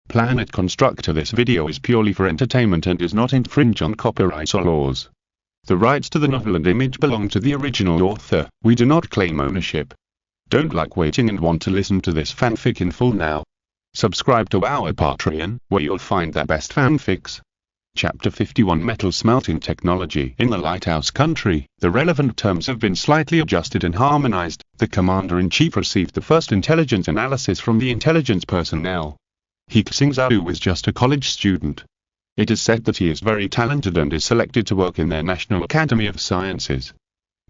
Planet Constructor. This video is purely for entertainment and does not infringe on copyright or laws. The rights to the novel and image belong to the original author. We do not claim ownership. Don't like waiting and want to listen to this fanfic in full now? Subscribe to our Patreon, where you'll find the best fanfics. Chapter 51 Metal Smelting Technology. In the Lighthouse Country, the relevant terms have been slightly adjusted and harmonized. The Commander-in-Chief received the first intelligence analysis from the intelligence personnel. He Xingzhou was just a college student. It is said that he is very talented and is selected to work in their National Academy of Sciences.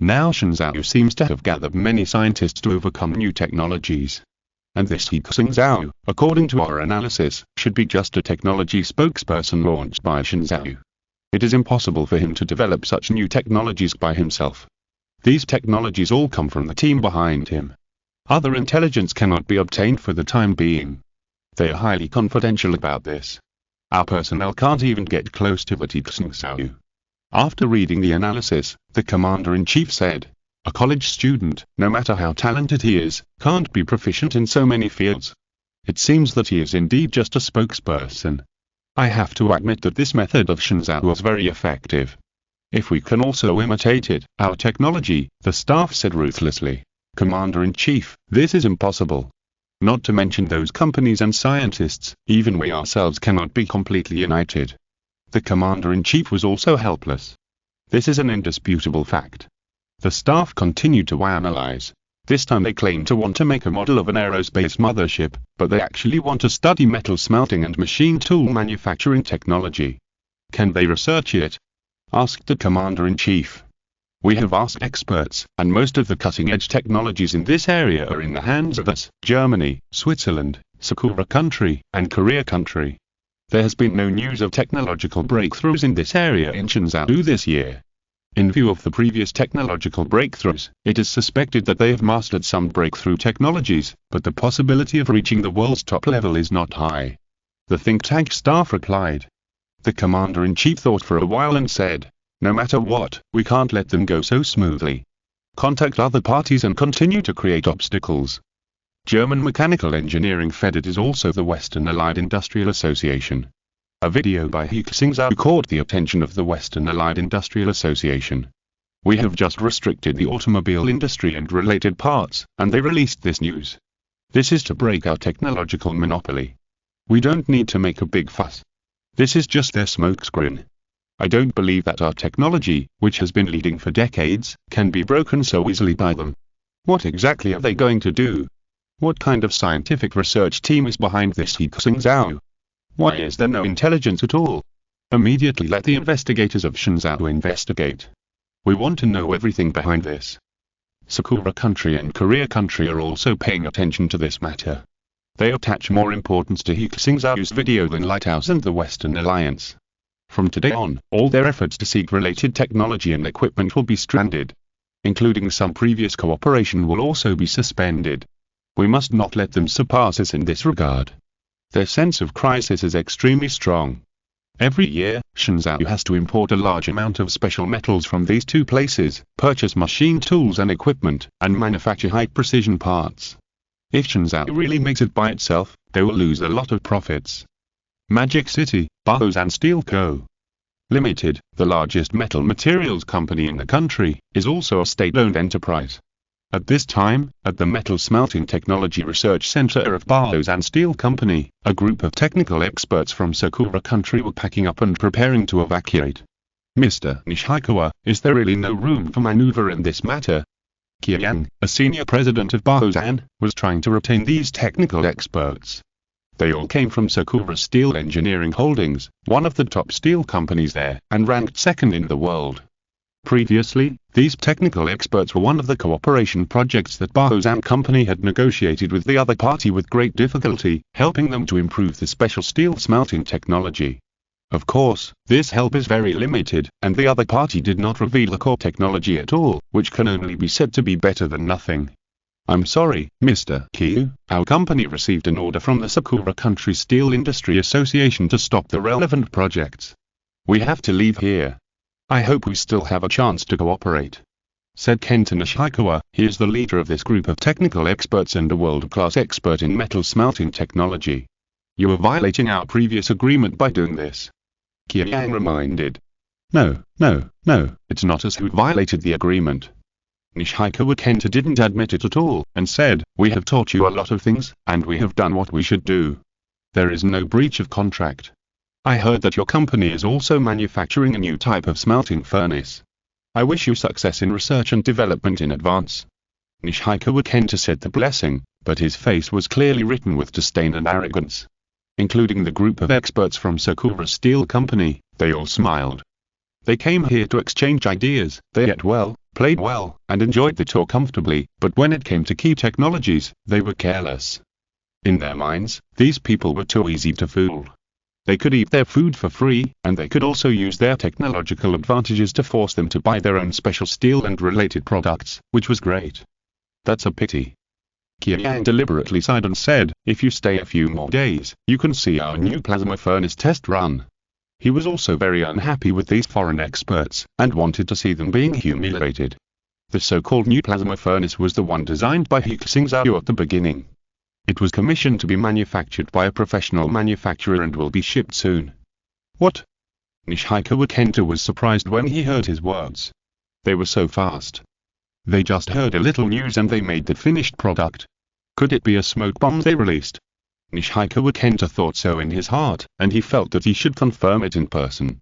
Now Xingzhou seems to have gathered many scientists to overcome new technologies. And this He Xingzhou, according to our analysis, should be just a technology spokesperson launched by Xingzhou. It is impossible for him to develop such new technologies by himself. These technologies all come from the team behind him. Other intelligence cannot be obtained for the time being. They are highly confidential about this. Our personnel can't even get close to the He Xingzhou. After reading the analysis, the Commander-in-Chief said, "A college student, no matter how talented he is, can't be proficient in so many fields. It seems that he is indeed just a spokesperson. I have to admit that this method of Xingzhou was very effective. If we can also imitate it, our technology," the staff said ruthlessly. "Commander-in-Chief, this is impossible. Not to mention those companies and scientists, even we ourselves cannot be completely united." The Commander-in-Chief was also helpless. This is an indisputable fact. The staff continued to analyze. This time they claim to want to make a model of an aerospace mothership, but they actually want to study metal smelting and machine tool manufacturing technology. "Can they research it?" asked the Commander-in-Chief. "We have asked experts, and most of the cutting-edge technologies in this area are in the hands of us, Germany, Switzerland, Sakura country, and Korea country. There has been no news of technological breakthroughs in this area in Xingzhou this year. In view of the previous technological breakthroughs, it is suspected that they have mastered some breakthrough technologies, but the possibility of reaching the world's top level is not high," the think tank staff replied. The Commander-in-Chief thought for a while and said, "No matter what, we can't let them go so smoothly. Contact other parties and continue to create obstacles." German Mechanical Engineering FEDERT is also the Western Allied Industrial Association. A video by He Xingzhou caught the attention of the Western Allied Industrial Association. "We have just restricted the automobile industry and related parts, and they released this news. This is to break our technological monopoly. We don't need to make a big fuss. This is just their smokescreen. I don't believe that our technology, which has been leading for decades, can be broken so easily by them. What exactly are they going to do? What kind of scientific research team is behind this He Xingzhou? Why is there no intelligence at all? Immediately let the investigators of Xingzhou investigate. We want to know everything behind this." Sakura country and Korea country are also paying attention to this matter. They attach more importance to He Xingzhou's video than Lighthouse and the Western Alliance. From today on, all their efforts to seek related technology and equipment will be stranded. Including some previous cooperation will also be suspended. We must not let them surpass us in this regard. Their sense of crisis is extremely strong. Every year, Xingzhou has to import a large amount of special metals from these two places, purchase machine tools and equipment, and manufacture high-precision parts. If Xingzhou really makes it by itself, they will lose a lot of profits. Magic City, Dyson Steel Co. Limited, the largest metal materials company in the country, is also a state-owned enterprise. At this time, at the Metal Smelting Technology Research Center of Dyson Steel Company, a group of technical experts from Sakura country were packing up and preparing to evacuate. "Mr. Nishikawa, is there really no room for maneuver in this matter?" Yang, a senior president of Dyson, was trying to retain these technical experts. They all came from Sakura Steel Engineering Holdings, one of the top steel companies there, and ranked second in the world. Previously, these technical experts were one of the cooperation projects that Dyson Company had negotiated with the other party with great difficulty, helping them to improve the special steel smelting technology. Of course, this help is very limited, and the other party did not reveal the core technology at all, which can only be said to be better than nothing. "I'm sorry, Mr. Q, our company received an order from the Sakura Country Steel Industry Association to stop the relevant projects. We have to leave here. I hope we still have a chance to cooperate," said Kenta Nishikawa. He is the leader of this group of technical experts and a world-class expert in metal smelting technology. You are violating our previous agreement by doing this. Yang reminded. No, it's not us who violated the agreement. Nishikawa Kenta didn't admit it at all, and said, we have taught you a lot of things, and we have done what we should do. There is no breach of contract. I heard that your company is also manufacturing a new type of smelting furnace. I wish you success in research and development in advance. Nishikawa Kenta said the blessing, but his face was clearly written with disdain and arrogance. Including the group of experts from Sakura Steel Company, they all smiled. They came here to exchange ideas, they ate well, played well, and enjoyed the tour comfortably, but when it came to key technologies, they were careless. In their minds, these people were too easy to fool. They could eat their food for free, and they could also use their technological advantages to force them to buy their own special steel and related products, which was great. That's a pity. Yang deliberately sighed and said, if you stay a few more days, you can see our new plasma furnace test run. He was also very unhappy with these foreign experts, and wanted to see them being humiliated. The so-called new plasma furnace was the one designed by He Xingzhou at the beginning. It was commissioned to be manufactured by a professional manufacturer and will be shipped soon. What? Nishikawa Kenta was surprised when he heard his words. They were so fast. They just heard a little news and they made the finished product. Could it be a smoke bomb they released? Nishikawa Kenta thought so in his heart, and he felt that he should confirm it in person.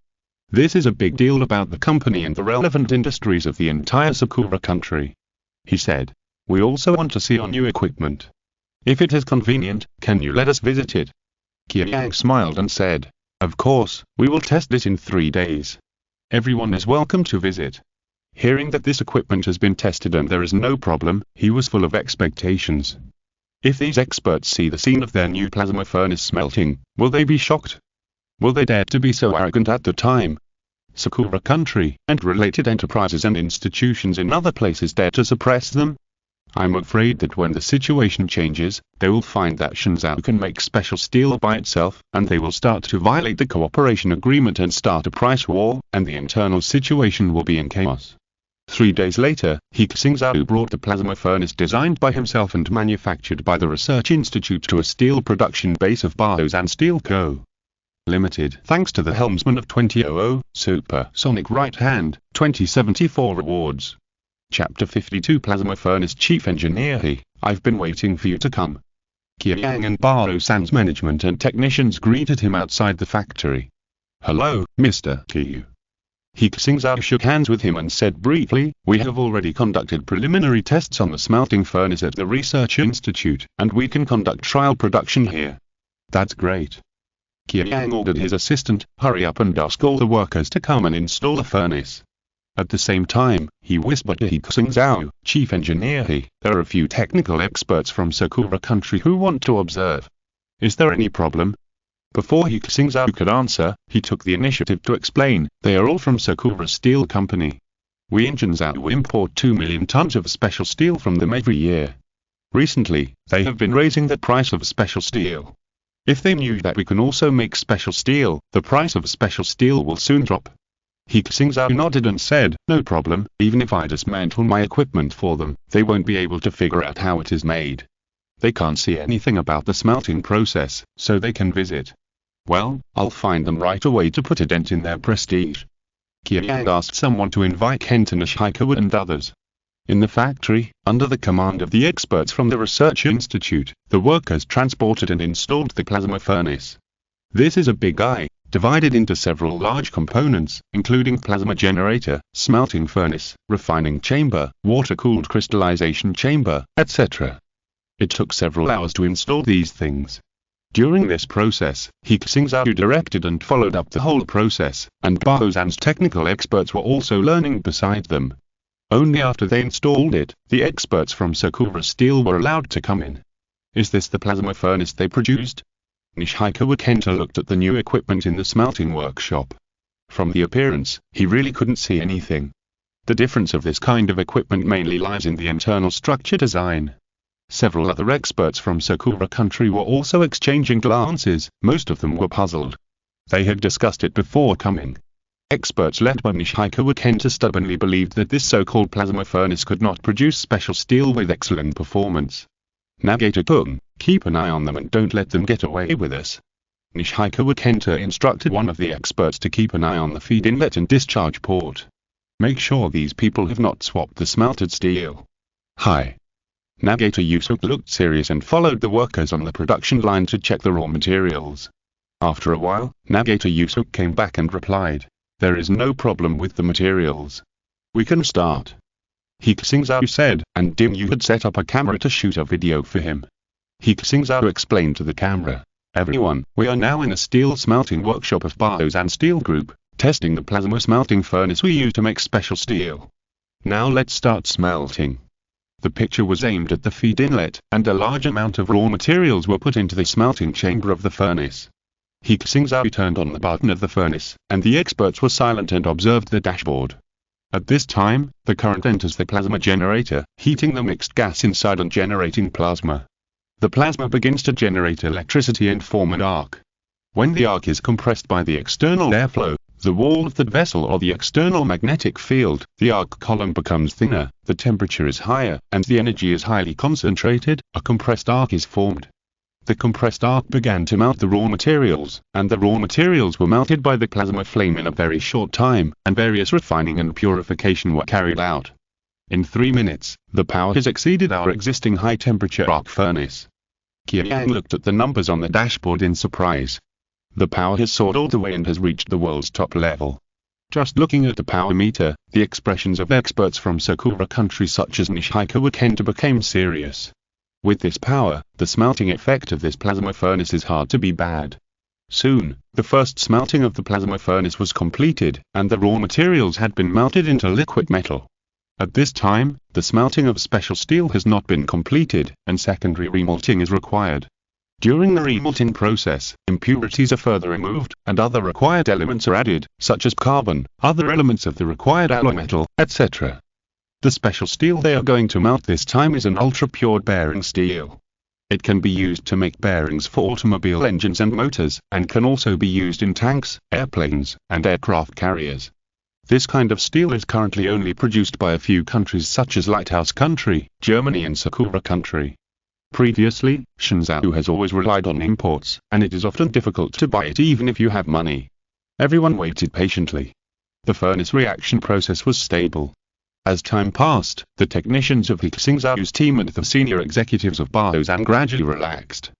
This is a big deal about the company and the relevant industries of the entire Sakura country. He said, we also want to see our new equipment. If it is convenient, can you let us visit it? Yang smiled and said, of course, we will test this in 3 days. Everyone is welcome to visit. Hearing that this equipment has been tested and there is no problem, he was full of expectations. If these experts see the scene of their new plasma furnace smelting, will they be shocked? Will they dare to be so arrogant at the time? Sakura country, and related enterprises and institutions in other places dare to suppress them? I'm afraid that when the situation changes, they will find that Xingzhou can make special steel by itself, and they will start to violate the cooperation agreement and start a price war, and the internal situation will be in chaos. 3 days later, He Xingzhou brought the plasma furnace designed by himself and manufactured by the Research Institute to a steel production base of Dyson Steel Co. Limited. Thanks to the helmsman of 2000, Super Sonic Right Hand, 2074 awards. Chapter 52 Plasma Furnace Chief Engineer He, I've been waiting for you to come. Yang and Baro-san's management and technicians greeted him outside the factory. Hello, Mr. Q. He Xingzhou shook hands with him and said briefly, we have already conducted preliminary tests on the smelting furnace at the Research Institute, and we can conduct trial production here. That's great. Yang ordered his assistant, hurry up and ask all the workers to come and install the furnace. At the same time, he whispered to He Xingzhou, Chief Engineer He, there are a few technical experts from Sakura country who want to observe. Is there any problem? Before He Xingzhou could answer, he took the initiative to explain, they are all from Sakura Steel Company. We in Xingzhou import 2 million tons of special steel from them every year. Recently, they have been raising the price of special steel. If they knew that we can also make special steel, the price of special steel will soon drop. He Xingzhou nodded and said, no problem, even if I dismantle my equipment for them, they won't be able to figure out how it is made. They can't see anything about the smelting process, so they can visit. Well, I'll find them right away to put a dent in their prestige. Yang asked someone to invite Kenta Nishikawa and others. In the factory, under the command of the experts from the Research Institute, the workers transported and installed the plasma furnace. This is a big eye, divided into several large components, including plasma generator, smelting furnace, refining chamber, water-cooled crystallization chamber, etc. It took several hours to install these things. During this process, He Xingzhou directed and followed up the whole process, and Baro-san's technical experts were also learning beside them. Only after they installed it, the experts from Sakura Steel were allowed to come in. Is this the plasma furnace they produced? Nishikawa Kenta looked at the new equipment in the smelting workshop. From the appearance, he really couldn't see anything. The difference of this kind of equipment mainly lies in the internal structure design. Several other experts from Sakura country were also exchanging glances, most of them were puzzled. They had discussed it before coming. Experts led by Nishikawa Kenta stubbornly believed that this so-called plasma furnace could not produce special steel with excellent performance. Navigator-kun, keep an eye on them and don't let them get away with us. Nishikawa Kenta instructed one of the experts to keep an eye on the feed inlet and discharge port. Make sure these people have not swapped the smelted steel. Hi. Navigator Yusuke looked serious and followed the workers on the production line to check the raw materials. After a while, Navigator Yusuke came back and replied, "There is no problem with the materials. We can start." He Xingzhou said, and Dim Yu had set up a camera to shoot a video for him. He Xingzhou explained to the camera, "Everyone, we are now in a steel smelting workshop of Dyson Steel Group, testing the plasma smelting furnace we use to make special steel. Now let's start smelting." The picture was aimed at the feed inlet, and a large amount of raw materials were put into the smelting chamber of the furnace. He Xingzhou turned on the button of the furnace, and the experts were silent and observed the dashboard. At this time, the current enters the plasma generator, heating the mixed gas inside and generating plasma. The plasma begins to generate electricity and form an arc. When the arc is compressed by the external airflow, the wall of the vessel or the external magnetic field, the arc column becomes thinner, the temperature is higher, and the energy is highly concentrated, a compressed arc is formed. The compressed arc began to melt the raw materials, and the raw materials were melted by the plasma flame in a very short time, and various refining and purification were carried out. In 3 minutes, the power has exceeded our existing high-temperature arc furnace. Qiang looked at the numbers on the dashboard in surprise. The power has soared all the way and has reached the world's top level. Just looking at the power meter, the expressions of experts from Sakura countries such as Nishikawa Kenta became serious. With this power, the smelting effect of this plasma furnace is hard to be bad. Soon, the first smelting of the plasma furnace was completed, and the raw materials had been melted into liquid metal. At this time, the smelting of special steel has not been completed, and secondary remelting is required. During the remelting process, impurities are further removed, and other required elements are added, such as carbon, other elements of the required alloy metal, etc. The special steel they are going to melt this time is an ultra-pure bearing steel. It can be used to make bearings for automobile engines and motors, and can also be used in tanks, airplanes, and aircraft carriers. This kind of steel is currently only produced by a few countries such as Lighthouse Country, Germany and Sakura Country. Previously, Xingzhou has always relied on imports, and it is often difficult to buy it even if you have money. Everyone waited patiently. The furnace reaction process was stable. As time passed, the technicians of He Xingzhou's team and the senior executives of Dyson gradually relaxed.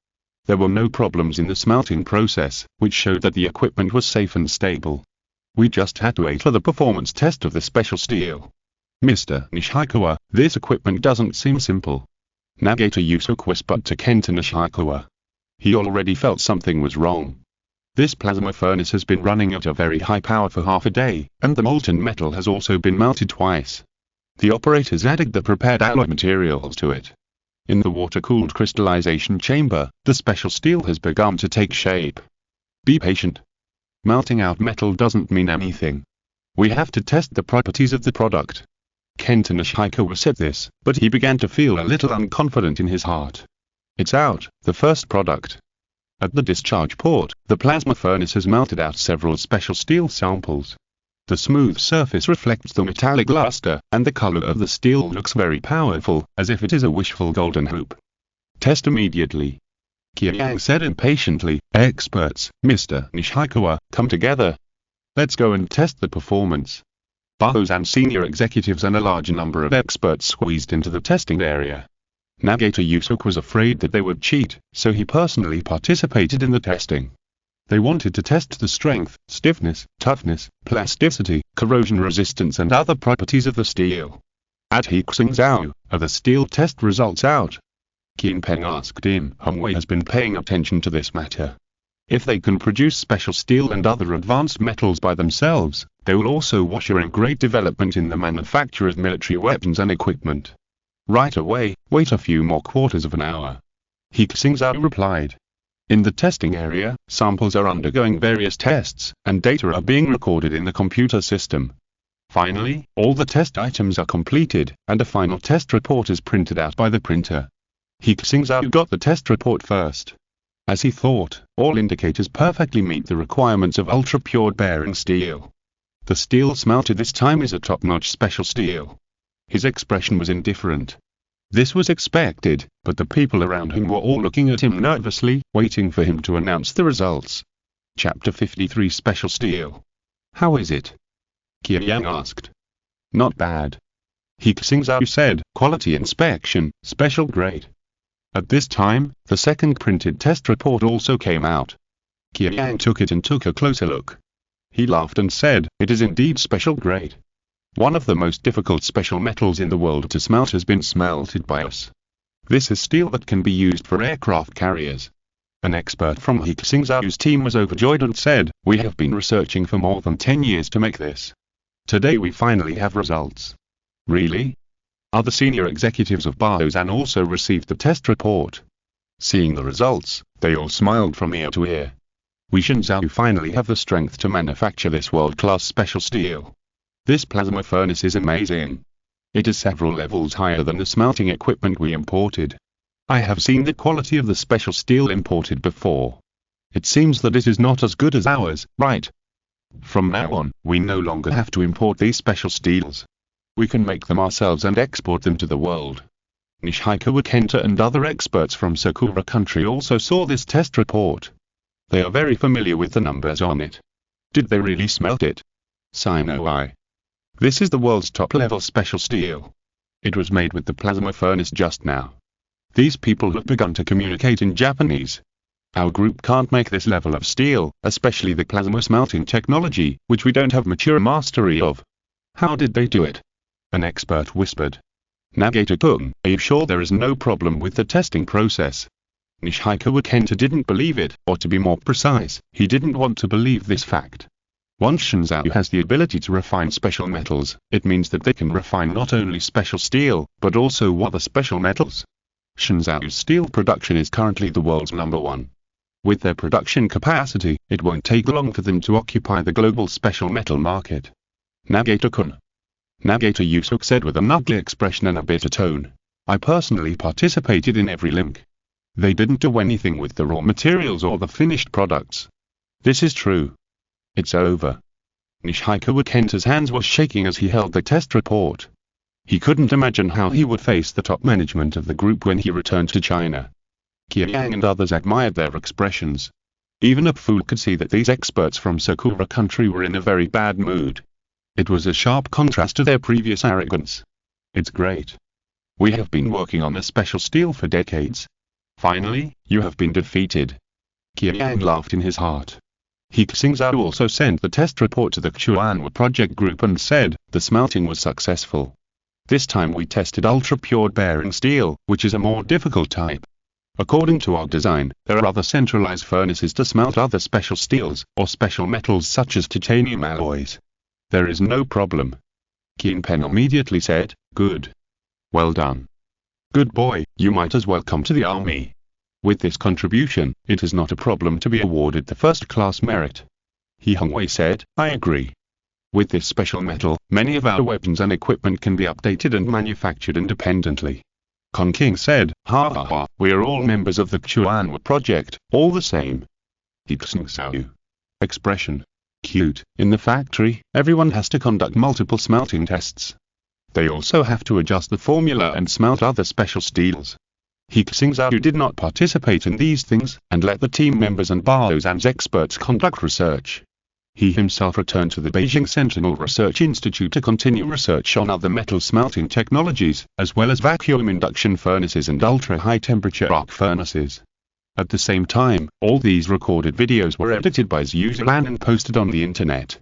There were no problems in the smelting process, which showed that the equipment was safe and stable. We just had to wait for the performance test of the special steel. "Mr. Nishikawa, this equipment doesn't seem simple." Navigator Yusuke whispered to Kenta Nishikawa. He already felt something was wrong. This plasma furnace has been running at a very high power for half a day, and the molten metal has also been melted twice. The operators added the prepared alloy materials to it. In the water-cooled crystallization chamber, the special steel has begun to take shape. Be patient. Melting out metal doesn't mean anything. We have to test the properties of the product. Kenta Nishikawa said this, but he began to feel a little unconfident in his heart. It's out, the first product. At the discharge port, the plasma furnace has melted out several special steel samples. The smooth surface reflects the metallic luster, and the color of the steel looks very powerful, as if it is a wishful golden hoop. Test immediately. Qiang said impatiently, "Experts, Mr. Nishikawa, come together. Let's go and test the performance." Dyson senior executives and a large number of experts squeezed into the testing area. Navigator Yusuke was afraid that they would cheat, so he personally participated in the testing. They wanted to test the strength, stiffness, toughness, plasticity, corrosion resistance and other properties of the steel. At He Xingzhou, are the steel test results out? Qin Peng asked him. Hongwei has been paying attention to this matter. If they can produce special steel and other advanced metals by themselves, they will also usher in great development in the manufacture of military weapons and equipment. Right away, wait a few more quarters of an hour. He Xingzhou replied. In the testing area, samples are undergoing various tests, and data are being recorded in the computer system. Finally, all the test items are completed, and a final test report is printed out by the printer. He Xingzhou got the test report first. As he thought, all indicators perfectly meet the requirements of ultra-pure bearing steel. The steel smelted this time is a top-notch special steel. His expression was indifferent. This was expected, but the people around him were all looking at him nervously, waiting for him to announce the results. Chapter 53 Special Steel. How is it? He Yang asked. Not bad. He Xingzhou said, quality inspection, special grade. At this time, the second printed test report also came out. He Yang took it and took a closer look. He laughed and said, it is indeed special grade. One of the most difficult special metals in the world to smelt has been smelted by us. This is steel that can be used for aircraft carriers. An expert from He Xingzhou's team was overjoyed and said, we have been researching for more than 10 years to make this. Today we finally have results. Really? Other senior executives of Baozan also received the test report. Seeing the results, they all smiled from ear to ear. We Xingzhou finally have the strength to manufacture this world-class special steel. This plasma furnace is amazing. It is several levels higher than the smelting equipment we imported. I have seen the quality of the special steel imported before. It seems that it is not as good as ours, right? From now on, we no longer have to import these special steels. We can make them ourselves and export them to the world. Nishikawa Kenta and other experts from Sakura country also saw this test report. They are very familiar with the numbers on it. Did they really smelt it? Sinoi. This is the world's top-level special steel. It was made with the plasma furnace just now. These people have begun to communicate in Japanese. Our group can't make this level of steel, especially the plasma smelting technology, which we don't have mature mastery of. How did they do it? An expert whispered. Nagato-kun, are you sure there is no problem with the testing process? Nishikawa Kenta didn't believe it, or to be more precise, he didn't want to believe this fact. Once Xingzhou has the ability to refine special metals, it means that they can refine not only special steel, but also other special metals. Xingzhou's steel production is currently the world's #1. With their production capacity, it won't take long for them to occupy the global special metal market. Nagato-kun. Nagato Yusuk said with an ugly expression and a bitter tone. I personally participated in every link. They didn't do anything with the raw materials or the finished products. This is true. It's over. Nishikawa Kenta's hands were shaking as he held the test report. He couldn't imagine how he would face the top management of the group when he returned to China. Yang and others admired their expressions. Even a fool could see that these experts from Sakura country were in a very bad mood. It was a sharp contrast to their previous arrogance. It's great. We have been working on a special steel for decades. Finally, you have been defeated. Yang laughed in his heart. He Xingzhou also sent the test report to the Chuanwa project group and said, the smelting was successful. This time we tested ultra-pure bearing steel, which is a more difficult type. According to our design, there are other centralized furnaces to smelt other special steels, or special metals such as titanium alloys. There is no problem. Kingpen immediately said, good. Well done. Good boy, you might as well come to the army. With this contribution, it is not a problem to be awarded the first-class merit. He Hongwei said, I agree. With this special metal, many of our weapons and equipment can be updated and manufactured independently. Kong King said, ha ha ha, we are all members of the Chuanwa project, all the same. He Xingzhou. Expression. Cute. In the factory, everyone has to conduct multiple smelting tests. They also have to adjust the formula and smelt other special steels. He Xingzhou did not participate in these things, and let the team members and Baozan's experts conduct research. He himself returned to the Beijing Sentinel Research Institute to continue research on other metal smelting technologies, as well as vacuum induction furnaces and ultra-high temperature arc furnaces. At the same time, all these recorded videos were edited by Zhu Zilan and posted on the internet.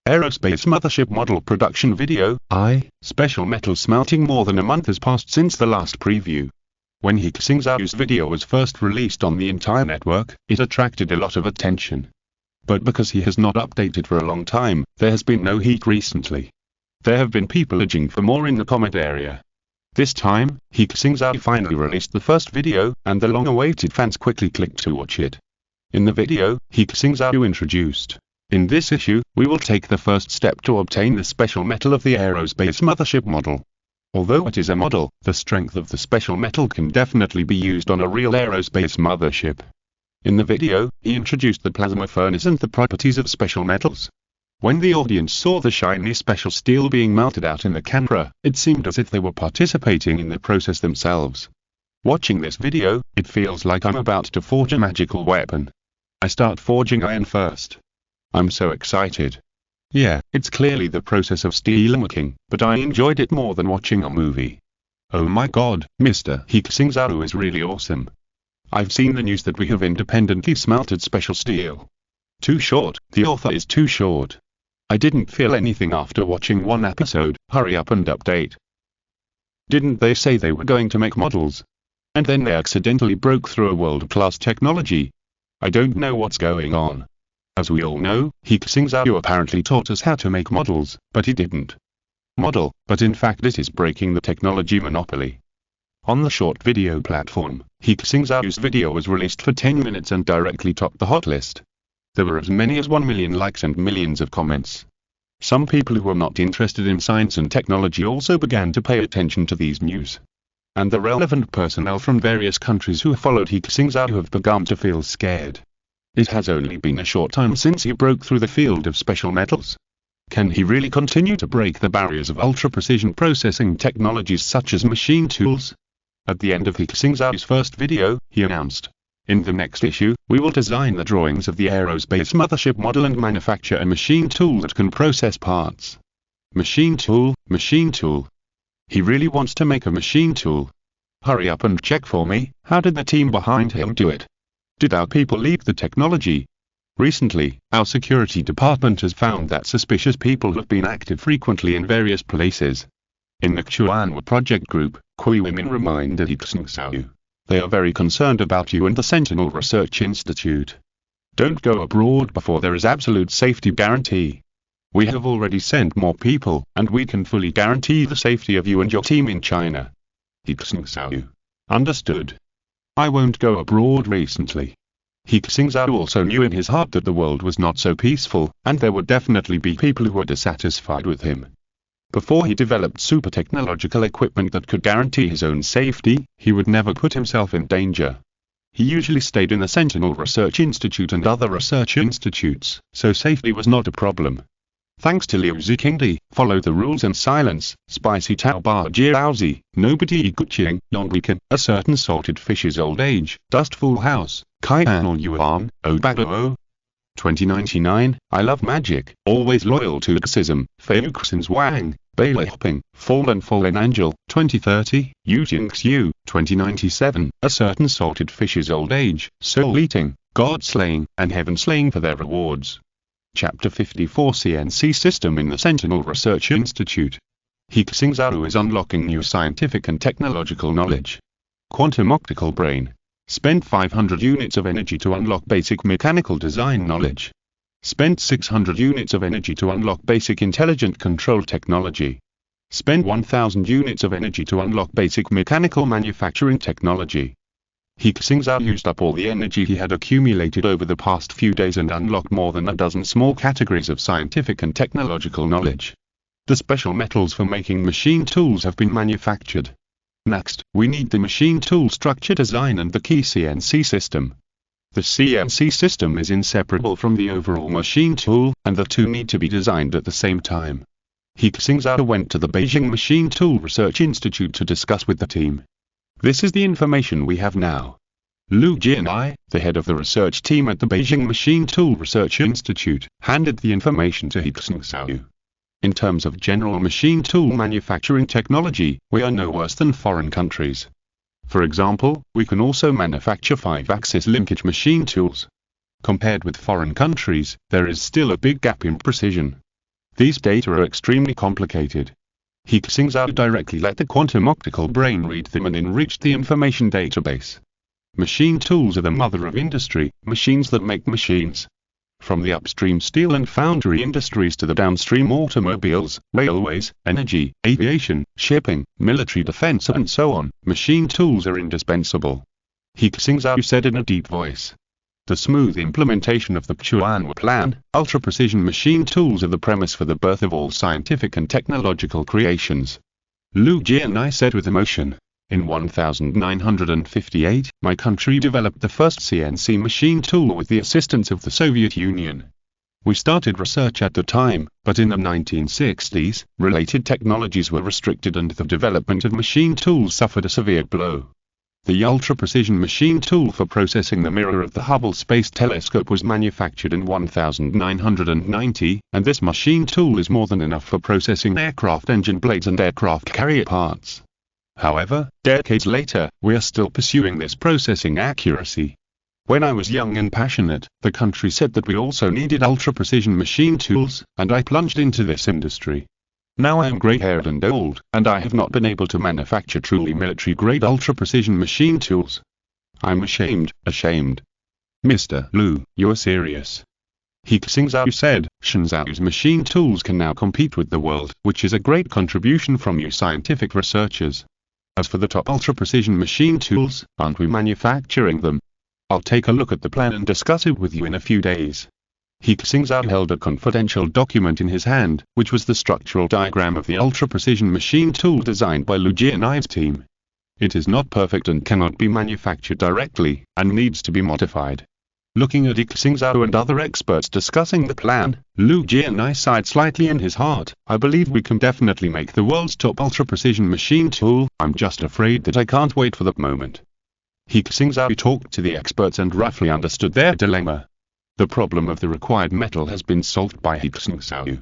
Aerospace Mothership Model Production Video, Special Metal Smelting. More than a month has passed since the last preview. When He Xingzhou's video was first released on the entire network, it attracted a lot of attention. But because he has not updated for a long time, there has been no heat recently. There have been people urging for more in the comment area. This time, He Xingzhou finally released the first video, and the long-awaited fans quickly clicked to watch it. In the video, He Xingzhou introduced, in this issue, we will take the first step to obtain the special metal of the aerospace mothership model. Although it is a model, the strength of the special metal can definitely be used on a real aerospace mothership. In the video, he introduced the plasma furnace and the properties of special metals. When the audience saw the shiny special steel being melted out in the camera, it seemed as if they were participating in the process themselves. Watching this video, it feels like I'm about to forge a magical weapon. I start forging iron first. I'm so excited. Yeah, it's clearly the process of steelmaking, but I enjoyed it more than watching a movie. Oh my god, Mr. He Xingzhou is really awesome. I've seen the news that we have independently smelted special steel. Too short, the author is too short. I didn't feel anything after watching one episode. Hurry up and update. Didn't they say they were going to make models? And then they accidentally broke through a world-class technology. I don't know what's going on. As we all know, He Xingzhou apparently taught us how to make models, but he didn't model, but in fact it is breaking the technology monopoly. On the short video platform, He Xingzhou's video was released for 10 minutes and directly topped the hot list. There were as many as 1 million likes and millions of comments. Some people who were not interested in science and technology also began to pay attention to these news. And the relevant personnel from various countries who followed He Xingzhou have begun to feel scared. It has only been a short time since he broke through the field of special metals. Can he really continue to break the barriers of ultra-precision processing technologies such as machine tools? At the end of He Xingzhou's first video, he announced, "In the next issue, we will design the drawings of the aerospace mothership model and manufacture a machine tool that can process parts." Machine tool, machine tool. He really wants to make a machine tool. Hurry up and check for me, how did the team behind him do it? Did our people leak the technology? Recently, our security department has found that suspicious people have been active frequently in various places. In the Chuanwa project group, Kui women reminded He Xingzhou. They are very concerned about you and the Sentinel Research Institute. Don't go abroad before there is absolute safety guarantee. We have already sent more people, and we can fully guarantee the safety of you and your team in China. He Xingzhou. Understood. I won't go abroad recently. He Xingzhou also knew in his heart that the world was not so peaceful, and there would definitely be people who were dissatisfied with him. Before he developed super technological equipment that could guarantee his own safety, he would never put himself in danger. He usually stayed in the Sentinel Research Institute and other research institutes, so safety was not a problem. Thanks to Liu Zikingdi, follow the rules and silence, spicy Tao Ba Jiaozi, nobody Guqing, Yongweekend, a certain salted fish's old age, dust full house, Kai Anil Yuan, Obagoo. 2099, I love magic, always loyal to Xism, Feuxins Wang, Bailey Hopping, Fallen Angel, 2030, He Xingzhou, 2097, a certain salted fish's old age, soul eating, god slaying, and heaven slaying for their rewards. Chapter 54 CNC System in the Sentinel Research Institute. He Xingzhou is unlocking new scientific and technological knowledge. Quantum optical brain. Spent 500 units of energy to unlock basic mechanical design knowledge. Spent 600 units of energy to unlock basic intelligent control technology. Spent 1000 units of energy to unlock basic mechanical manufacturing technology. He Xingzhou used up all the energy he had accumulated over the past few days and unlocked more than a dozen small categories of scientific and technological knowledge. The special metals for making machine tools have been manufactured. Next, we need the machine tool structure design and the key CNC system. The CNC system is inseparable from the overall machine tool, and the two need to be designed at the same time. He Xingzhou went to the Beijing Machine Tool Research Institute to discuss with the team. This is the information we have now. Lu Jianai, the head of the research team at the Beijing Machine Tool Research Institute, handed the information to He Xingzhou. In terms of general machine tool manufacturing technology, we are no worse than foreign countries. For example, we can also manufacture 5-axis linkage machine tools. Compared with foreign countries, there is still a big gap in precision. These data are extremely complicated. He Xingzhou directly let the quantum optical brain read them and enriched the information database. Machine tools are the mother of industry, machines that make machines. From the upstream steel and foundry industries to the downstream automobiles, railways, energy, aviation, shipping, military defense and so on, machine tools are indispensable. He Xingzhou said in a deep voice. The smooth implementation of the Chuanwa plan, ultra-precision machine tools are the premise for the birth of all scientific and technological creations. Lu Jianai said with emotion. In 1958, my country developed the first CNC machine tool with the assistance of the Soviet Union. We started research at the time, but in the 1960s, related technologies were restricted and the development of machine tools suffered a severe blow. The ultra-precision machine tool for processing the mirror of the Hubble Space Telescope was manufactured in 1990, and this machine tool is more than enough for processing aircraft engine blades and aircraft carrier parts. However, decades later, we are still pursuing this processing accuracy. When I was young and passionate, the country said that we also needed ultra-precision machine tools, and I plunged into this industry. Now I am grey-haired and old, and I have not been able to manufacture truly military-grade ultra-precision machine tools. I'm ashamed. Mr. Liu, you're serious. He Xingzhou said, Shenzhou's machine tools can now compete with the world, which is a great contribution from you scientific researchers. As for the top ultra-precision machine tools, aren't we manufacturing them? I'll take a look at the plan and discuss it with you in a few days. He Xingzhou held a confidential document in his hand, which was the structural diagram of the ultra-precision machine tool designed by Liu Jianai's team. It is not perfect and cannot be manufactured directly, and needs to be modified. Looking at He Xingzhou and other experts discussing the plan, Liu Jianai sighed slightly in his heart. I believe we can definitely make the world's top ultra-precision machine tool. I'm just afraid that I can't wait for that moment. He Xingzhou talked to the experts and roughly understood their dilemma. The problem of the required metal has been solved by He Xingzhou.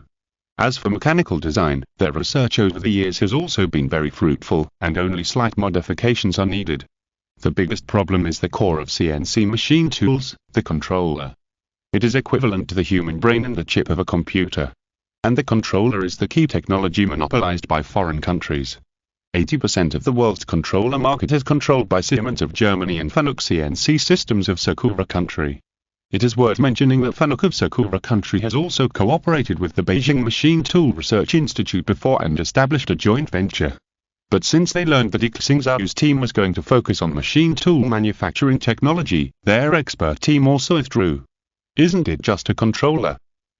As for mechanical design, their research over the years has also been very fruitful, and only slight modifications are needed. The biggest problem is the core of CNC machine tools, the controller. It is equivalent to the human brain and the chip of a computer. And the controller is the key technology monopolized by foreign countries. 80% of the world's controller market is controlled by Siemens of Germany and Fanuc CNC Systems of Sakura country. It is worth mentioning that Fanuc of Sakura country has also cooperated with the Beijing Machine Tool Research Institute before and established a joint venture. But since they learned that He Xingzhou's team was going to focus on machine tool manufacturing technology, their expert team also withdrew. Isn't it just a controller?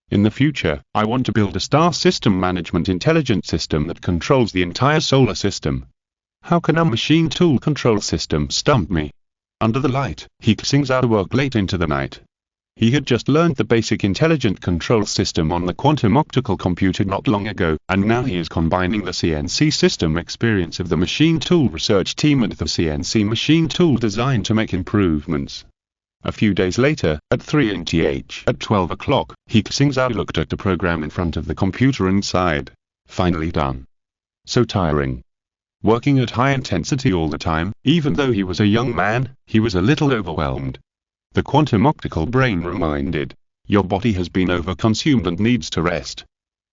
In the future, I want to build a star system management intelligent system that controls the entire solar system. How can a machine tool control system stump me? Under the light, He Xingzhou worked late into the night. He had just learned the basic intelligent control system on the quantum optical computer not long ago, and now he is combining the CNC system experience of the machine tool research team and the CNC machine tool design to make improvements. A few days later, at 3:00 at 12 o'clock, He Xingzhou looked at the program in front of the computer and sighed. Finally done. So tiring. Working at high intensity all the time, even though he was a young man, he was a little overwhelmed. The quantum optical brain reminded, your body has been overconsumed and needs to rest.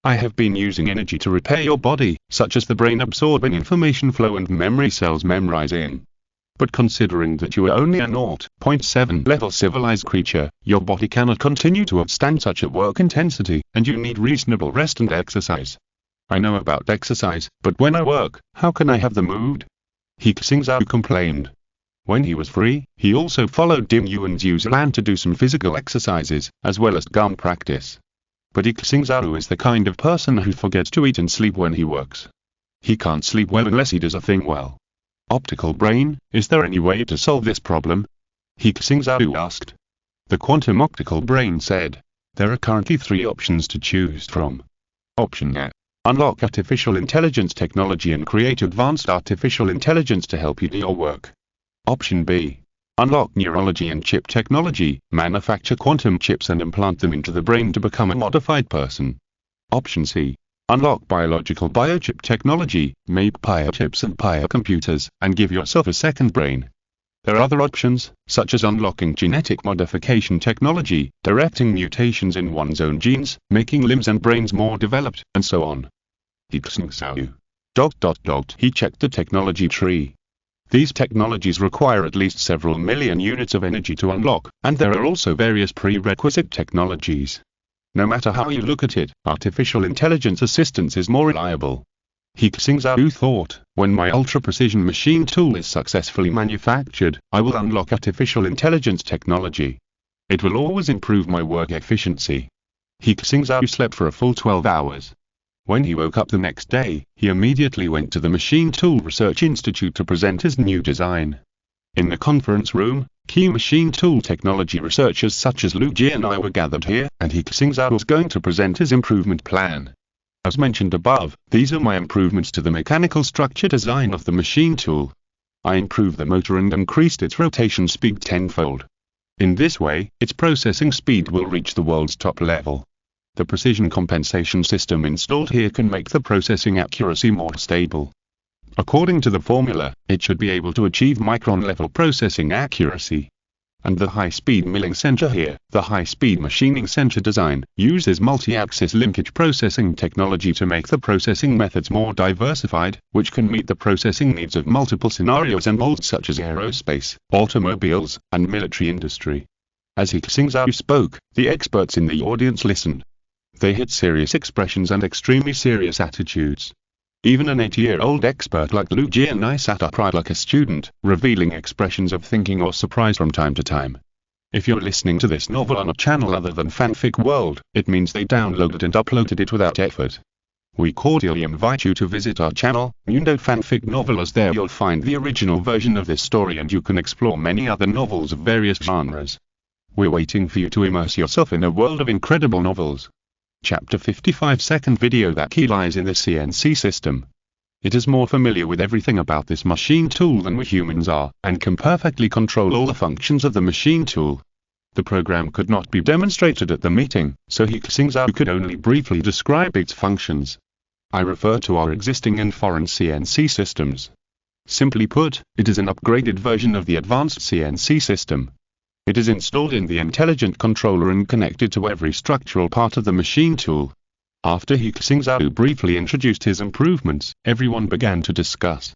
I have been using energy to repair your body, such as the brain absorbing information flow and memory cells memorizing. But considering that you are only a 0.7 level civilized creature, your body cannot continue to withstand such a work intensity, and you need reasonable rest and exercise. I know about exercise, but when I work, how can I have the mood? He Xingzhou complained. When he was free, he also followed Dim Yuan's Yuan to do some physical exercises, as well as gum practice. But He Xingzhou is the kind of person who forgets to eat and sleep when he works. He can't sleep well unless he does a thing well. Optical brain, is there any way to solve this problem? He Xingzhou asked. The quantum optical brain said, there are currently 3 options to choose from. Option A. Unlock artificial intelligence technology and create advanced artificial intelligence to help you do your work. Option B. Unlock neurology and chip technology, manufacture quantum chips and implant them into the brain to become a modified person. Option C. Unlock biological biochip technology, make biochips and biocomputers, and give yourself a second brain. There are other options, such as unlocking genetic modification technology, directing mutations in one's own genes, making limbs and brains more developed, and so on. He Xingzhou. He checked the technology tree. These technologies require at least several million units of energy to unlock, and there are also various prerequisite technologies. No matter how you look at it, artificial intelligence assistance is more reliable. He Xingzhou thought, when my ultra-precision machine tool is successfully manufactured, I will unlock artificial intelligence technology. It will always improve my work efficiency. He Xingzhou slept for a full 12 hours. When he woke up the next day, he immediately went to the Machine Tool Research Institute to present his new design. In the conference room, Key machine tool technology researchers such as Lu Jie and I were gathered here, and He Xingzhou was going to present his improvement plan. As mentioned above, these are my improvements to the mechanical structure design of the machine tool. I improved the motor and increased its rotation speed tenfold. In this way, its processing speed will reach the world's top level. The precision compensation system installed here can make the processing accuracy more stable. According to the formula, it should be able to achieve micron-level processing accuracy. And the high-speed milling center here, the high-speed machining center design, uses multi-axis linkage processing technology to make the processing methods more diversified, which can meet the processing needs of multiple scenarios and molds such as aerospace, automobiles, and military industry. As He Xingzhou spoke, the experts in the audience listened. They had serious expressions and extremely serious attitudes. Even an 80-year-old expert like Lu Jie and I sat upright like a student, revealing expressions of thinking or surprise from time to time. If you're listening to this novel on a channel other than Fanfic World, it means they downloaded and uploaded it without effort. We cordially invite you to visit our channel, Mundo Fanfic Novel, as there you'll find the original version of this story and you can explore many other novels of various genres. We're waiting for you to immerse yourself in a world of incredible novels. Chapter 55 second video. That key lies in the CNC system. It is more familiar with everything about this machine tool than we humans are, and can perfectly control all the functions of the machine tool. The program could not be demonstrated at the meeting, so He Xingzhou could only briefly describe its functions. I refer to our existing and foreign CNC systems. Simply put, it is an upgraded version of the advanced CNC system. It is installed in the intelligent controller and connected to every structural part of the machine tool. After He Xingzhou briefly introduced his improvements, everyone began to discuss.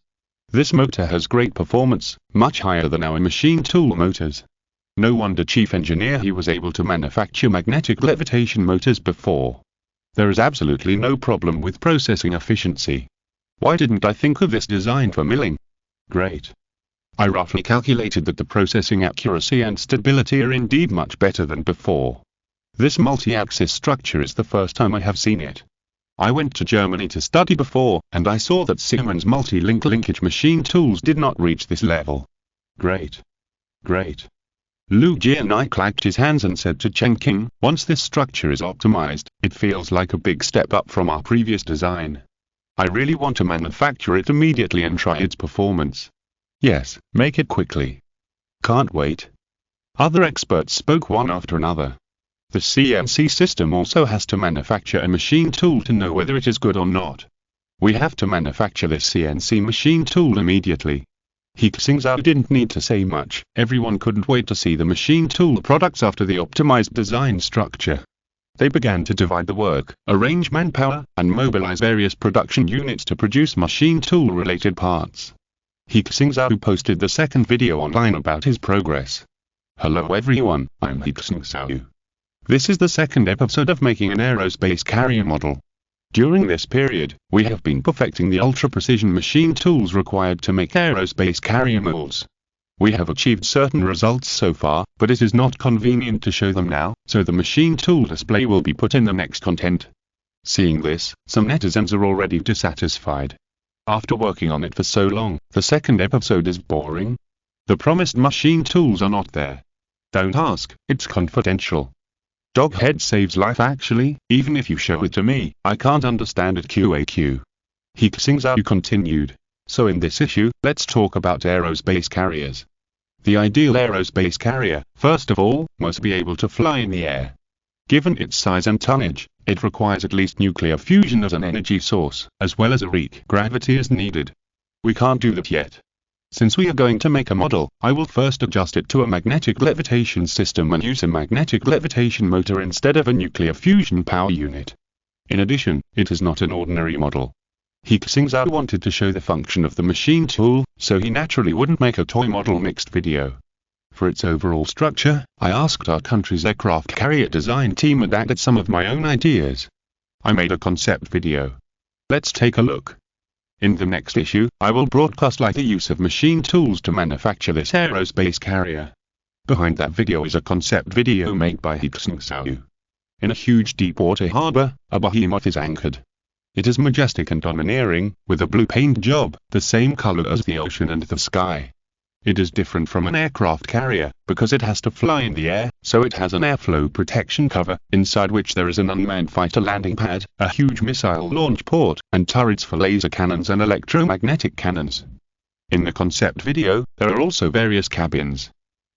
This motor has great performance, much higher than our machine tool motors. No wonder Chief Engineer He was able to manufacture magnetic levitation motors before. There is absolutely no problem with processing efficiency. Why didn't I think of this design for milling? Great. I roughly calculated that the processing accuracy and stability are indeed much better than before. This multi-axis structure is the first time I have seen it. I went to Germany to study before, and I saw that Siemens multi-link linkage machine tools did not reach this level. Great. Great. Lu Jie and I clapped his hands and said to Chengqing, once this structure is optimized, it feels like a big step up from our previous design. I really want to manufacture it immediately and try its performance. Yes, make it quickly. Can't wait. Other experts spoke one after another. The CNC system also has to manufacture a machine tool to know whether it is good or not. We have to manufacture this CNC machine tool immediately. He Xingzhou didn't need to say much, everyone couldn't wait to see the machine tool products after the optimized design structure. They began to divide the work, arrange manpower, and mobilize various production units to produce machine tool related parts. He Xingzhou posted the second video online about his progress. Hello everyone, I'm He Xingzhou. This is the second episode of making an aerospace carrier model. During this period, we have been perfecting the ultra-precision machine tools required to make aerospace carrier molds. We have achieved certain results so far, but it is not convenient to show them now, so the machine tool display will be put in the next content. Seeing this, some netizens are already dissatisfied. After working on it for so long, the second episode is boring. The promised machine tools are not there. Don't ask, it's confidential. Doghead saves life actually, even if you show it to me, I can't understand it QAQ. He Xingzhou continued. So in this issue, let's talk about aerospace carriers. The ideal aerospace carrier, first of all, must be able to fly in the air. Given its size and tonnage, it requires at least nuclear fusion as an energy source, as well as a weak gravity as needed. We can't do that yet. Since we are going to make a model, I will first adjust it to a magnetic levitation system and use a magnetic levitation motor instead of a nuclear fusion power unit. In addition, it is not an ordinary model. He Xingzhou wanted to show the function of the machine tool, so he naturally wouldn't make a toy model mixed video. For its overall structure, I asked our country's aircraft carrier design team and added some of my own ideas. I made a concept video. Let's take a look. In the next issue, I will broadcast like the use of machine tools to manufacture this aerospace carrier. Behind that video is a concept video made by He Xingzhou. In a huge deep water harbor, a behemoth is anchored. It is majestic and domineering, with a blue paint job, the same color as the ocean and the sky. It is different from an aircraft carrier, because it has to fly in the air, so it has an airflow protection cover, inside which there is an unmanned fighter landing pad, a huge missile launch port, and turrets for laser cannons and electromagnetic cannons. In the concept video, there are also various cabins.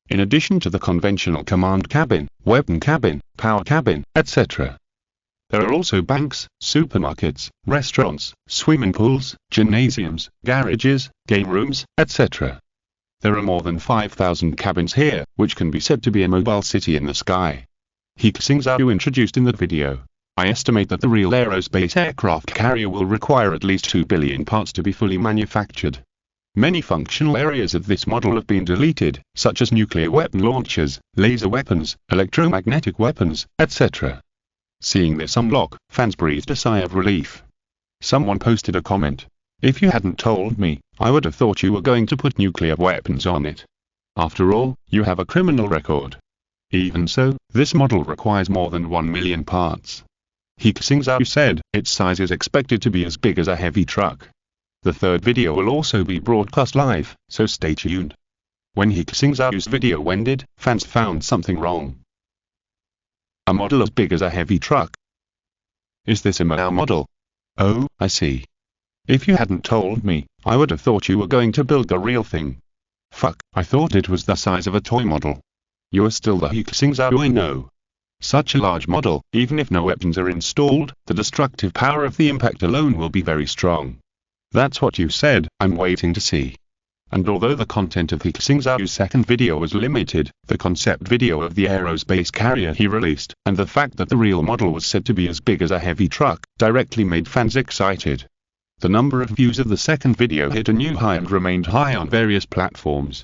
In addition to the conventional command cabin, weapon cabin, power cabin, etc. There are also banks, supermarkets, restaurants, swimming pools, gymnasiums, garages, game rooms, etc. There are more than 5,000 cabins here, which can be said to be a mobile city in the sky. He Xingzhou introduced in the video. I estimate that the real aerospace aircraft carrier will require at least 2 billion parts to be fully manufactured. Many functional areas of this model have been deleted, such as nuclear weapon launchers, laser weapons, electromagnetic weapons, etc. Seeing this unlock, fans breathed a sigh of relief. Someone posted a comment. If you hadn't told me, I would have thought you were going to put nuclear weapons on it. After all, you have a criminal record. Even so, this model requires more than 1 million parts. He Xingzhou said, its size is expected to be as big as a heavy truck. The third video will also be broadcast live, so stay tuned. When He Xingzhou's video ended, fans found something wrong. A model as big as a heavy truck. Is this a Mao model? Oh, I see. If you hadn't told me, I would have thought you were going to build the real thing. Fuck, I thought it was the size of a toy model. You are still the He Xingzhou I know. Such a large model, even if no weapons are installed, the destructive power of the impact alone will be very strong. That's what you said, I'm waiting to see. And although the content of He Xingzhou's second video was limited, the concept video of the aerospace carrier he released, and the fact that the real model was said to be as big as a heavy truck, directly made fans excited. The number of views of the second video hit a new high and remained high on various platforms.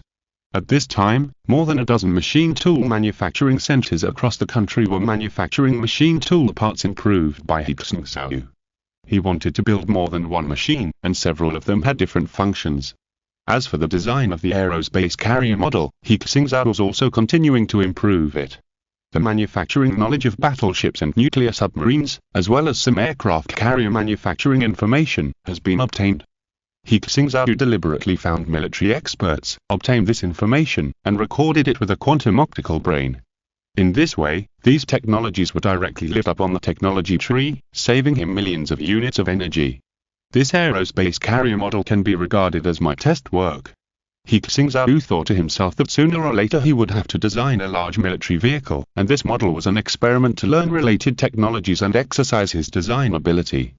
At this time, more than a dozen machine tool manufacturing centers across the country were manufacturing machine tool parts improved by He Xingzhou. He wanted to build more than one machine, and several of them had different functions. As for the design of the aerospace carrier model, He Xingzhou was also continuing to improve it. The manufacturing knowledge of battleships and nuclear submarines, as well as some aircraft carrier manufacturing information, has been obtained. He Xingzhou deliberately found military experts, obtained this information, and recorded it with a quantum optical brain. In this way, these technologies were directly lit up on the technology tree, saving him millions of units of energy. This aerospace carrier model can be regarded as my test work. He Xingzhou thought to himself that sooner or later he would have to design a large military vehicle, and this model was an experiment to learn related technologies and exercise his design ability.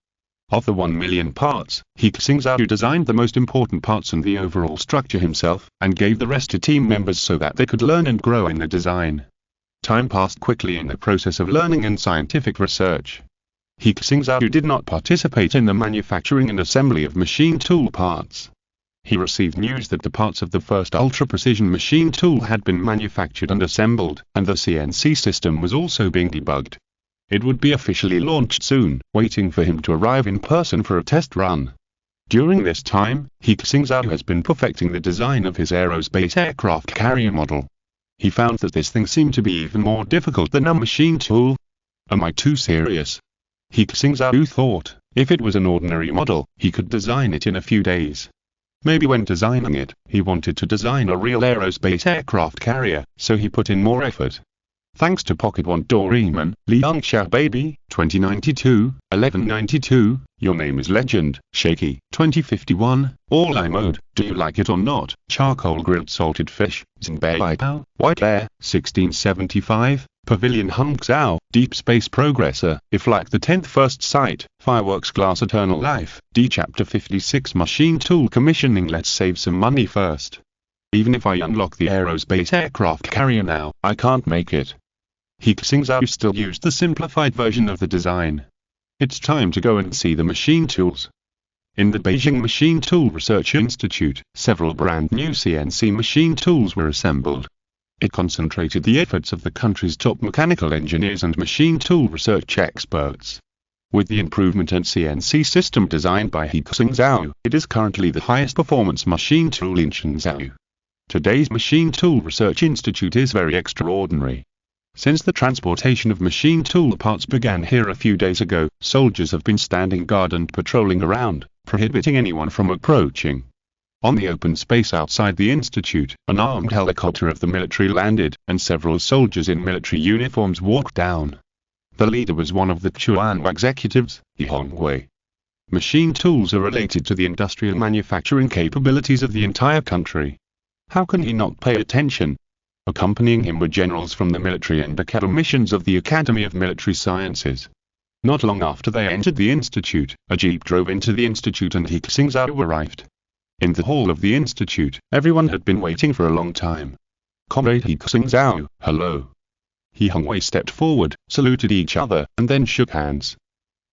Of the 1 million parts, He Xingzhou designed the most important parts and the overall structure himself, and gave the rest to team members so that they could learn and grow in the design. Time passed quickly in the process of learning and scientific research. He Xingzhou did not participate in the manufacturing and assembly of machine tool parts. He received news that the parts of the first ultra-precision machine tool had been manufactured and assembled, and the CNC system was also being debugged. It would be officially launched soon, waiting for him to arrive in person for a test run. During this time, He Xingzhou has been perfecting the design of his aerospace aircraft carrier model. He found that this thing seemed to be even more difficult than a machine tool. Am I too serious? He Xingzhou thought, if it was an ordinary model, he could design it in a few days. Maybe when designing it, he wanted to design a real aerospace aircraft carrier, so he put in more effort. Thanks to Pocket One Doraemon, Liang Xiao Baby, 2092, 1192, Your Name is Legend, Shaky, 2051, All I Mode, Do You Like It or Not, Charcoal Grilled Salted Fish, Xinbei Bao, White Air, 1675, Pavilion He Xingzhou, Deep Space Progressor, If Like the 10th First Sight, Fireworks Glass Eternal Life, D Chapter 56 Machine Tool Commissioning. Let's save some money first. Even if I unlock the aerospace aircraft carrier now, I can't make it. He Xingzhou still used the simplified version of the design. It's time to go and see the machine tools. In the Beijing Machine Tool Research Institute, several brand new CNC machine tools were assembled. It concentrated the efforts of the country's top mechanical engineers and machine tool research experts. With the improvement and CNC system designed by He Xingzhou, it is currently the highest performance machine tool in Xingzhou. Today's Machine Tool Research Institute is very extraordinary. Since the transportation of machine tool parts began here a few days ago, soldiers have been standing guard and patrolling around, prohibiting anyone from approaching. On the open space outside the institute, an armed helicopter of the military landed, and several soldiers in military uniforms walked down. The leader was one of the Chuan executives, He Xingzhou. Machine tools are related to the industrial manufacturing capabilities of the entire country. How can he not pay attention? Accompanying him were generals from the military and academicians of the Academy of Military Sciences. Not long after they entered the institute, a jeep drove into the institute and He Xingzhou arrived. In the hall of the institute, everyone had been waiting for a long time. "Comrade He Xingzhou, hello." He Xingzhou stepped forward, saluted each other, and then shook hands.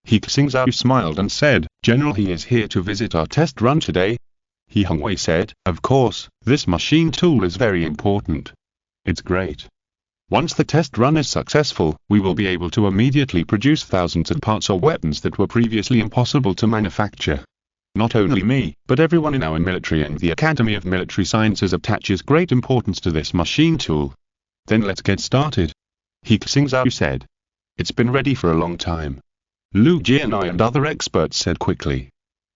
He Xingzhou smiled and said, "General, he is here to visit our test run today." He Xingzhou said, "Of course, this machine tool is very important. It's great. Once the test run is successful, we will be able to immediately produce thousands of parts or weapons that were previously impossible to manufacture. Not only me, but everyone in our military and the Academy of Military Sciences attaches great importance to this machine tool. Then let's get started." He Xingzhou said. "It's been ready for a long time." Lu Jianai and other experts said quickly.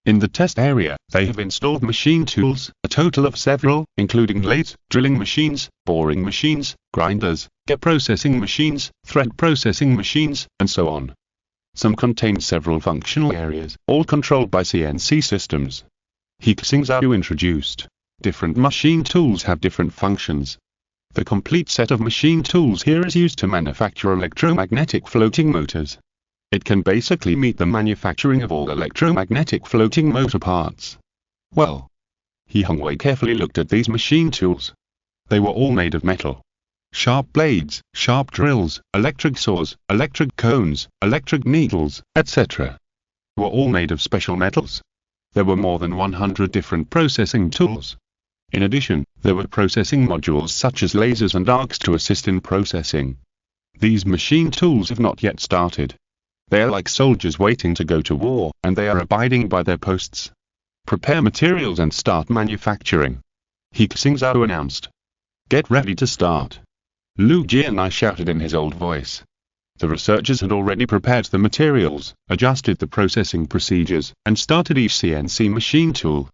In the test area, they have installed machine tools, a total of several, including lathes, drilling machines, boring machines, grinders, get processing machines, thread processing machines, and so on. Some contain several functional areas, all controlled by CNC systems. He Xingzhou introduced. Different machine tools have different functions. The complete set of machine tools here is used to manufacture electromagnetic floating motors. It can basically meet the manufacturing of all electromagnetic floating motor parts. Well, He Xingzhou carefully looked at these machine tools. They were all made of metal. Sharp blades, sharp drills, electric saws, electric cones, electric needles, etc. were all made of special metals. There were more than 100 different processing tools. In addition, there were processing modules such as lasers and arcs to assist in processing. These machine tools have not yet started. They are like soldiers waiting to go to war, and they are abiding by their posts. Prepare materials and start manufacturing. He Xingzhou announced. Get ready to start. Lu Jianai shouted in his old voice. The researchers had already prepared the materials, adjusted the processing procedures, and started each CNC machine tool.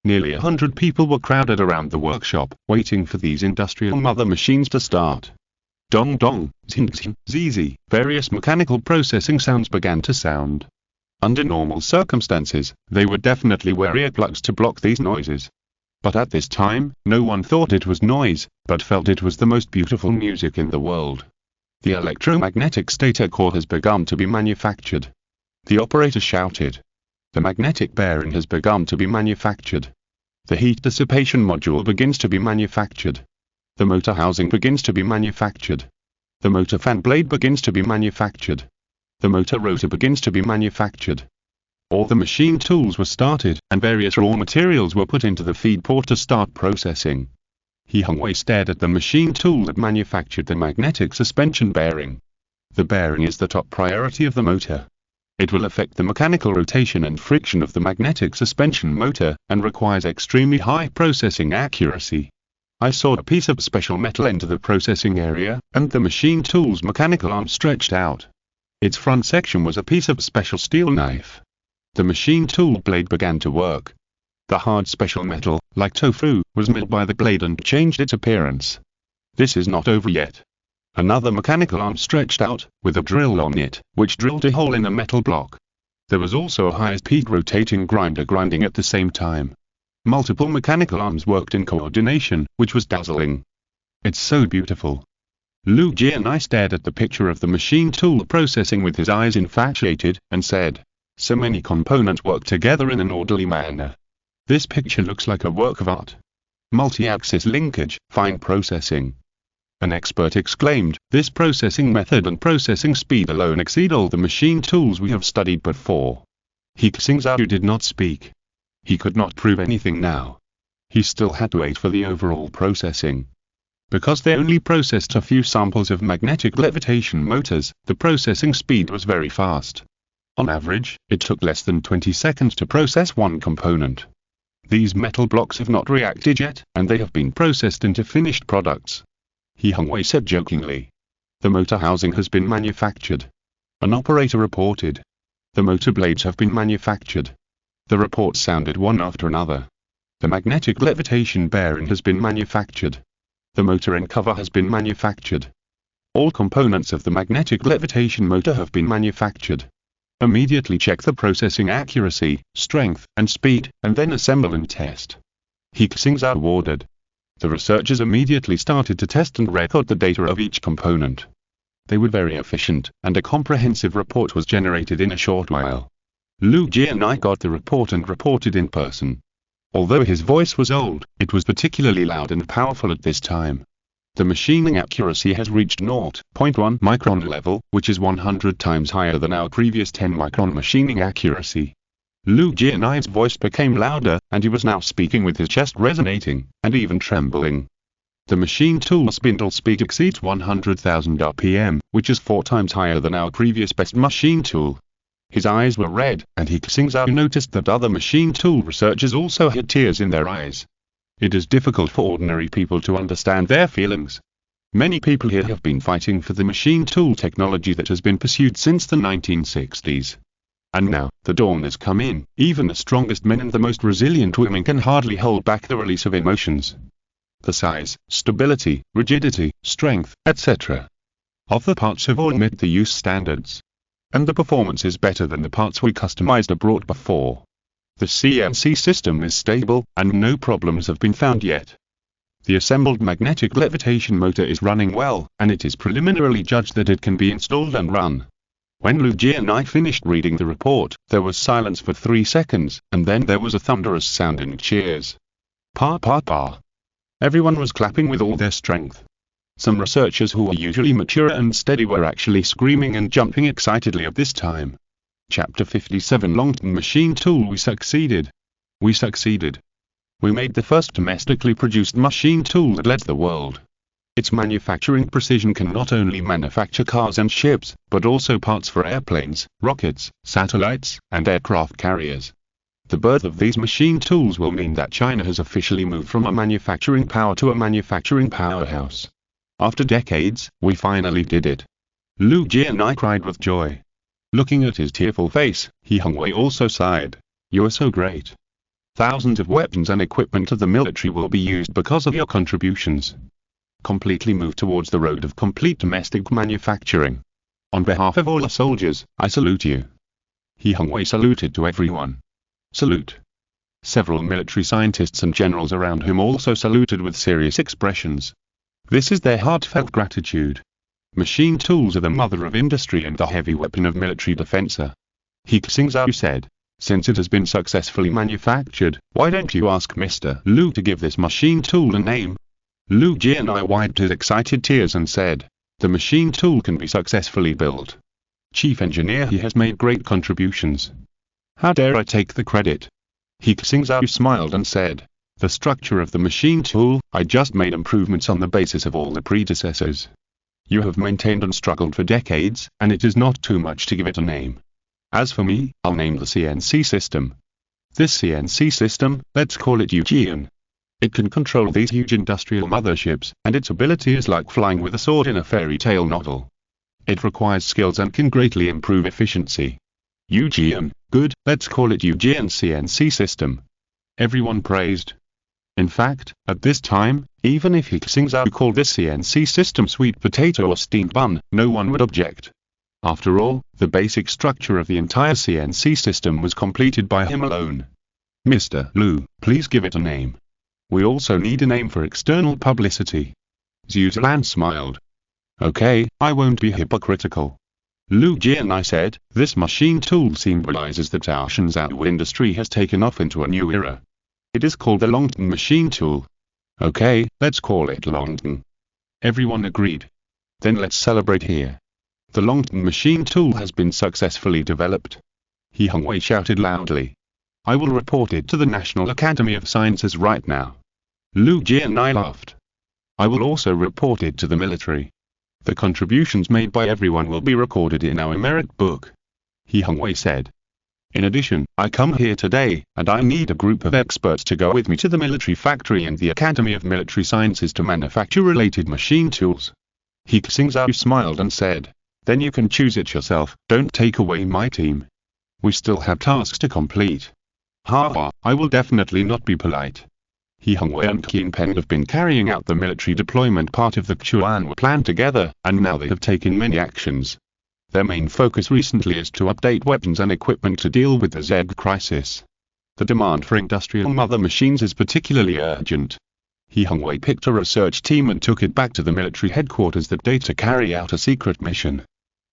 Nearly 100 people were crowded around the workshop, waiting for these industrial mother machines to start. Dong dong, zing zing, zizi, various mechanical processing sounds began to sound. Under normal circumstances, they would definitely wear earplugs to block these noises. But at this time, no one thought it was noise, but felt it was the most beautiful music in the world. The electromagnetic stator core has begun to be manufactured. The operator shouted. The magnetic bearing has begun to be manufactured. The heat dissipation module begins to be manufactured. The motor housing begins to be manufactured. The motor fan blade begins to be manufactured. The motor rotor begins to be manufactured. All the machine tools were started, and various raw materials were put into the feed port to start processing. He Xingzhou stared at the machine tool that manufactured the magnetic suspension bearing. The bearing is the top priority of the motor. It will affect the mechanical rotation and friction of the magnetic suspension motor, and requires extremely high processing accuracy. I saw a piece of special metal enter the processing area, and the machine tool's mechanical arm stretched out. Its front section was a piece of special steel knife. The machine tool blade began to work. The hard special metal, like tofu, was milled by the blade and changed its appearance. This is not over yet. Another mechanical arm stretched out, with a drill on it, which drilled a hole in a metal block. There was also a high-speed rotating grinder grinding at the same time. Multiple mechanical arms worked in coordination, which was dazzling. It's so beautiful. Lu Jianai stared at the picture of the machine tool processing with his eyes infatuated, and said, so many components work together in an orderly manner. This picture looks like a work of art. Multi-axis linkage, fine processing. An expert exclaimed, this processing method and processing speed alone exceed all the machine tools we have studied before. He Xingzhou did not speak. He could not prove anything now. He still had to wait for the overall processing. Because they only processed a few samples of magnetic levitation motors, the processing speed was very fast. On average, it took less than 20 seconds to process one component. These metal blocks have not reacted yet, and they have been processed into finished products. He Xingzhou said jokingly. The motor housing has been manufactured. An operator reported. The motor blades have been manufactured. The reports sounded one after another. The magnetic levitation bearing has been manufactured. The motor and cover has been manufactured. All components of the magnetic levitation motor have been manufactured. Immediately check the processing accuracy, strength, and speed, and then assemble and test. He Xingzhou ordered. The researchers immediately started to test and record the data of each component. They were very efficient, and a comprehensive report was generated in a short while. Lu Jianai got the report and reported in person. Although his voice was old, it was particularly loud and powerful at this time. The machining accuracy has reached 0.1 micron level, which is 100 times higher than our previous 10 micron machining accuracy. Lu Jianai's voice became louder, and he was now speaking with his chest resonating, and even trembling. The machine tool spindle speed exceeds 100,000 RPM, which is 4 times higher than our previous best machine tool. His eyes were red, and He Xingzhou noticed that other machine tool researchers also had tears in their eyes. It is difficult for ordinary people to understand their feelings. Many people here have been fighting for the machine tool technology that has been pursued since the 1960s. And now, the dawn has come in. Even the strongest men and the most resilient women can hardly hold back the release of emotions. The size, stability, rigidity, strength, etc. of the parts have all met the use standards. And the performance is better than the parts we customized or brought before. The CNC system is stable, and no problems have been found yet. The assembled magnetic levitation motor is running well, and it is preliminarily judged that it can be installed and run. When Lu Jianai finished reading the report, there was silence for 3 seconds, and then there was a thunderous sound and cheers. Pa pa pa. Everyone was clapping with all their strength. Some researchers who are usually mature and steady were actually screaming and jumping excitedly at this time. Chapter 57 Longton Machine Tool. We succeeded. We succeeded. We made the first domestically produced machine tool that led the world. Its manufacturing precision can not only manufacture cars and ships, but also parts for airplanes, rockets, satellites, and aircraft carriers. The birth of these machine tools will mean that China has officially moved from a manufacturing power to a manufacturing powerhouse. After decades, we finally did it. Lu Jianai cried with joy. Looking at his tearful face, He Xingzhou also sighed. You are so great. Thousands of weapons and equipment of the military will be used because of your contributions. Completely move towards the road of complete domestic manufacturing. On behalf of all the soldiers, I salute you. He Xingzhou saluted to everyone. Salute. Several military scientists and generals around him also saluted with serious expressions. This is their heartfelt gratitude. Machine tools are the mother of industry and the heavy weapon of military defense. He Xingzhou said. Since it has been successfully manufactured, why don't you ask Mr. Lu to give this machine tool a name? Lu Jianai wiped his excited tears and said, the machine tool can be successfully built. Chief engineer, he has made great contributions. How dare I take the credit? He Xingzhou smiled and said, the structure of the machine tool, I just made improvements on the basis of all the predecessors. You have maintained and struggled for decades, and it is not too much to give it a name. As for me, I'll name the CNC system. This CNC system, let's call it Yujian. It can control these huge industrial motherships, and its ability is like flying with a sword in a fairy tale novel. It requires skills and can greatly improve efficiency. Yujian, good, let's call it Yujian CNC system. Everyone praised. In fact, at this time, even if He Xingzhou called this CNC system sweet potato or steamed bun, no one would object. After all, the basic structure of the entire CNC system was completed by him alone. Mr. Lu, please give it a name. We also need a name for external publicity. Zhu Zilan smiled. Okay, I won't be hypocritical. Lu Jianai said, this machine tool symbolizes that our Shenzhou industry has taken off into a new era. It is called the Longton machine tool. Okay, let's call it Longton. Everyone agreed. Then let's celebrate here. The Longton machine tool has been successfully developed. He Xingzhou shouted loudly. I will report it to the National Academy of Sciences right now. Lu Jianai laughed. I will also report it to the military. The contributions made by everyone will be recorded in our merit book. He Xingzhou said. In addition, I come here today, and I need a group of experts to go with me to the military factory and the Academy of Military Sciences to manufacture related machine tools. He Xingzhou smiled and said, then you can choose it yourself, don't take away my team. We still have tasks to complete. Ha ha, I will definitely not be polite. He Xingzhou and Qin Pen have been carrying out the military deployment part of the Chuan plan together, and now they have taken many actions. Their main focus recently is to update weapons and equipment to deal with the Z crisis. The demand for industrial mother machines is particularly urgent. He Xingzhou picked a research team and took it back to the military headquarters that day to carry out a secret mission.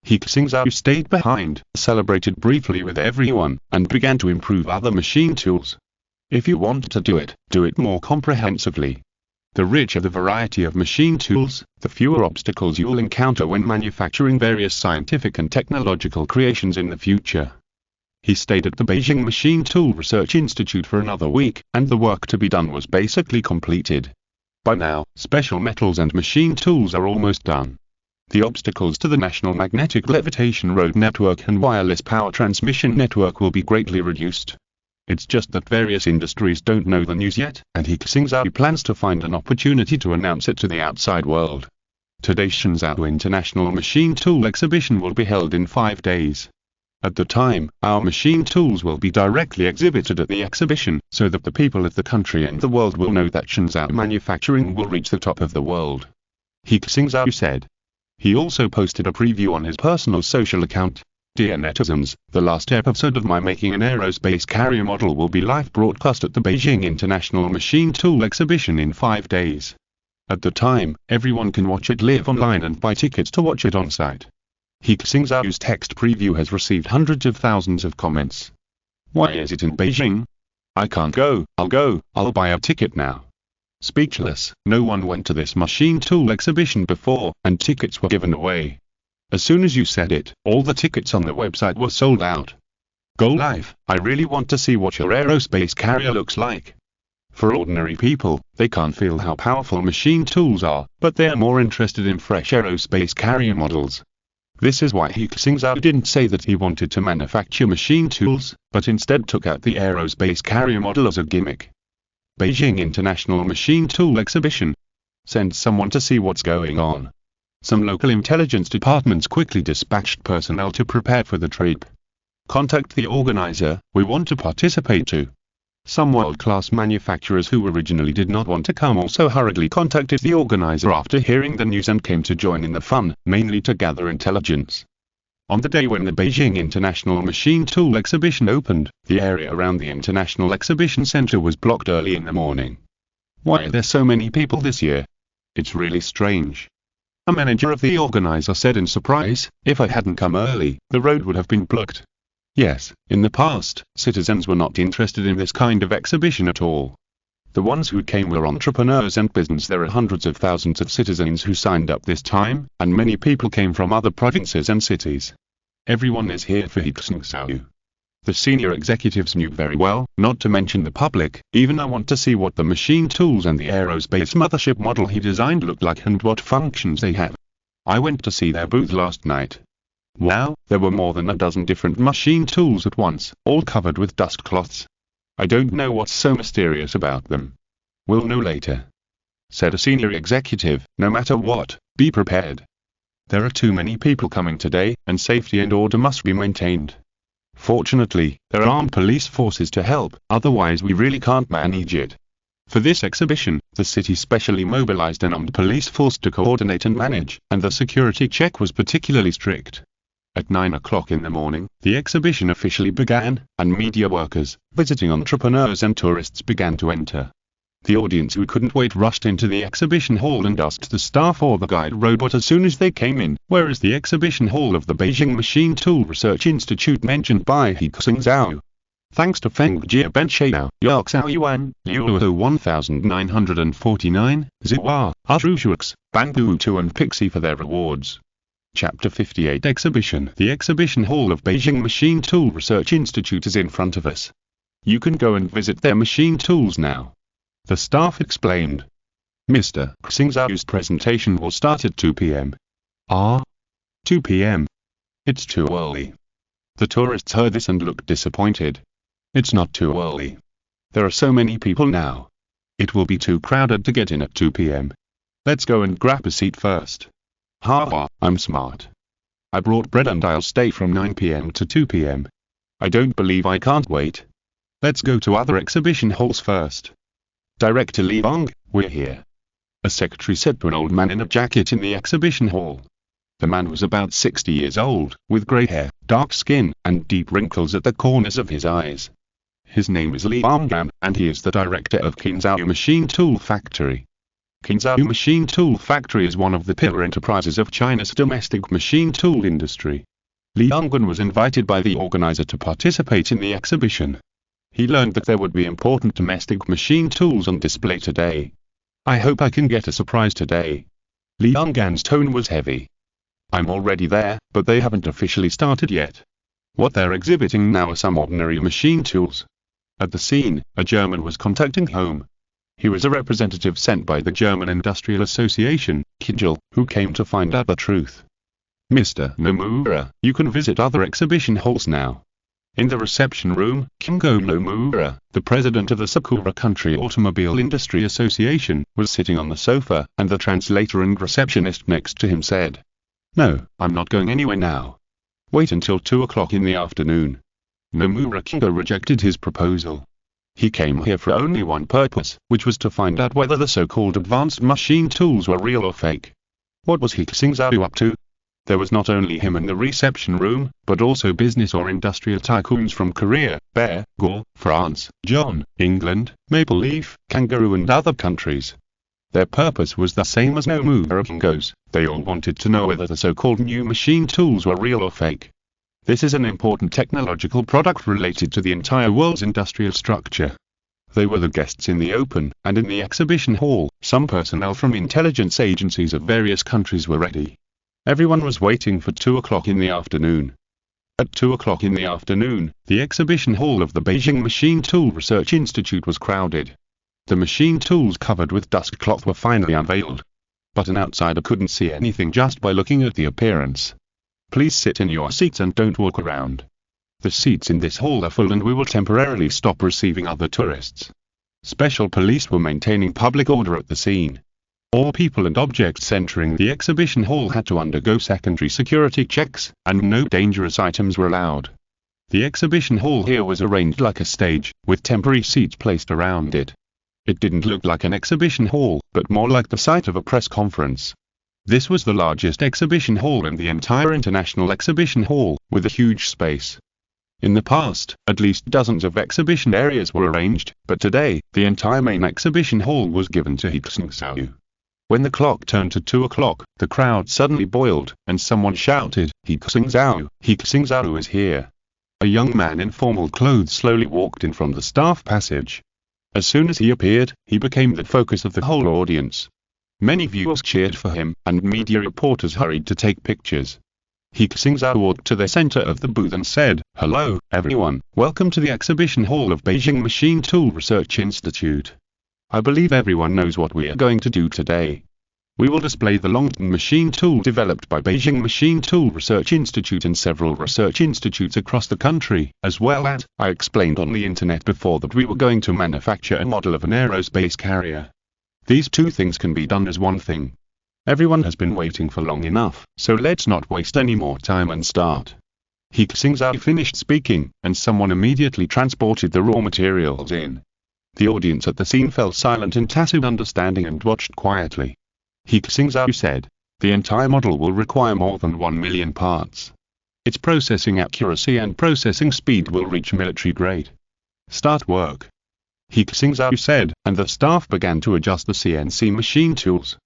He Xingzhou stayed behind, celebrated briefly with everyone, and began to improve other machine tools. If you want to do it more comprehensively. The richer the variety of machine tools, the fewer obstacles you'll encounter when manufacturing various scientific and technological creations in the future. He stayed at the Beijing Machine Tool Research Institute for another week, and the work to be done was basically completed. By now, special metals and machine tools are almost done. The obstacles to the National Magnetic Levitation Road Network and Wireless Power Transmission Network will be greatly reduced. It's just that various industries don't know the news yet, and He Xingzhou plans to find an opportunity to announce it to the outside world. Today's Shenzhou International Machine Tool Exhibition will be held in 5 days. At the time, our machine tools will be directly exhibited at the exhibition, so that the people of the country and the world will know that Shenzhou manufacturing will reach the top of the world. He Xingzhou said. He also posted a preview on his personal social account. Dear netizens, the last episode of my Making an Aerospace Carrier Model will be live broadcast at the Beijing International Machine Tool Exhibition in 5 days. At the time, everyone can watch it live online and buy tickets to watch it on site. He Xingzhou's text preview has received hundreds of thousands of comments. Why is it in Beijing? I can't go, I'll buy a ticket now. Speechless, no one went to this machine tool exhibition before, and tickets were given away. As soon as you said it, all the tickets on the website were sold out. Go live, I really want to see what your aerospace carrier looks like. For ordinary people, they can't feel how powerful machine tools are, but they are more interested in fresh aerospace carrier models. This is why He Xingzhou didn't say that he wanted to manufacture machine tools, but instead took out the aerospace carrier model as a gimmick. Beijing International Machine Tool Exhibition. Send someone to see what's going on. Some local intelligence departments quickly dispatched personnel to prepare for the trip. Contact the organizer, we want to participate too. Some world-class manufacturers who originally did not want to come also hurriedly contacted the organizer after hearing the news and came to join in the fun, mainly to gather intelligence. On the day when the Beijing International Machine Tool Exhibition opened, the area around the International Exhibition Center was blocked early in the morning. Why are there so many people this year? It's really strange. A manager of the organizer said in surprise, if I hadn't come early, the road would have been blocked. Yes, in the past, citizens were not interested in this kind of exhibition at all. The ones who came were entrepreneurs and business. There are hundreds of thousands of citizens who signed up this time, and many people came from other provinces and cities. Everyone is here for He Xingzhou. The senior executives knew very well, not to mention the public, even I want to see what the machine tools and the aerospace mothership model he designed looked like and what functions they have. I went to see their booth last night. Wow, there were more than a dozen different machine tools at once, all covered with dust cloths. I don't know what's so mysterious about them. We'll know later. Said a senior executive, no matter what, be prepared. There are too many people coming today, and safety and order must be maintained. Fortunately, there are armed police forces to help, otherwise we really can't manage it. For this exhibition, the city specially mobilized an armed police force to coordinate and manage, and the security check was particularly strict. At 9 o'clock in the morning, the exhibition officially began, and media workers, visiting entrepreneurs and tourists began to enter. The audience who couldn't wait rushed into the exhibition hall and asked the staff or the guide robot as soon as they came in, where is the exhibition hall of the Beijing Machine Tool Research Institute mentioned by He Xingzhou. Thanks to Feng Jia Benshao, Yaxao Yuan, Liu 1949, Ziwa, Arushuix, Bangbu 2 and Pixie for their rewards. Chapter 58 Exhibition. The exhibition hall of Beijing Machine Tool Research Institute is in front of us. You can go and visit their machine tools now. The staff explained. Mr. Xingzhou's presentation will start at 2 p.m. 2 p.m. It's too early. The tourists heard this and looked disappointed. It's not too early. There are so many people now. It will be too crowded to get in at 2 p.m. Let's go and grab a seat first. Ha, I'm smart. I brought bread and I'll stay from 9 p.m. to 2 p.m. I don't believe I can't wait. Let's go to other exhibition halls first. Director Li Bong, we're here. A secretary said to an old man in a jacket in the exhibition hall. The man was about 60 years old, with grey hair, dark skin, and deep wrinkles at the corners of his eyes. His name is Li Bong, and he is the director of Xingzhou Machine Tool Factory. Xingzhou Machine Tool Factory is one of the pillar enterprises of China's domestic machine tool industry. Li Bong was invited by the organizer to participate in the exhibition. He learned that there would be important domestic machine tools on display today. I hope I can get a surprise today. Li Bong's tone was heavy. I'm already there, but they haven't officially started yet. What they're exhibiting now are some ordinary machine tools. At the scene, a German was contacting home. He was a representative sent by the German Industrial Association, He Xingzhou, who came to find out the truth. Mr. Nomura, you can visit other exhibition halls now. In the reception room, Kingo Nomura, the president of the Sakura Country Automobile Industry Association, was sitting on the sofa, and the translator and receptionist next to him said, "No, I'm not going anywhere now. Wait until 2 o'clock in the afternoon." Nomura Kingo rejected his proposal. He came here for only one purpose, which was to find out whether the so-called advanced machine tools were real or fake. What was He Xingzhou up to? There was not only him in the reception room, but also business or industrial tycoons from Korea, Gore, France, John, England, Maple Leaf, Kangaroo and other countries. Their purpose was the same as Nomura Kingo's. They all wanted to know whether the so-called new machine tools were real or fake. This is an important technological product related to the entire world's industrial structure. They were the guests in the open, and in the exhibition hall, some personnel from intelligence agencies of various countries were ready. Everyone was waiting for 2 o'clock in the afternoon. At 2 o'clock in the afternoon, the exhibition hall of the Beijing Machine Tool Research Institute was crowded. The machine tools covered with dust cloth were finally unveiled. But an outsider couldn't see anything just by looking at the appearance. Please sit in your seats and don't walk around. The seats in this hall are full and we will temporarily stop receiving other tourists. Special police were maintaining public order at the scene. All people and objects entering the exhibition hall had to undergo secondary security checks, and no dangerous items were allowed. The exhibition hall here was arranged like a stage, with temporary seats placed around it. It didn't look like an exhibition hall, but more like the site of a press conference. This was the largest exhibition hall in the entire international exhibition hall, with a huge space. In the past, at least dozens of exhibition areas were arranged, but today, the entire main exhibition hall was given to He Xingzhou. When the clock turned to 2 o'clock, the crowd suddenly boiled, and someone shouted, "He Xingzhou! He Xingzhou is here!" A young man in formal clothes slowly walked in from the staff passage. As soon as he appeared, he became the focus of the whole audience. Many viewers cheered for him, and media reporters hurried to take pictures. He Xingzhou walked to the center of the booth and said, "Hello, everyone, welcome to the exhibition hall of Beijing Machine Tool Research Institute. I believe everyone knows what we are going to do today. We will display the long-term machine tool developed by Beijing Machine Tool Research Institute and several research institutes across the country, as well as, I explained on the internet before that we were going to manufacture a model of an aerospace carrier. These two things can be done as one thing. Everyone has been waiting for long enough, so let's not waste any more time and start." He Xingzhou finished speaking, and someone immediately transported the raw materials in. The audience at the scene fell silent in tacit understanding and watched quietly. He Xingzhou said, "The entire model will require more than 1 million parts. Its processing accuracy and processing speed will reach military grade. Start work." He Xingzhou said, and the staff began to adjust the CNC machine tools.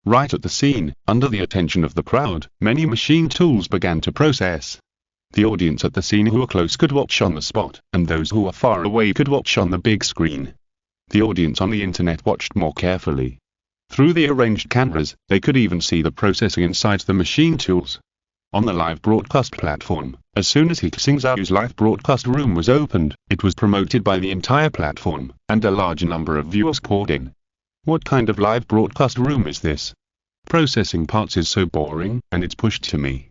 Right at the scene, under the attention of the crowd, many machine tools began to process. The audience at the scene who were close could watch on the spot, and those who were far away could watch on the big screen. The audience on the internet watched more carefully. Through the arranged cameras, they could even see the processing inside the machine tools. On the live broadcast platform, as soon as He Xingzhou's live broadcast room was opened, it was promoted by the entire platform, and a large number of viewers called in. "What kind of live broadcast room is this? Processing parts is so boring, and it's pushed to me."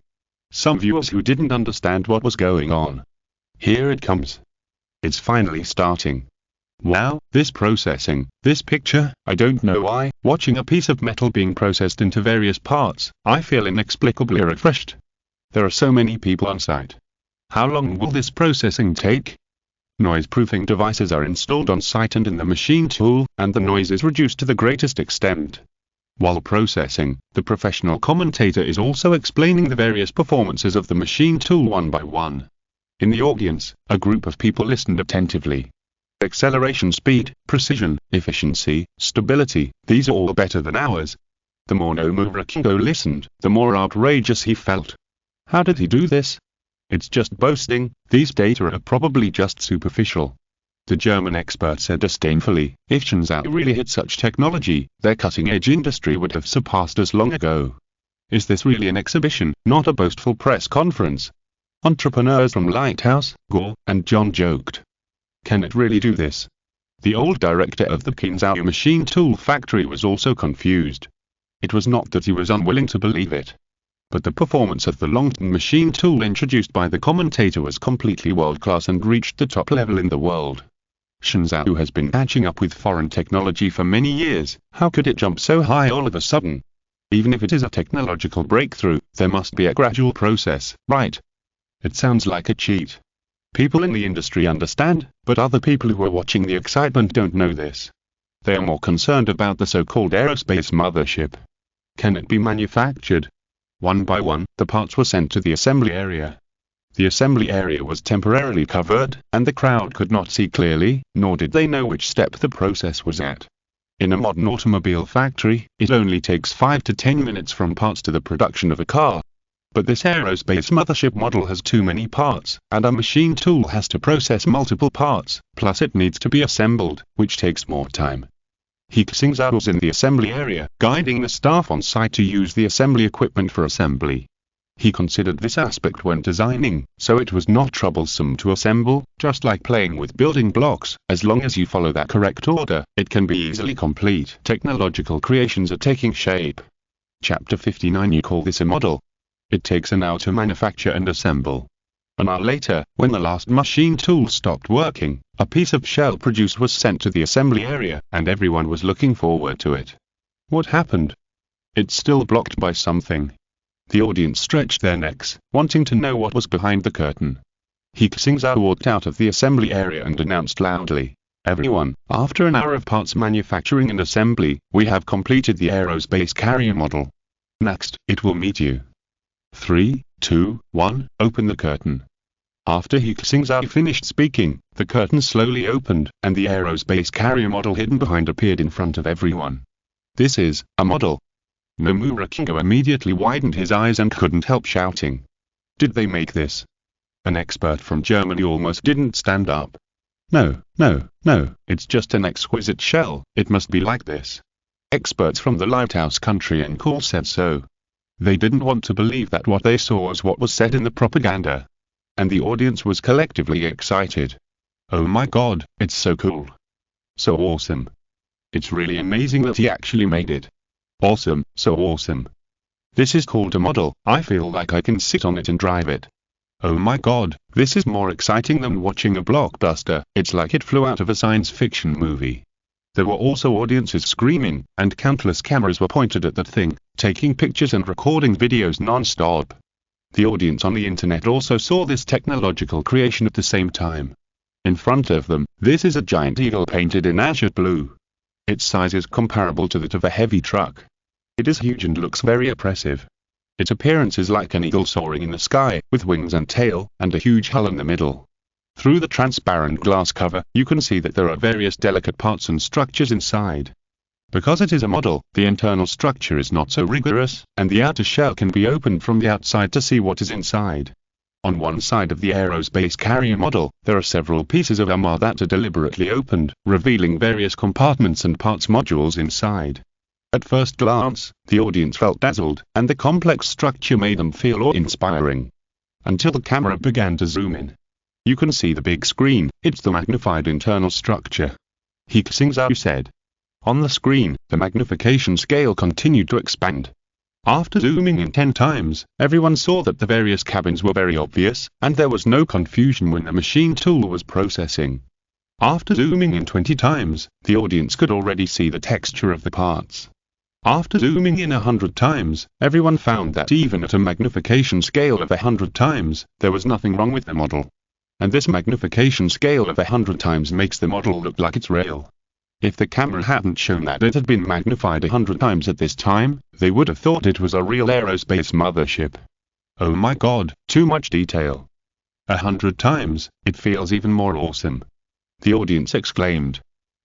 Some viewers who didn't understand what was going on. "Here it comes. It's finally starting. Wow, this processing, this picture, I don't know why, watching a piece of metal being processed into various parts, I feel inexplicably refreshed. There are so many people on site. How long will this processing take? Noise-proofing devices are installed on site and in the machine tool, and the noise is reduced to the greatest extent. While processing, the professional commentator is also explaining the various performances of the machine tool one by one. In the audience, a group of people listened attentively. Acceleration speed, precision, efficiency, stability, these are all better than ours. The more Nomura Kingo listened, the more outrageous he felt. How did he do this? It's just boasting, these data are probably just superficial. The German expert said disdainfully, if Xingzhou really had such technology, their cutting-edge industry would have surpassed us long ago. Is this really an exhibition, not a boastful press conference? Entrepreneurs from Lighthouse, Gore, and John joked. Can it really do this? The old director of the Xingzhou machine tool factory was also confused. It was not that he was unwilling to believe it, but the performance of the long-term machine tool introduced by the commentator was completely world-class and reached the top level in the world. Xingzhou has been catching up with foreign technology for many years, how could it jump so high all of a sudden? Even if it is a technological breakthrough, there must be a gradual process, right? It sounds like a cheat. People in the industry understand, but other people who are watching the excitement don't know this. They are more concerned about the so-called aerospace mothership. Can it be manufactured? One by one, the parts were sent to the assembly area. The assembly area was temporarily covered, and the crowd could not see clearly, nor did they know which step the process was at. In a modern automobile factory, it only takes 5 to 10 minutes from parts to the production of a car. But this aerospace mothership model has too many parts, and a machine tool has to process multiple parts, plus it needs to be assembled, which takes more time. He Xingzhou was in the assembly area, guiding the staff on site to use the assembly equipment for assembly. He considered this aspect when designing, so it was not troublesome to assemble, just like playing with building blocks. As long as you follow that correct order, it can be easily complete. Technological creations are taking shape. Chapter 59. You call this a model? It takes an hour to manufacture and assemble. An hour later, when the last machine tool stopped working, a piece of shell produced was sent to the assembly area, and everyone was looking forward to it. What happened? It's still blocked by something. The audience stretched their necks, wanting to know what was behind the curtain. He Xingzhou walked out of the assembly area and announced loudly, "Everyone, after an hour of parts manufacturing and assembly, we have completed the aerospace carrier model. Next, it will meet you. 3, 2, 1, open the curtain." After He Xingzhou finished speaking, the curtain slowly opened, and the aerospace carrier model hidden behind appeared in front of everyone. This is a model. Nomura Kingo immediately widened his eyes and couldn't help shouting. Did they make this? An expert from Germany almost didn't stand up. No, it's just an exquisite shell, it must be like this. Experts from the Lighthouse country and all said so. They didn't want to believe that what they saw was what was said in the propaganda. And the audience was collectively excited. Oh my god, it's so cool. So awesome. It's really amazing that he actually made it. Awesome, so awesome. This is called a model, I feel like I can sit on it and drive it. Oh my god, this is more exciting than watching a blockbuster, it's like it flew out of a science fiction movie. There were also audiences screaming, and countless cameras were pointed at that thing, taking pictures and recording videos non-stop. The audience on the internet also saw this technological creation at the same time. In front of them, this is a giant eagle painted in azure blue. Its size is comparable to that of a heavy truck. It is huge and looks very oppressive. Its appearance is like an eagle soaring in the sky, with wings and tail, and a huge hull in the middle. Through the transparent glass cover, you can see that there are various delicate parts and structures inside. Because it is a model, the internal structure is not so rigorous, and the outer shell can be opened from the outside to see what is inside. On one side of the aerospace carrier model, there are several pieces of armor that are deliberately opened, revealing various compartments and parts modules inside. At first glance, the audience felt dazzled, and the complex structure made them feel awe-inspiring. Until the camera began to zoom in. You can see the big screen, it's the magnified internal structure. He Xingzhou said. On the screen, the magnification scale continued to expand. After zooming in 10 times, everyone saw that the various cabins were very obvious, and there was no confusion when the machine tool was processing. After zooming in 20 times, the audience could already see the texture of the parts. After zooming in 100 times, everyone found that even at a magnification scale of 100 times, there was nothing wrong with the model. and this magnification scale of 100 times makes the model look like it's real. If the camera hadn't shown that it had been magnified 100 times at this time, they would have thought it was a real aerospace mothership. Oh my god, too much detail. 100 times, it feels even more awesome. The audience exclaimed.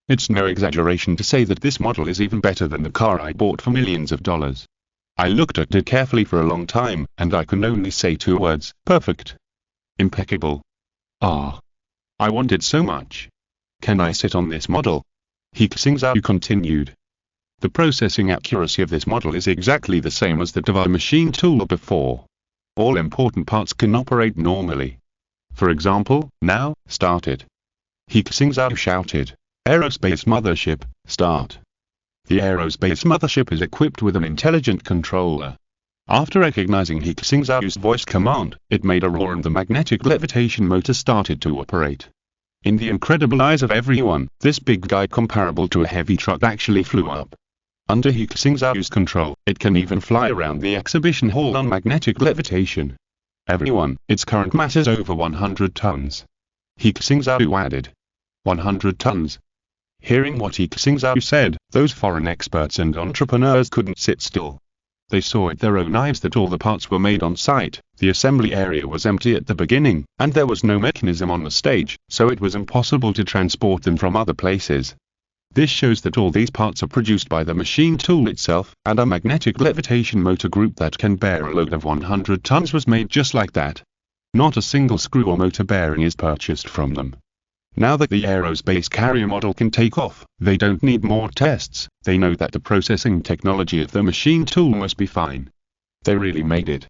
It's no exaggeration to say that this model is even better than the car I bought for millions of dollars. I looked at it carefully for a long time, and I can only say two words: perfect. Impeccable. Ah. I want it so much. Can I sit on this model? He Xingzhou continued. The processing accuracy of this model is exactly the same as that of our machine tool before. All important parts can operate normally. For example, now, start it. He Xingzhou shouted. Aerospace mothership, start. The aerospace mothership is equipped with an intelligent controller. After recognizing He Xingzhou's voice command, it made a roar and the magnetic levitation motor started to operate. In the incredible eyes of everyone, this big guy comparable to a heavy truck actually flew up. Under He Xingzhou's control, it can even fly around the exhibition hall on magnetic levitation. Everyone, its current mass is over 100 tons. He Xingzhou added. 100 tons. Hearing what He Xingzhou said, those foreign experts and entrepreneurs couldn't sit still. They saw with their own eyes that all the parts were made on site, the assembly area was empty at the beginning, and there was no mechanism on the stage, so it was impossible to transport them from other places. This shows that all these parts are produced by the machine tool itself, and a magnetic levitation motor group that can bear a load of 100 tons was made just like that. Not a single screw or motor bearing is purchased from them. Now that the aerospace carrier model can take off, they don't need more tests. They know that the processing technology of the machine tool must be fine. They really made it.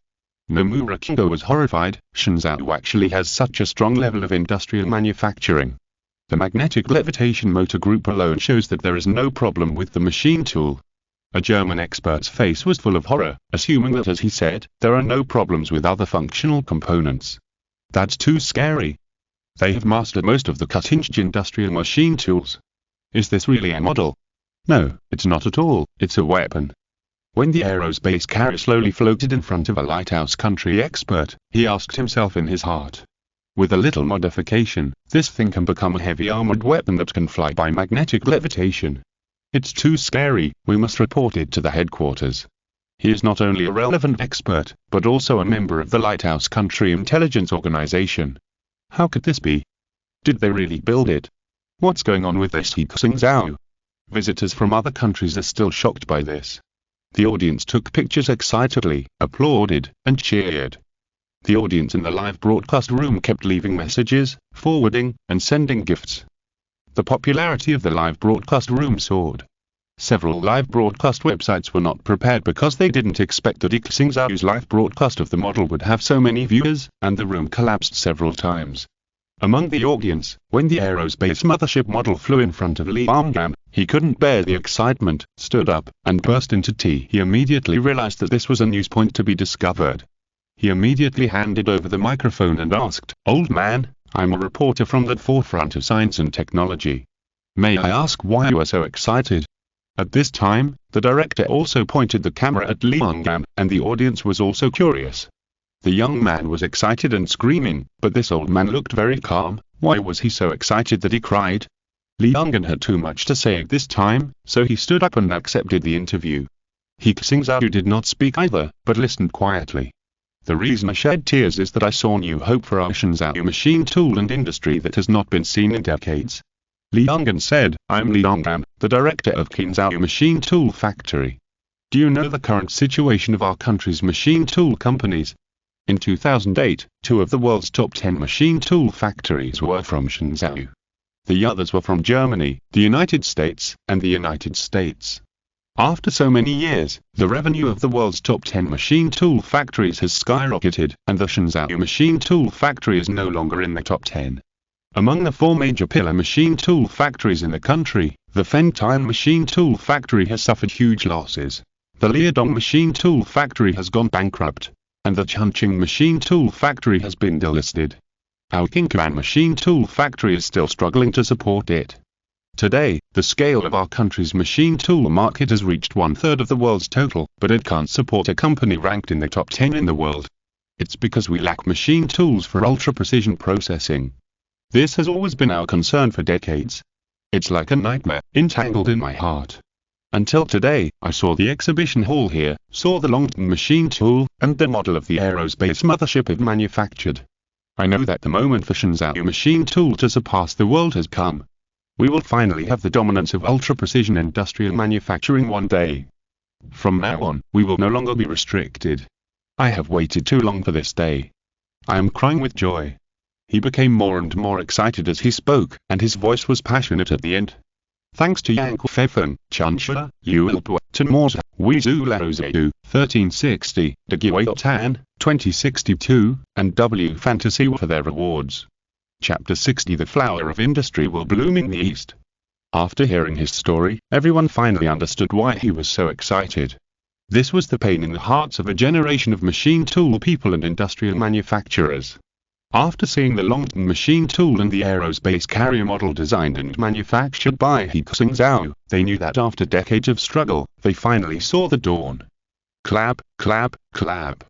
Nomura Kingo was horrified. Xingzhou actually has such a strong level of industrial manufacturing. The magnetic levitation motor group alone shows that there is no problem with the machine tool. A German expert's face was full of horror, assuming that, as he said, there are no problems with other functional components. That's too scary. They have mastered most of the cutting-edge industrial machine tools. Is this really a model? No, it's not at all, it's a weapon. When the aerospace carrier slowly floated in front of a lighthouse country expert, he asked himself in his heart. With a little modification, this thing can become a heavy armored weapon that can fly by magnetic levitation. It's too scary, we must report it to the headquarters. He is not only a relevant expert, but also a member of the Lighthouse Country Intelligence Organization. How could this be? Did they really build it? What's going on with this He Xingzhou? Visitors from other countries are still shocked by this. The audience took pictures excitedly, applauded, and cheered. The audience in the live broadcast room kept leaving messages, forwarding, and sending gifts. The popularity of the live broadcast room soared. Several live broadcast websites were not prepared because they didn't expect that He Xingzhou's live broadcast of the model would have so many viewers, and the room collapsed several times. Among the audience, when the aerospace mothership model flew in front of Li Xingzhou, he couldn't bear the excitement, stood up, and burst into tears. He immediately realized that this was a news point to be discovered. He immediately handed over the microphone and asked, "Old man, I'm a reporter from the forefront of science and technology. May I ask why you are so excited?" At this time, the director also pointed the camera at Li Xingzhou, and the audience was also curious. The young man was excited and screaming, but this old man looked very calm. Why was he so excited that he cried? Li Xingzhou had too much to say at this time, so he stood up and accepted the interview. He Xingzhou did not speak either, but listened quietly. The reason I shed tears is that I saw new hope for our Xingzhou machine tool and industry that has not been seen in decades. Li Xingzhou said, "I'm Li Xingzhou, the director of Xingzhou Machine Tool Factory. Do you know the current situation of our country's machine tool companies? In 2008, 2 of the world's top 10 machine tool factories were from Xingzhou. The others were from Germany, the United States, and the United States. After so many years, the revenue of the world's top 10 machine tool factories has skyrocketed, and the Xingzhou machine tool factory is no longer in the top 10. Among the 4 major pillar machine tool factories in the country, the Fengtian machine tool factory has suffered huge losses. The Liaodong machine tool factory has gone bankrupt, and the Chongqing machine tool factory has been delisted. Our Qingquan machine tool factory is still struggling to support it. Today, the scale of our country's machine tool market has reached 1/3 of the world's total, but it can't support a company ranked in the top 10 in the world. It's because we lack machine tools for ultra-precision processing. This has always been our concern for decades. It's like a nightmare, entangled in my heart. Until today, I saw the exhibition hall here, saw the Longton machine tool, and the model of the aerospace mothership it manufactured. I know that the moment for Xingzhou machine tool to surpass the world has come. We will finally have the dominance of ultra-precision industrial manufacturing one day. From now on, we will no longer be restricted. I have waited too long for this day. I am crying with joy. He became more and more excited as he spoke, and his voice was passionate at the end. Thanks to Yang Feifeng, Chansha, Yuelpo, Tenmorza, Weizhu Laozedu, 1360, De Guiotan, 2062, and W Fantasy for their awards. Chapter 60 The flower of industry will bloom in the East. After hearing his story, everyone finally understood why he was so excited. This was the pain in the hearts of a generation of machine tool people and industrial manufacturers. After seeing the Longton machine tool and the aerospace carrier model designed and manufactured by He Xingzhou, they knew that after decades of struggle, they finally saw the dawn. Clap, clap, clap.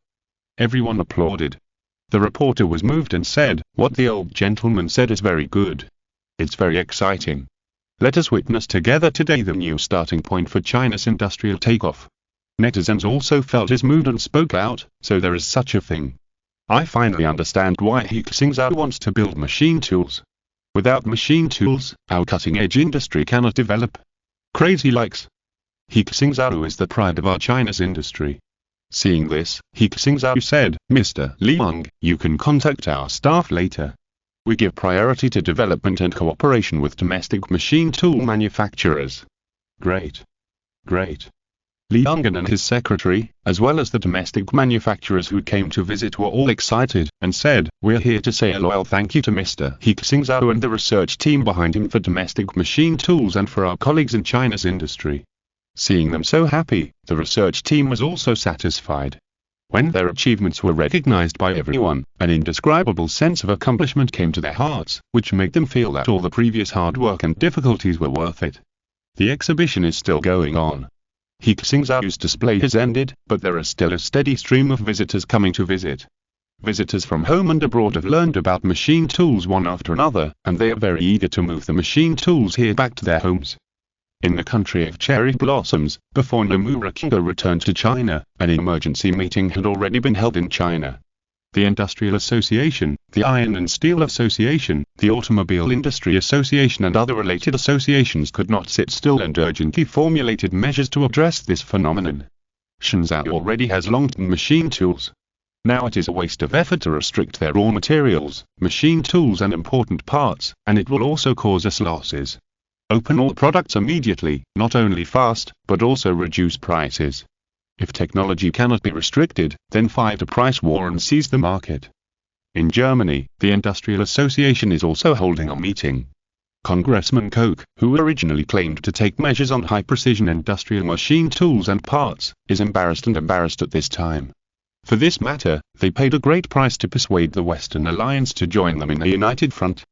Everyone applauded. The reporter was moved and said, "What the old gentleman said is very good. It's very exciting. Let us witness together today the new starting point for China's industrial takeoff." Netizens also felt his mood and spoke out, "So there is such a thing. I finally understand why He Xingzhou wants to build machine tools. Without machine tools, our cutting-edge industry cannot develop. Crazy likes. He Xingzhou is the pride of our China's industry." Seeing this, He Xingzhou said, "Mr. Liang, you can contact our staff later. We give priority to development and cooperation with domestic machine tool manufacturers." Great. Great. Liang and his secretary, as well as the domestic manufacturers who came to visit, were all excited, and said, "We're here to say a loyal thank you to Mr. He Xingzhou and the research team behind him for domestic machine tools and for our colleagues in China's industry." Seeing them so happy, the research team was also satisfied. When their achievements were recognized by everyone, an indescribable sense of accomplishment came to their hearts, which made them feel that all the previous hard work and difficulties were worth it. The exhibition is still going on. He Xingzhou's display has ended, but there is still a steady stream of visitors coming to visit. Visitors from home and abroad have learned about machine tools one after another, and they are very eager to move the machine tools here back to their homes. In the country of cherry blossoms, before Nomura Kingo returned to China, an emergency meeting had already been held in China. The Industrial Association, the Iron and Steel Association, the Automobile Industry Association and other related associations could not sit still and urgently formulated measures to address this phenomenon. Xingzhou already has Longton machine tools. Now it is a waste of effort to restrict their raw materials, machine tools and important parts, and it will also cause us losses. Open all products immediately, not only fast, but also reduce prices. If technology cannot be restricted, then fight a price war and seize the market. In Germany, the Industrial Association is also holding a meeting. Congressman Koch, who originally claimed to take measures on high-precision industrial machine tools and parts, is embarrassed at this time. For this matter, they paid a great price to persuade the Western Alliance to join them in a united front.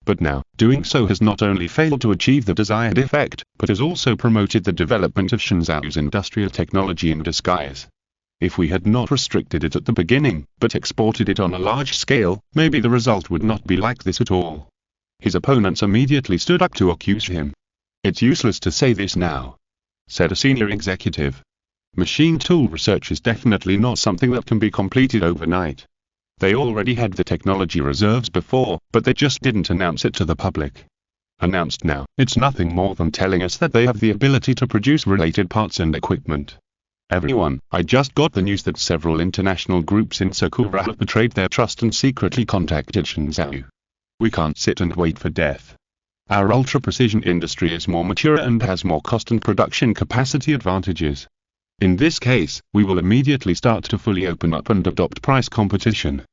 But now, doing so has not only failed to achieve the desired effect, but has also promoted the development of Xingzhou's industrial technology in disguise. If we had not restricted it at the beginning, but exported it on a large scale, maybe the result would not be like this at all. His opponents immediately stood up to accuse him. "It's useless to say this now," said a senior executive. "Machine tool research is definitely not something that can be completed overnight. They already had the technology reserves before, but they just didn't announce it to the public. Announced now, it's nothing more than telling us that they have the ability to produce related parts and equipment. Everyone, I just got the news that several international groups in Sakura have betrayed their trust and secretly contacted Xingzhou. We can't sit and wait for death. Our ultra-precision industry is more mature and has more cost and production capacity advantages. In this case, we will immediately start to fully open up and adopt price competition.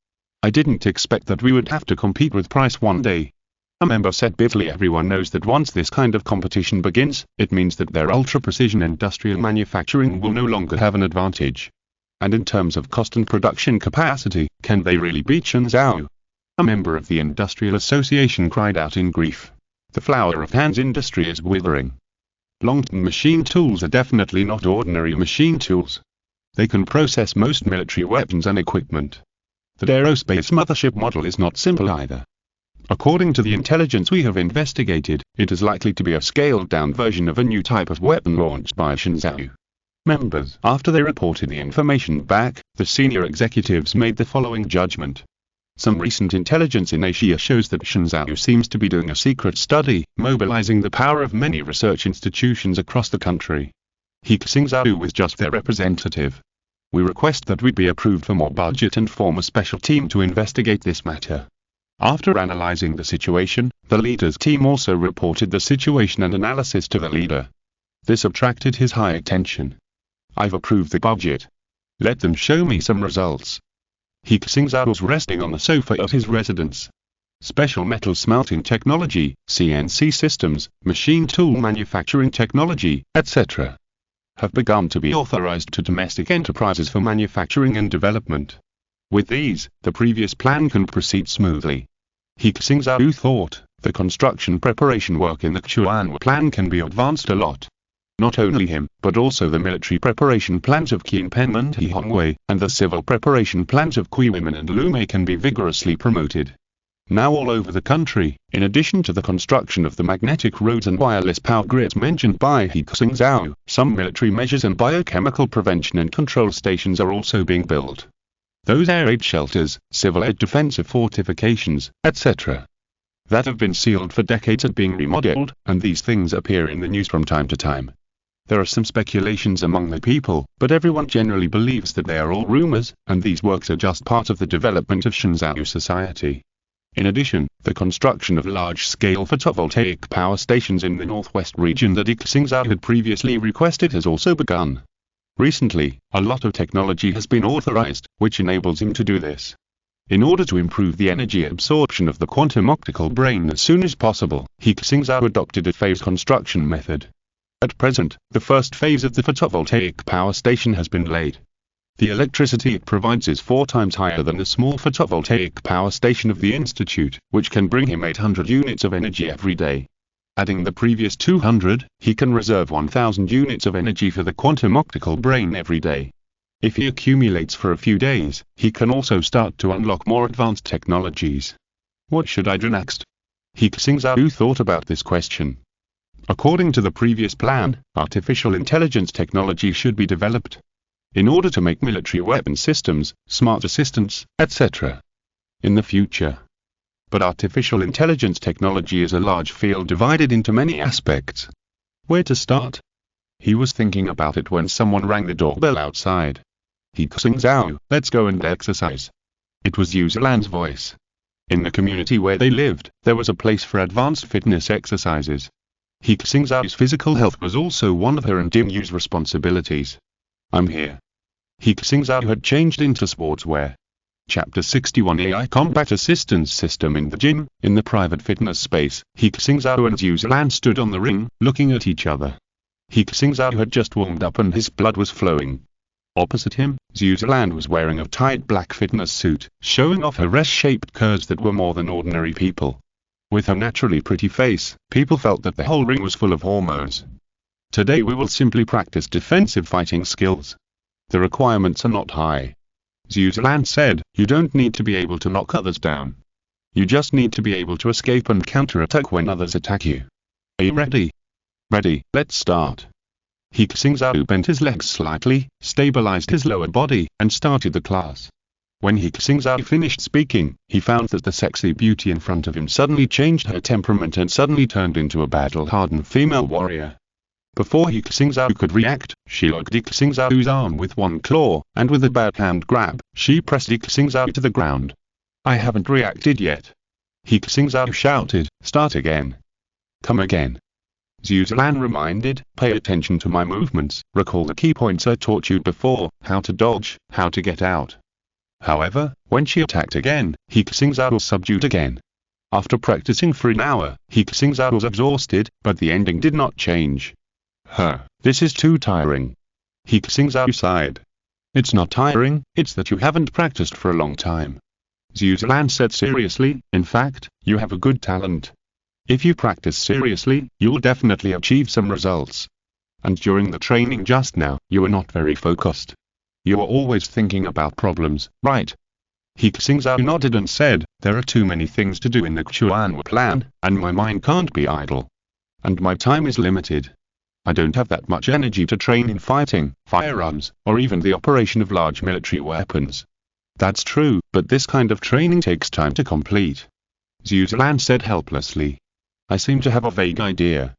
I didn't expect that we would have to compete with price one day." A member said bitterly. Everyone knows that once this kind of competition begins, it means that their ultra-precision industrial manufacturing will no longer have an advantage. And in terms of cost and production capacity, can they really beat Xingzhou? A member of the Industrial Association cried out in grief. "The flower of Han's industry is withering." Longton machine tools are definitely not ordinary machine tools. They can process most military weapons and equipment. The aerospace mothership model is not simple either. According to the intelligence we have investigated, it is likely to be a scaled-down version of a new type of weapon launched by Xingzhou members. After they reported the information back, the senior executives made the following judgment. Some recent intelligence in Asia shows that Xingzhou seems to be doing a secret study, mobilizing the power of many research institutions across the country. He Xingzhou was just their representative. We request that we be approved for more budget and form a special team to investigate this matter. After analyzing the situation, the leader's team also reported the situation and analysis to the leader. This attracted his high attention. I've approved the budget. Let them show me some results. He Xingzhou was resting on the sofa of his residence. Special metal smelting technology, CNC systems, machine tool manufacturing technology, etc. have begun to be authorized to domestic enterprises for manufacturing and development. With these, the previous plan can proceed smoothly. He Xingzhou thought, the construction preparation work in the Chuan plan can be advanced a lot. Not only him, but also the military preparation plans of Qianpen and He Hongwei, and the civil preparation plans of Qiwimin and Lumei can be vigorously promoted. Now all over the country, in addition to the construction of the magnetic roads and wireless power grids mentioned by He Xingzhou, some military measures and biochemical prevention and control stations are also being built. Those air raid shelters, civil air defensive fortifications, etc. that have been sealed for decades are being remodeled, and these things appear in the news from time to time. There are some speculations among the people, but everyone generally believes that they are all rumors, and these works are just part of the development of Xingzhou society. In addition, the construction of large-scale photovoltaic power stations in the northwest region that He Xingzhou had previously requested has also begun. Recently, a lot of technology has been authorized, which enables him to do this. In order to improve the energy absorption of the quantum optical brain as soon as possible, He Xingzhou adopted a phased construction method. At present, the first phase of the photovoltaic power station has been laid. The electricity it provides is 4 times higher than the small photovoltaic power station of the Institute, which can bring him 800 units of energy every day. Adding the previous 200, he can reserve 1000 units of energy for the quantum optical brain every day. If he accumulates for a few days, he can also start to unlock more advanced technologies. What should I do next? He Xingzhou thought about this question. According to the previous plan, artificial intelligence technology should be developed in order to make military weapon systems, smart assistants, etc. in the future. But artificial intelligence technology is a large field divided into many aspects. Where to start? He was thinking about it when someone rang the doorbell outside. He Xingzhou, let's go and exercise. It was Yu Zilan's voice. In the community where they lived, there was a place for advanced fitness exercises. He Xingzhou's physical health was also one of her and Dim Yu's responsibilities. I'm here. He Xingzhou had changed into sportswear. Chapter 61 AI Combat Assistance System in the gym. In the private fitness space, He Xingzhou and Yu Zilan stood on the ring, looking at each other. He Xingzhou had just warmed up and his blood was flowing. Opposite him, Yu Zilan was wearing a tight black fitness suit, showing off her S-shaped curves that were more than ordinary people. With her naturally pretty face, people felt that the whole ring was full of hormones. Today we will simply practice defensive fighting skills. The requirements are not high. Yu Zilan said, you don't need to be able to knock others down. You just need to be able to escape and counterattack when others attack you. Are you ready? Ready, let's start. He Xingzhou bent his legs slightly, stabilized his lower body, and started the class. When He Xingzhou finished speaking, he found that the sexy beauty in front of him suddenly changed her temperament and suddenly turned into a battle-hardened female warrior. Before He Xingzhou could react, she locked He Xingzhou's arm with one claw, and with a backhand grab, she pressed He Xingzhou to the ground. I haven't reacted yet. He Xingzhou shouted, start again. Come again. Yu Zilan reminded, pay attention to my movements, recall the key points I taught you before, how to dodge, how to get out. However, when she attacked again, He Xingzhou was subdued again. After practicing for an hour, He Xingzhou was exhausted, but the ending did not change. This is too tiring. He Xingzhou sighed. It's not tiring, it's that you haven't practiced for a long time. Yu Zilan said seriously, in fact, you have a good talent. If you practice seriously, you'll definitely achieve some results. And during the training just now, you were not very focused. You were always thinking about problems, right? He Xingzhou nodded and said, there are too many things to do in the Chuan plan, and my mind can't be idle. And my time is limited. I don't have that much energy to train in fighting, firearms, or even the operation of large military weapons. That's true, but this kind of training takes time to complete. Zhu Zilan said helplessly. I seem to have a vague idea.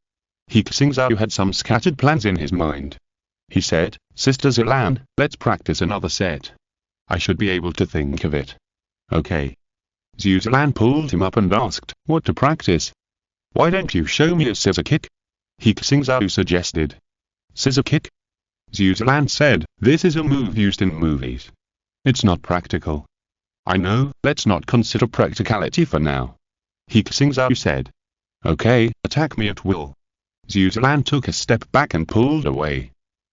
He Xingzhou had some scattered plans in his mind. He said, Sister Zilan, let's practice another set. I should be able to think of it. Okay. Zhu Zilan pulled him up and asked, what to practice? Why don't you show me a scissor kick? He Xingzhou suggested. Scissor kick? Zhu Zilan said, this is a move used in movies. It's not practical. I know, let's not consider practicality for now. He Xingzhou said. Okay, attack me at will. Zhu Zilan took a step back and pulled away.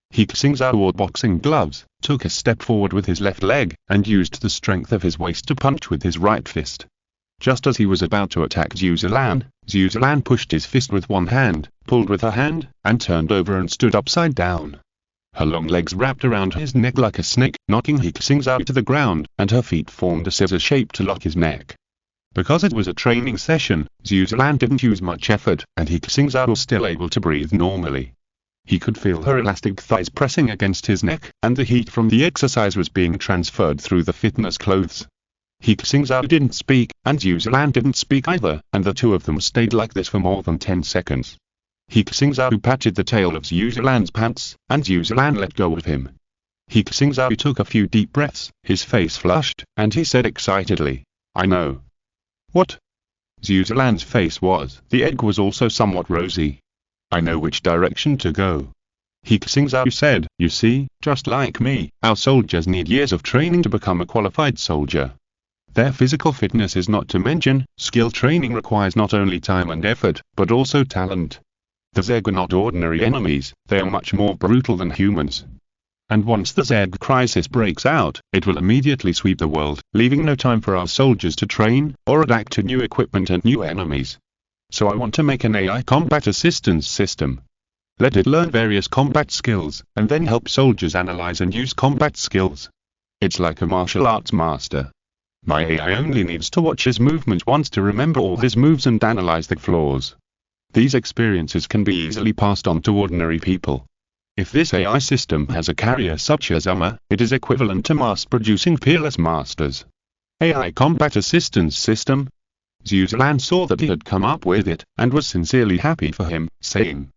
He Xingzhou wore boxing gloves, took a step forward with his left leg, and used the strength of his waist to punch with his right fist. Just as he was about to attack Zhu Zilan pushed his fist with one hand, pulled with her hand, and turned over and stood upside down. Her long legs wrapped around his neck like a snake, knocking He Xingzhou to the ground, and her feet formed a scissor shape to lock his neck. Because it was a training session, Zhu Zilan didn't use much effort, and He Xingzhou was still able to breathe normally. He could feel her elastic thighs pressing against his neck, and the heat from the exercise was being transferred through the fitness clothes. He Xingzhou didn't speak, and Zhu Zilan didn't speak either, and the two of them stayed like this for more than 10 seconds. He Xingzhou patted the tail of Zhu Zilan's pants, and Zhu Zilan let go of him. He Xingzhou took a few deep breaths, his face flushed, and he said excitedly, I know. What? Zhu Zilan's face was, the egg was also somewhat rosy. I know which direction to go. He Xingzhou said, you see, just like me, our soldiers need years of training to become a qualified soldier. Their physical fitness is not to mention, skill training requires not only time and effort, but also talent. The Zerg are not ordinary enemies, they are much more brutal than humans. And once the Zerg crisis breaks out, it will immediately sweep the world, leaving no time for our soldiers to train, or adapt to new equipment and new enemies. So I want to make an AI combat assistance system. Let it learn various combat skills, and then help soldiers analyze and use combat skills. It's like a martial arts master. My AI only needs to watch his movements once to remember all his moves and analyze the flaws. These experiences can be easily passed on to ordinary people. If this AI system has a carrier such as Uma, it is equivalent to mass-producing peerless masters. AI combat assistance system. Zhu Zilan saw that he had come up with it, and was sincerely happy for him, saying,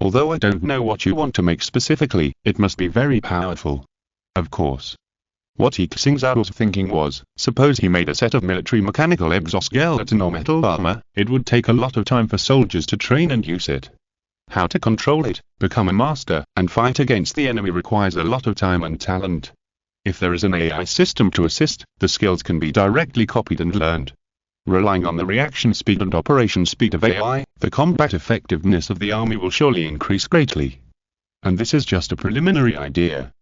although I don't know what you want to make specifically, it must be very powerful. Of course. What He Xingzhou was thinking was, suppose he made a set of military mechanical exoskeleton or metal armor, it would take a lot of time for soldiers to train and use it. How to control it, become a master, and fight against the enemy requires a lot of time and talent. If there is an AI system to assist, the skills can be directly copied and learned. Relying on the reaction speed and operation speed of AI, the combat effectiveness of the army will surely increase greatly. And this is just a preliminary idea.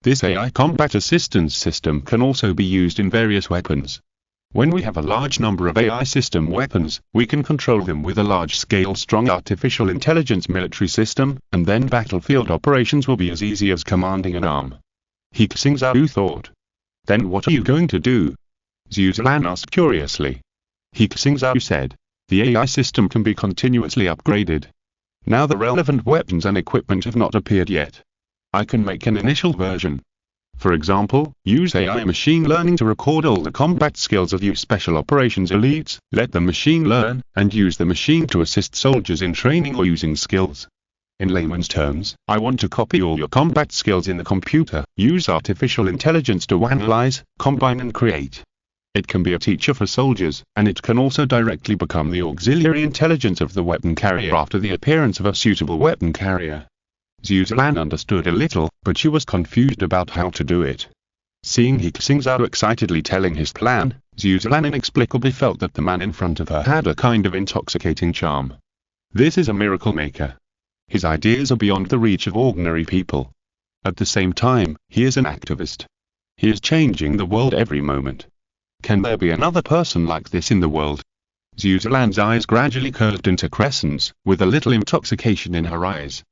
This AI combat assistance system can also be used in various weapons. When we have a large number of AI system weapons, we can control them with a large-scale strong artificial intelligence military system, and then battlefield operations will be as easy as commanding an arm. He Xingzhou thought. Then what are you going to do? Zhu Zilan asked curiously. He Xingzhou said, the AI system can be continuously upgraded. Now the relevant weapons and equipment have not appeared yet. I can make an initial version. For example, use AI machine learning to record all the combat skills of you special operations elites, let the machine learn, and use the machine to assist soldiers in training or using skills. In layman's terms, I want to copy all your combat skills in the computer, use artificial intelligence to analyze, combine and create. It can be a teacher for soldiers, and it can also directly become the auxiliary intelligence of the weapon carrier after the appearance of a suitable weapon carrier. Zhu Zilan understood a little, but she was confused about how to do it. Seeing He Xingzhou excitedly telling his plan, Zhu Zilan inexplicably felt that the man in front of her had a kind of intoxicating charm. This is a miracle maker. His ideas are beyond the reach of ordinary people. At the same time, he is an activist. He is changing the world every moment. Can there be another person like this in the world? Zhu Zilan's eyes gradually curved into crescents, with a little intoxication in her eyes.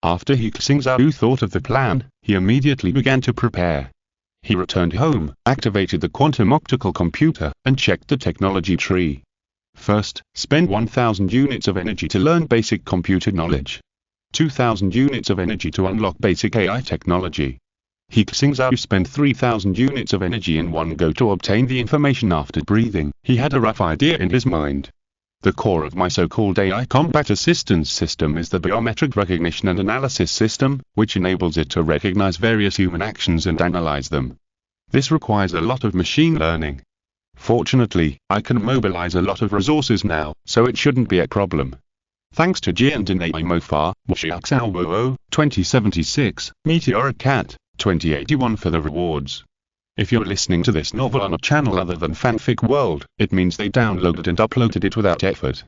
After He Xingzhou thought of the plan, he immediately began to prepare. He returned home, activated the quantum optical computer, and checked the technology tree. First, spend 1000 units of energy to learn basic computer knowledge. 2000 units of energy to unlock basic AI technology. He Xingzhou spent 3000 units of energy in one go to obtain the information after breathing. He had a rough idea in his mind. The core of my so-called AI combat assistance system is the biometric recognition and analysis system, which enables it to recognize various human actions and analyze them. This requires a lot of machine learning. Fortunately, I can mobilize a lot of resources now, so it shouldn't be a problem. Thanks to Jiandinei Mofar, He Xingzhou, 2076, Meteoric Cat, 2081 for the rewards. If you're listening to this novel on a channel other than Fanfic World, it means they downloaded and uploaded it without effort.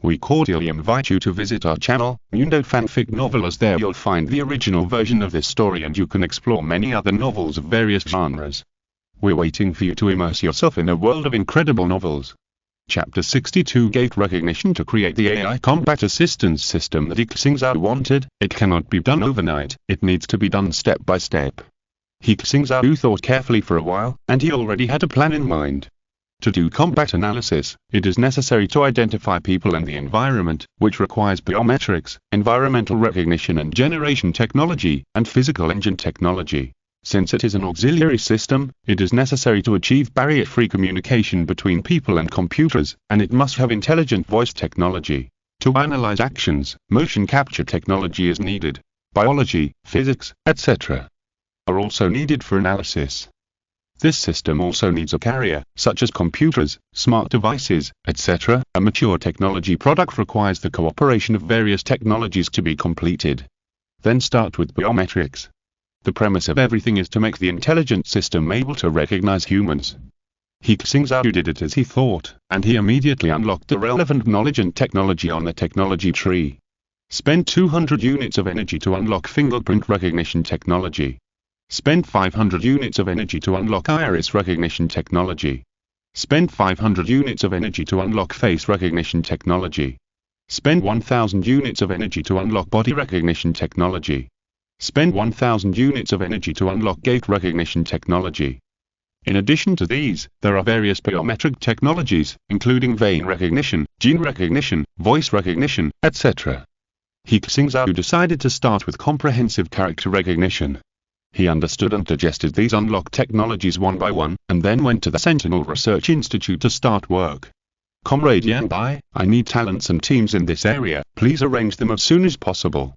We cordially invite you to visit our channel, Mundo Fanfic Novel, as there you'll find the original version of this story and you can explore many other novels of various genres. We're waiting for you to immerse yourself in a world of incredible novels. Chapter 62 Gate Recognition. To create the AI combat assistance system that He Xingzhou wanted, it cannot be done overnight, it needs to be done step by step. He Xingzhou thought carefully for a while, and he already had a plan in mind. To do combat analysis, it is necessary to identify people and the environment, which requires biometrics, environmental recognition and generation technology, and physical engine technology. Since it is an auxiliary system, it is necessary to achieve barrier-free communication between people and computers, and it must have intelligent voice technology. To analyze actions, motion capture technology is needed. Biology, physics, etc. are also needed for analysis. This system also needs a carrier, such as computers, smart devices, etc. A mature technology product requires the cooperation of various technologies to be completed. Then start with biometrics. The premise of everything is to make the intelligent system able to recognize humans. He Xingzhou did it as he thought, and he immediately unlocked the relevant knowledge and technology on the technology tree. Spend 200 units of energy to unlock fingerprint recognition technology. Spend 500 units of energy to unlock iris recognition technology. Spend 500 units of energy to unlock face recognition technology. Spend 1000 units of energy to unlock body recognition technology. Spend 1000 units of energy to unlock gate recognition technology. In addition to these, there are various biometric technologies, including vein recognition, gene recognition, voice recognition, etc. He Xingzhou decided to start with comprehensive character recognition. He understood and digested these unlocked technologies one by one, and then went to the Sentinel Research Institute to start work. Comrade Yanbai, I need talents and teams in this area, please arrange them as soon as possible.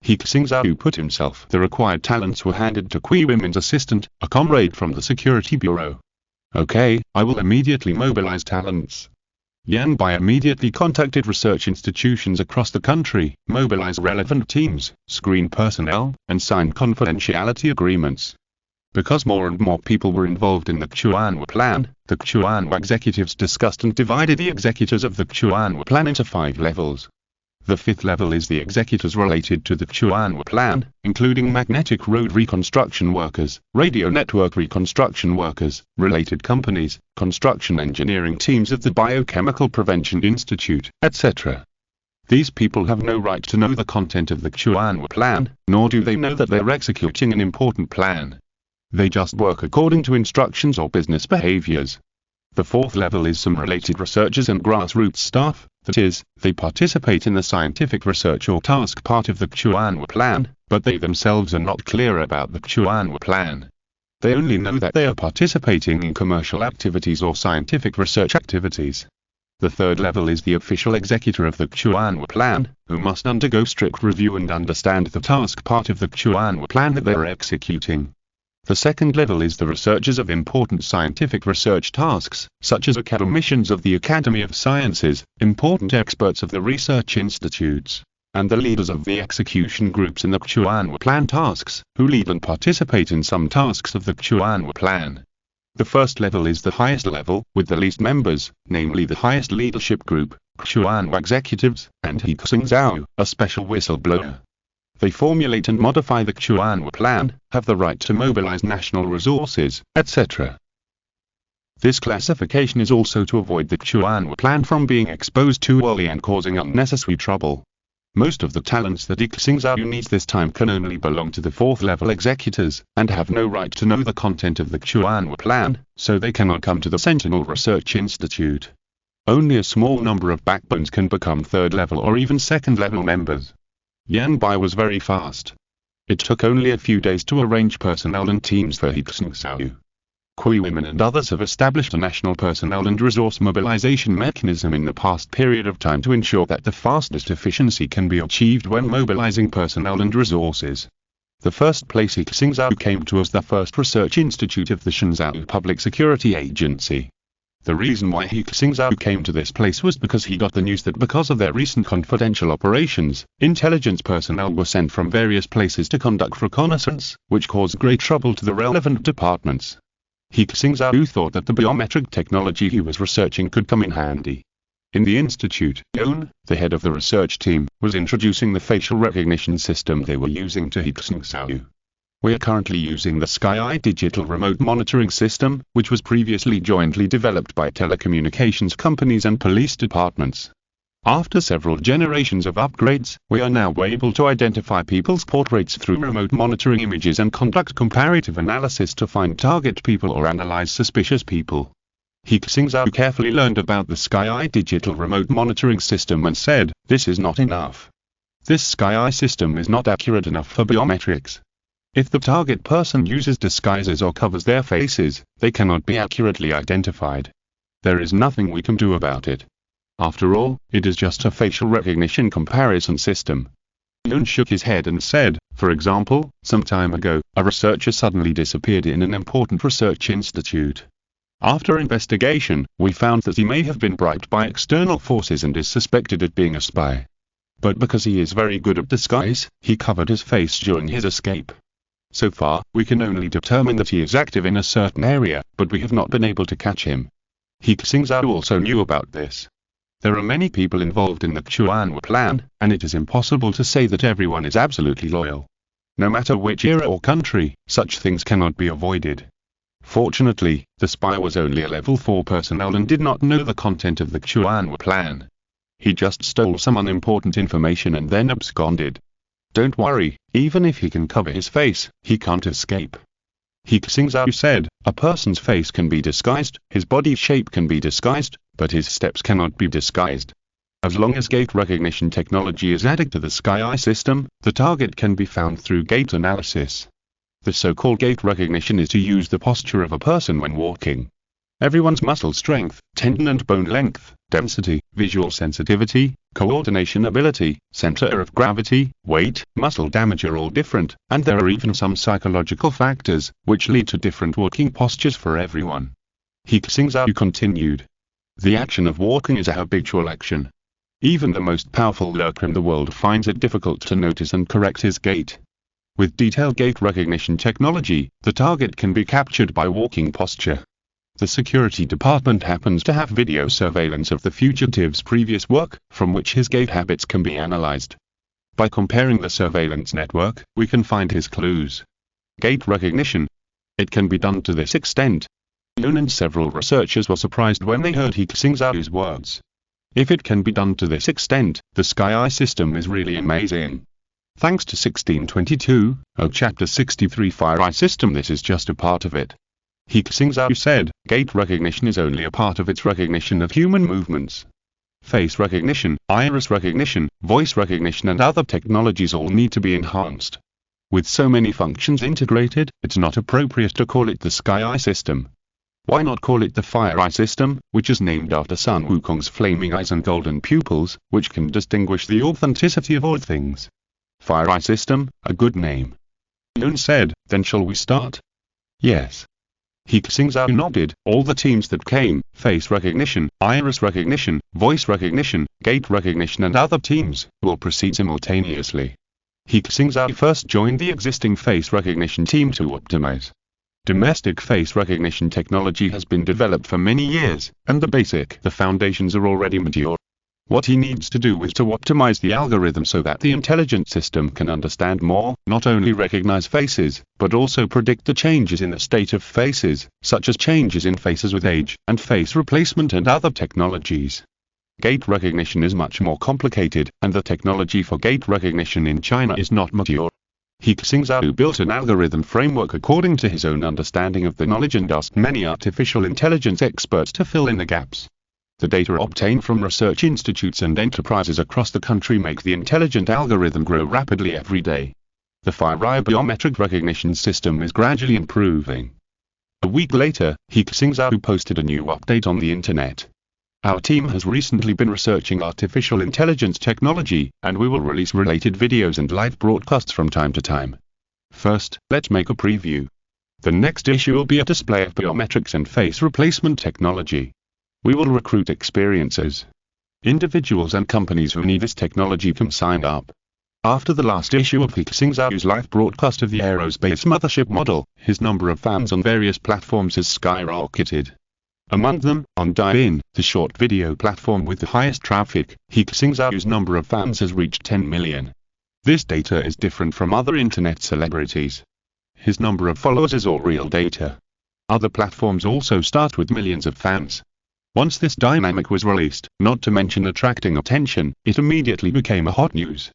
He Xingzhou put himself. The required talents were handed to Kui Women's assistant, a comrade from the Security Bureau. Okay, I will immediately mobilize talents. Yanbai immediately contacted research institutions across the country, mobilized relevant teams, screened personnel, and signed confidentiality agreements. Because more and more people were involved in the Xuanwu plan, the Xuanwu executives discussed and divided the executors of the Xuanwu plan into 5 levels. The 5th level is the executors related to the Xuanwu plan, including magnetic road reconstruction workers, radio network reconstruction workers, related companies, construction engineering teams of the Biochemical Prevention Institute, etc. These people have no right to know the content of the Xuanwu plan, nor do they know that they're executing an important plan. They just work according to instructions or business behaviors. The 4th level is some related researchers and grassroots staff, that is, they participate in the scientific research or task part of the Xuanwu plan, but they themselves are not clear about the Xuanwu plan. They only know that they are participating in commercial activities or scientific research activities. The 3rd level is the official executor of the Xuanwu plan, who must undergo strict review and understand the task part of the Xuanwu plan that they are executing. The 2nd level is the researchers of important scientific research tasks, such as academicians of the Academy of Sciences, important experts of the research institutes, and the leaders of the execution groups in the Xuanwu plan tasks, who lead and participate in some tasks of the Xuanwu plan. The 1st level is the highest level, with the least members, namely the highest leadership group, Xuanwu executives, and He Xingzhou, a special whistleblower. They formulate and modify the Xuanwu plan, have the right to mobilize national resources, etc. This classification is also to avoid the Xuanwu plan from being exposed too early and causing unnecessary trouble. Most of the talents that He Xingzhou needs this time can only belong to the 4th level executors, and have no right to know the content of the Xuanwu plan, so they cannot come to the Sentinel Research Institute. Only a small number of backbones can become 3rd level or even 2nd level members. Yan Bai was very fast. It took only a few days to arrange personnel and teams for He Xingzhou. Kui women and others have established a national personnel and resource mobilization mechanism in the past period of time to ensure that the fastest efficiency can be achieved when mobilizing personnel and resources. The first place He Xingzhou came to was the first research institute of the Shenzhou Public Security Agency. The reason why He Xingzhou came to this place was because he got the news that because of their recent confidential operations, intelligence personnel were sent from various places to conduct reconnaissance, which caused great trouble to the relevant departments. He Xingzhou thought that the biometric technology he was researching could come in handy. In the institute, Yon, the head of the research team, was introducing the facial recognition system they were using to He Xingzhou. We are currently using the Sky digital remote monitoring system, which was previously jointly developed by telecommunications companies and police departments. After several generations of upgrades, we are now able to identify people's portraits through remote monitoring images and conduct comparative analysis to find target people or analyze suspicious people. He Xingzhou carefully learned about the Sky digital remote monitoring system and said, "This is not enough. This Sky system is not accurate enough for biometrics. If the target person uses disguises or covers their faces, they cannot be accurately identified. There is nothing we can do about it. After all, it is just a facial recognition comparison system." Yun shook his head and said, "For example, some time ago, a researcher suddenly disappeared in an important research institute. After investigation, we found that he may have been bribed by external forces and is suspected of being a spy. But because he is very good at disguise, he covered his face during his escape. So far, we can only determine that he is active in a certain area, but we have not been able to catch him." He Xingzhou also knew about this. There are many people involved in the Xuanwu plan, and it is impossible to say that everyone is absolutely loyal. No matter which era or country, such things cannot be avoided. Fortunately, the spy was only a level 4 personnel and did not know the content of the Xuanwu plan. He just stole some unimportant information and then absconded. Don't worry, even if he can cover his face, he can't escape. He Xingzhou said, "A person's face can be disguised, his body shape can be disguised, but his steps cannot be disguised. As long as gait recognition technology is added to the Sky system, the target can be found through gait analysis. The so-called gait recognition is to use the posture of a person when walking. Everyone's muscle strength, tendon and bone length, density, visual sensitivity, coordination ability, center of gravity, weight, muscle damage are all different, and there are even some psychological factors, which lead to different walking postures for everyone." He Xingzhou continued. "The action of walking is a habitual action. Even the most powerful lurker in the world finds it difficult to notice and correct his gait. With detailed gait recognition technology, the target can be captured by walking posture. The security department happens to have video surveillance of the fugitive's previous work, from which his gait habits can be analyzed. By comparing the surveillance network, we can find his clues. Gait recognition. It can be done to this extent." Yun and several researchers were surprised when they heard He Xingzhou's words. If it can be done to this extent, the Sky system is really amazing. Thanks to 1622, Chapter 63 Fire system, this is just a part of it. He Xingzhou said, "Gait recognition is only a part of its recognition of human movements. Face recognition, iris recognition, voice recognition and other technologies all need to be enhanced. With so many functions integrated, it's not appropriate to call it the Sky system. Why not call it the Fire system, which is named after Sun Wukong's flaming eyes and golden pupils, which can distinguish the authenticity of all things. Fire system, a good name." Yun said, "Then shall we start?" "Yes." He Xingzhou nodded. All the teams that came, face recognition, iris recognition, voice recognition, gait recognition and other teams, will proceed simultaneously. He Xingzhou first joined the existing face recognition team to optimize. Domestic face recognition technology has been developed for many years, and the foundations are already mature. What he needs to do is to optimize the algorithm so that the intelligent system can understand more, not only recognize faces, but also predict the changes in the state of faces, such as changes in faces with age, and face replacement and other technologies. Gate recognition is much more complicated, and the technology for gate recognition in China is not mature. He Xingzhou built an algorithm framework according to his own understanding of the knowledge and asked many artificial intelligence experts to fill in the gaps. The data obtained from research institutes and enterprises across the country make the intelligent algorithm grow rapidly every day. The Phi biometric recognition system is gradually improving. A week later, He Xingzhou posted a new update on the internet. Our team has recently been researching artificial intelligence technology, and we will release related videos and live broadcasts from time to time. First, let's make a preview. The next issue will be a display of biometrics and face replacement technology. We will recruit experiencers. Individuals and companies who need this technology can sign up. After the last issue of He Xingzhou's live broadcast of the aerospace mothership model, his number of fans on various platforms has skyrocketed. Among them, on Dyson, the short video platform with the highest traffic, He Xingzhou's number of fans has reached 10 million. This data is different from other internet celebrities. His number of followers is all real data. Other platforms also start with millions of fans. Once this dynamic was released, not to mention attracting attention, it immediately became a hot news.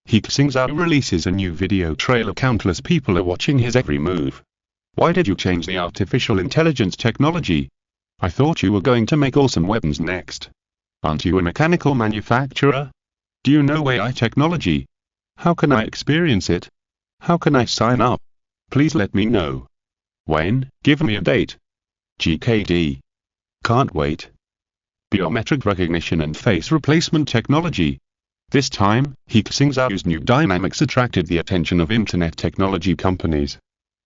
He Xingzhou releases a new video trailer. Countless people are watching his every move. Why did you change the artificial intelligence technology? I thought you were going to make awesome weapons next. Aren't you a mechanical manufacturer? Do you know AI technology? How can I experience it? How can I sign up? Please let me know. When? Give me a date. GKD. Can't wait. Biometric recognition and face replacement technology. This time, He Xingzhou's new dynamics attracted the attention of internet technology companies.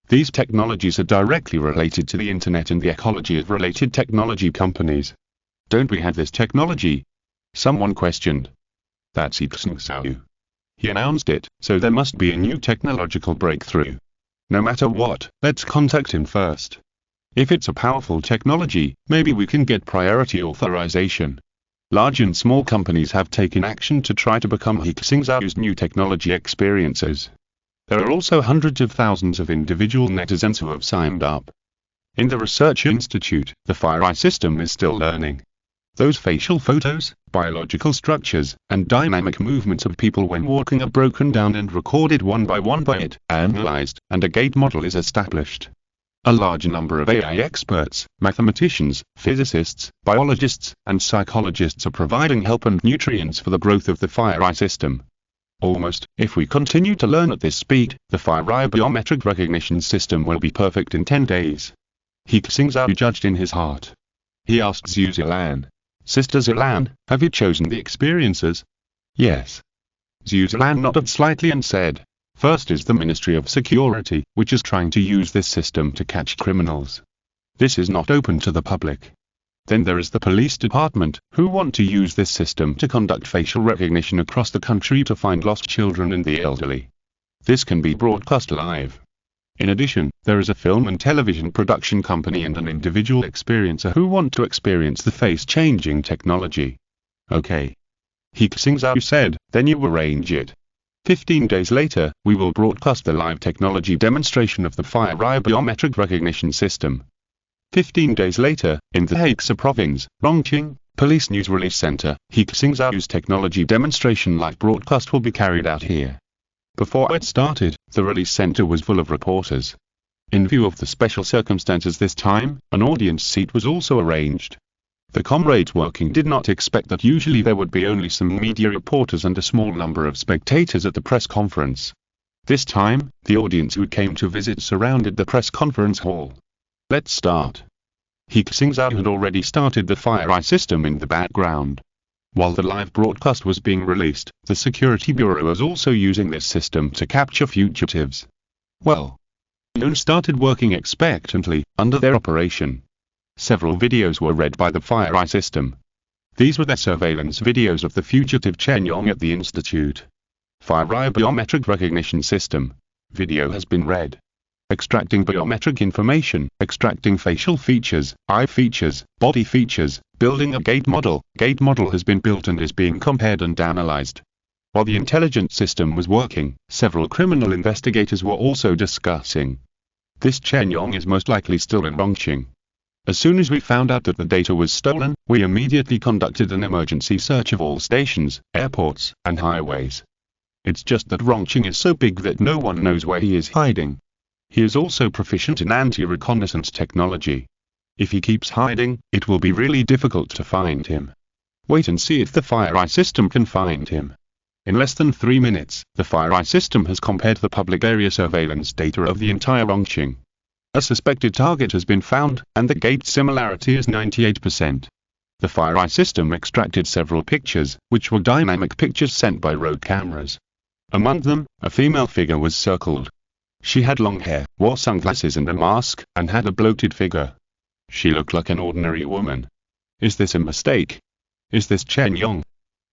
These technologies are directly related to the internet and the ecology of related technology companies. Don't we have this technology? Someone questioned. That's He Xingzhou. He announced it, so there must be a new technological breakthrough. No matter what, let's contact him first. If it's a powerful technology, maybe we can get priority authorization. Large and small companies have taken action to try to become He Xingzhou's new technology experiencers. There are also hundreds of thousands of individual netizens who have signed up. In the research institute, the Phi system is still learning. Those facial photos, biological structures, and dynamic movements of people when walking are broken down and recorded one by it, analyzed, and a gate model is established. A large number of AI experts, mathematicians, physicists, biologists, and psychologists are providing help and nutrients for the growth of the Phi system. Almost, if we continue to learn at this speed, the Phi biometric recognition system will be perfect in 10 days. He Xingzhou judged in his heart. He asked Zhu Zilan, Sister Zilan, have you chosen the experiencers? Yes. Zhu Zilan nodded slightly and said, first is the Ministry of Security, which is trying to use this system to catch criminals. This is not open to the public. Then there is the police department, who want to use this system to conduct facial recognition across the country to find lost children and the elderly. This can be broadcast live. In addition, there is a film and television production company and an individual experiencer who want to experience the face-changing technology. Okay. He Xingzhou said, then you arrange it. 15 days later, we will broadcast the live technology demonstration of the Phi biometric recognition system. 15 days later, in the He Xingzhou province, Rongqing, Police News Release Center, He Xingzhou's technology demonstration live broadcast will be carried out here. Before it started, the release center was full of reporters. In view of the special circumstances this time, an audience seat was also arranged. The comrades working did not expect that usually there would be only some media reporters and a small number of spectators at the press conference. This time, the audience who came to visit surrounded the press conference hall. Let's start. He Xingzhou had already started the Phi system in the background. While the live broadcast was being released, the Security Bureau was also using this system to capture fugitives. Well, Yun started working expectantly, under their operation. Several videos were read by the Phi system. These were their surveillance videos of the fugitive Chen Yong at the institute. Phi biometric recognition system. Video has been read. Extracting biometric information, extracting facial features, eye features, body features, building a gate model. Gate model has been built and is being compared and analyzed. While the intelligence system was working, several criminal investigators were also discussing. This Chen Yong is most likely still in Rongqing. As soon as we found out that the data was stolen, we immediately conducted an emergency search of all stations, airports, and highways. It's just that Rongqing is so big that no one knows where he is hiding. He is also proficient in anti-reconnaissance technology. If he keeps hiding, it will be really difficult to find him. Wait and see if the FireEye system can find him. In less than 3 minutes, the FireEye system has compared the public area surveillance data of the entire Rongqing. A suspected target has been found, and the gate similarity is 98%. The FireEye system extracted several pictures, which were dynamic pictures sent by road cameras. Among them, a female figure was circled. She had long hair, wore sunglasses and a mask, and had a bloated figure. She looked like an ordinary woman. Is this a mistake? Is this Chen Yong?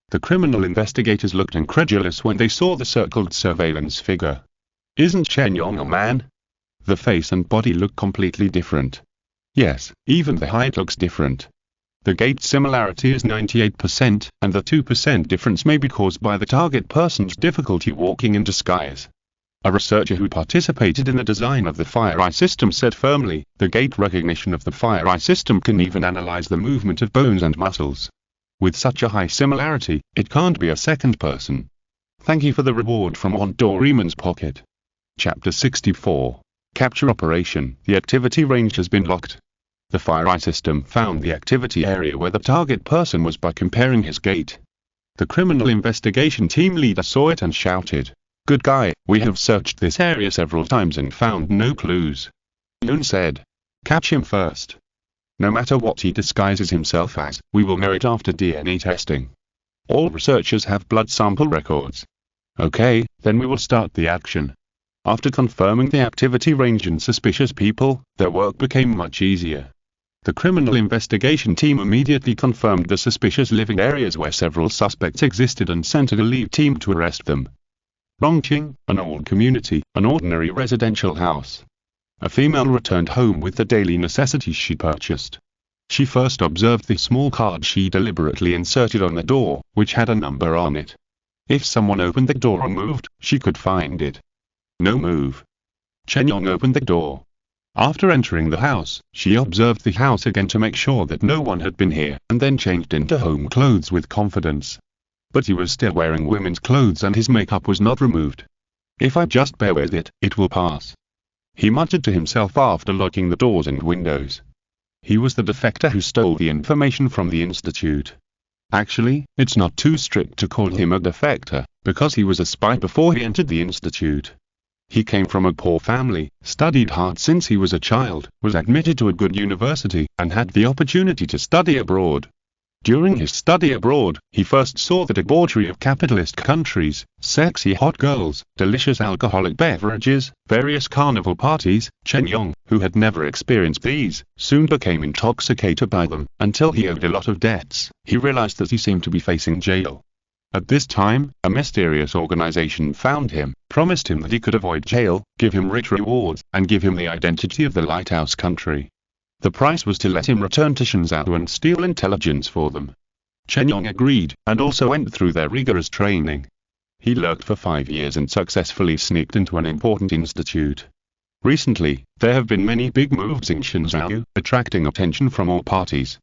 The criminal investigators looked incredulous when they saw the circled surveillance figure. Isn't Chen Yong a man? The face and body look completely different. Yes, even the height looks different. The gait similarity is 98%, and the 2% difference may be caused by the target person's difficulty walking in disguise. A researcher who participated in the design of the FireEye system said firmly, the gait recognition of the FireEye system can even analyze the movement of bones and muscles. With such a high similarity, it can't be a second person. Thank you for the reward from Aunt Doraemon's pocket. Chapter 64. Capture Operation. The activity range has been locked. The FireEye system found the activity area where the target person was by comparing his gait. The criminal investigation team leader saw it and shouted, "Good guy, we have searched this area several times and found no clues." Yun said, "Catch him first. No matter what he disguises himself as, we will know it after DNA testing. All researchers have blood sample records. Okay, then we will start the action." After confirming the activity range and suspicious people, their work became much easier. The criminal investigation team immediately confirmed the suspicious living areas where several suspects existed and sent an elite team to arrest them. Rongqing, an old community, an ordinary residential house. A female returned home with the daily necessities she purchased. She first observed the small card she deliberately inserted on the door, which had a number on it. If someone opened the door or moved, she could find it. No move. Chen Yong opened the door. After entering the house, she observed the house again to make sure that no one had been here, and then changed into home clothes with confidence. But he was still wearing women's clothes and his makeup was not removed. "If I just bear with it, it will pass," he muttered to himself after locking the doors and windows. He was the defector who stole the information from the institute. Actually, it's not too strict to call him a defector, because he was a spy before he entered the institute. He came from a poor family, studied hard since he was a child, was admitted to a good university, and had the opportunity to study abroad. During his study abroad, he first saw the debauchery of capitalist countries, sexy hot girls, delicious alcoholic beverages, various carnival parties. Chen Yong, who had never experienced these, soon became intoxicated by them, until he owed a lot of debts. He realized that he seemed to be facing jail. At this time, a mysterious organization found him, promised him that he could avoid jail, give him rich rewards, and give him the identity of the lighthouse country. The price was to let him return to Xingzhou and steal intelligence for them. Chen Yong agreed, and also went through their rigorous training. He lurked for 5 years and successfully sneaked into an important institute. Recently, there have been many big moves in Xingzhou, attracting attention from all parties.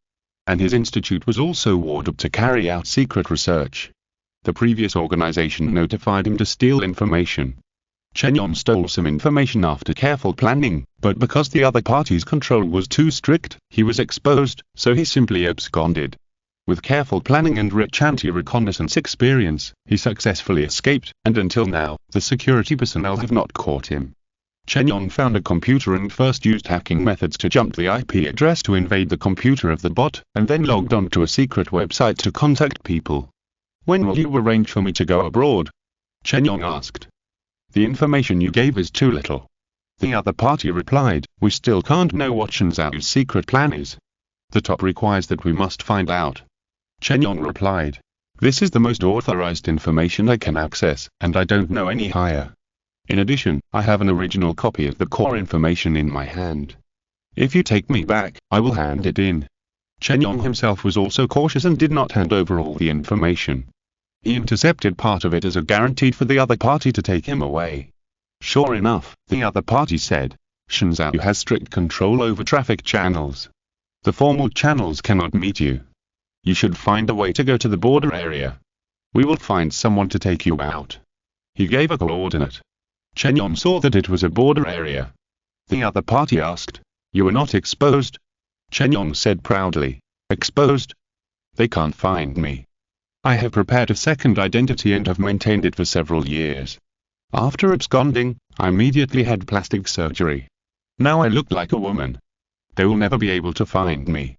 And his institute was also ordered to carry out secret research. The previous organization notified him to steal information. Chen Yong stole some information after careful planning, but because the other party's control was too strict, he was exposed, so he simply absconded. With careful planning and rich anti-reconnaissance experience, he successfully escaped, and until now, the security personnel have not caught him. Chen Yong found a computer and first used hacking methods to jump the IP address to invade the computer of the bot, and then logged on to a secret website to contact people. "When will you arrange for me to go abroad?" Chen Yong asked. "The information you gave is too little." The other party replied, "We still can't know what Xingzhou's secret plan is. The top requires that we must find out." Chen Yong replied, "This is the most authorized information I can access, and I don't know any higher. In addition, I have an original copy of the core information in my hand. If you take me back, I will hand it in." Chen Yong himself was also cautious and did not hand over all the information. He intercepted part of it as a guarantee for the other party to take him away. Sure enough, the other party said, "Xingzhou has strict control over traffic channels. The formal channels cannot meet you. You should find a way to go to the border area. We will find someone to take you out. He gave a coordinate. Chen Yong saw that it was a border area. The other party asked, "You are not exposed?" Chen Yong said proudly, "Exposed? They can't find me. I have prepared a second identity and have maintained it for several years. After absconding, I immediately had plastic surgery. Now I look like a woman. They will never be able to find me."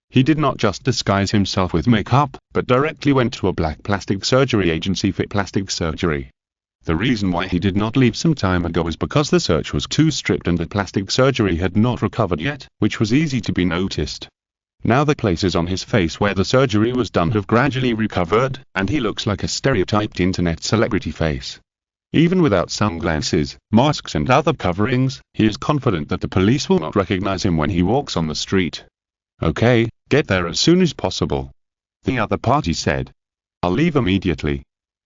He did not just disguise himself with makeup, but directly went to a black plastic surgery agency for plastic surgery. The reason why he did not leave some time ago was because the search was too strict and the plastic surgery had not recovered yet, which was easy to be noticed. Now the places on his face where the surgery was done have gradually recovered, and he looks like a stereotyped internet celebrity face. Even without sunglasses, masks and other coverings, he is confident that the police will not recognize him when he walks on the street. "Okay, get there as soon as possible," the other party said. "I'll leave immediately."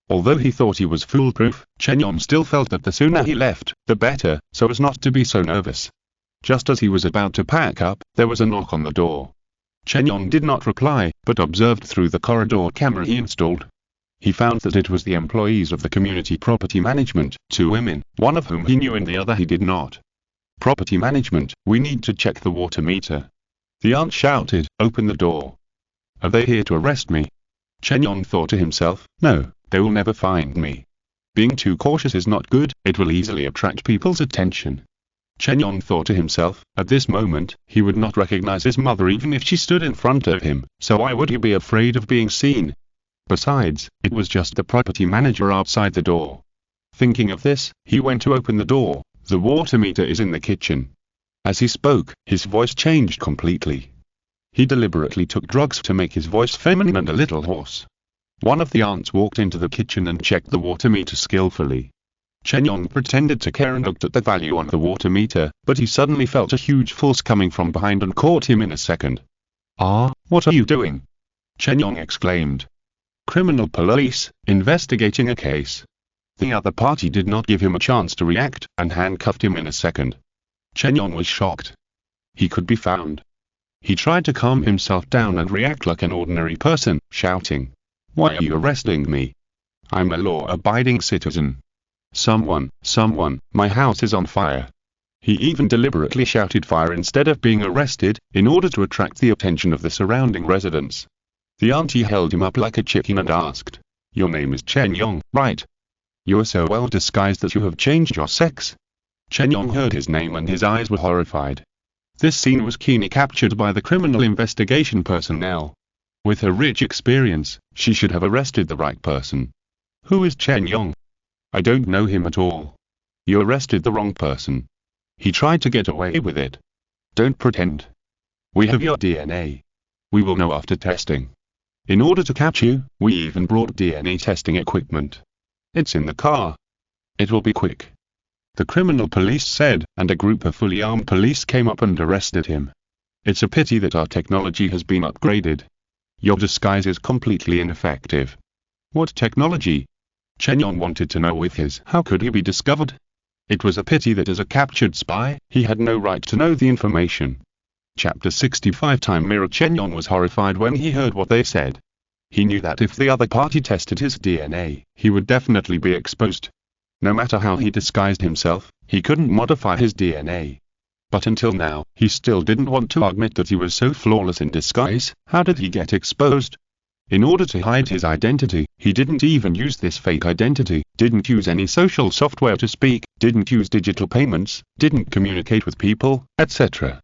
Although he thought he was foolproof, Chen Yong still felt that the sooner he left, the better, so as not to be so nervous. Just as he was about to pack up, there was a knock on the door. Chen Yong did not reply, but observed through the corridor camera he installed. He found that it was the employees of the community property management, 2 women, one of whom he knew and the other he did not. "Property management, we need to check the water meter." The aunt shouted, "Open the door." "Are they here to arrest me?" Chen Yong thought to himself, "No, they will never find me. Being too cautious is not good, it will easily attract people's attention." Chen Yong thought to himself, at this moment, he would not recognize his mother even if she stood in front of him, so why would he be afraid of being seen? Besides, it was just the property manager outside the door. Thinking of this, he went to open the door. "The water meter is in the kitchen." As he spoke, his voice changed completely. He deliberately took drugs to make his voice feminine and a little hoarse. One of the aunts walked into the kitchen and checked the water meter skillfully. Chen Yong pretended to care and looked at the value on the water meter, but he suddenly felt a huge force coming from behind and caught him in a second. "Ah, what are you doing?" Chen Yong exclaimed. "Criminal police, investigating a case." The other party did not give him a chance to react, and handcuffed him in a second. Chen Yong was shocked. He could be found. He tried to calm himself down and react like an ordinary person, shouting, "Why are you arresting me? I'm a law-abiding citizen. Someone, my house is on fire." He even deliberately shouted fire instead of being arrested, in order to attract the attention of the surrounding residents. The auntie held him up like a chicken and asked, "Your name is Chen Yong, right? You are so well disguised that you have changed your sex?" Chen Yong heard his name and his eyes were horrified. This scene was keenly captured by the criminal investigation personnel. With her rich experience, she should have arrested the right person. "Who is Chen Yong?" "I don't know him at all." "You arrested the wrong person. He tried to get away with it." "Don't pretend. We have your DNA. We will know after testing. In order to catch you, we even brought DNA testing equipment. It's in the car. It will be quick," the criminal police said, and a group of fully armed police came up and arrested him. "It's a pity that our technology has been upgraded. Your disguise is completely ineffective." "What technology?" Chen Yong wanted to know with his "how could he be discovered?" It was a pity that as a captured spy, he had no right to know the information. Chapter 65 Time Mirror. Chen Yong was horrified when he heard what they said. He knew that if the other party tested his DNA, he would definitely be exposed. No matter how he disguised himself, he couldn't modify his DNA. But until now, he still didn't want to admit that he was so flawless in disguise. How did he get exposed? In order to hide his identity, he didn't even use this fake identity, didn't use any social software to speak, didn't use digital payments, didn't communicate with people, etc.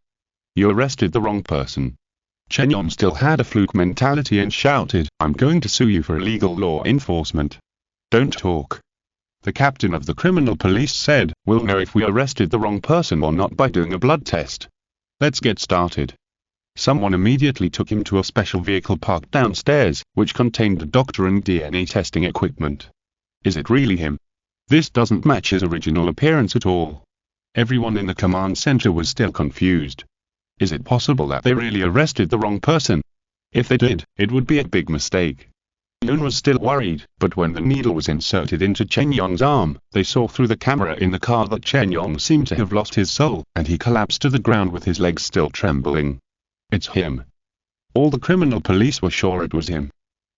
"You arrested the wrong person." Chen Yong still had a fluke mentality and shouted, "I'm going to sue you for illegal law enforcement." "Don't talk," the captain of the criminal police said. "We'll know if we arrested the wrong person or not by doing a blood test. Let's get started." Someone immediately took him to a special vehicle parked downstairs, which contained a doctor and DNA testing equipment. Is it really him? This doesn't match his original appearance at all. Everyone in the command center was still confused. Is it possible that they really arrested the wrong person? If they did, it would be a big mistake. Yun was still worried, but when the needle was inserted into Chen Yong's arm, they saw through the camera in the car that Chen Yong seemed to have lost his soul, and he collapsed to the ground with his legs still trembling. It's him. All the criminal police were sure it was him.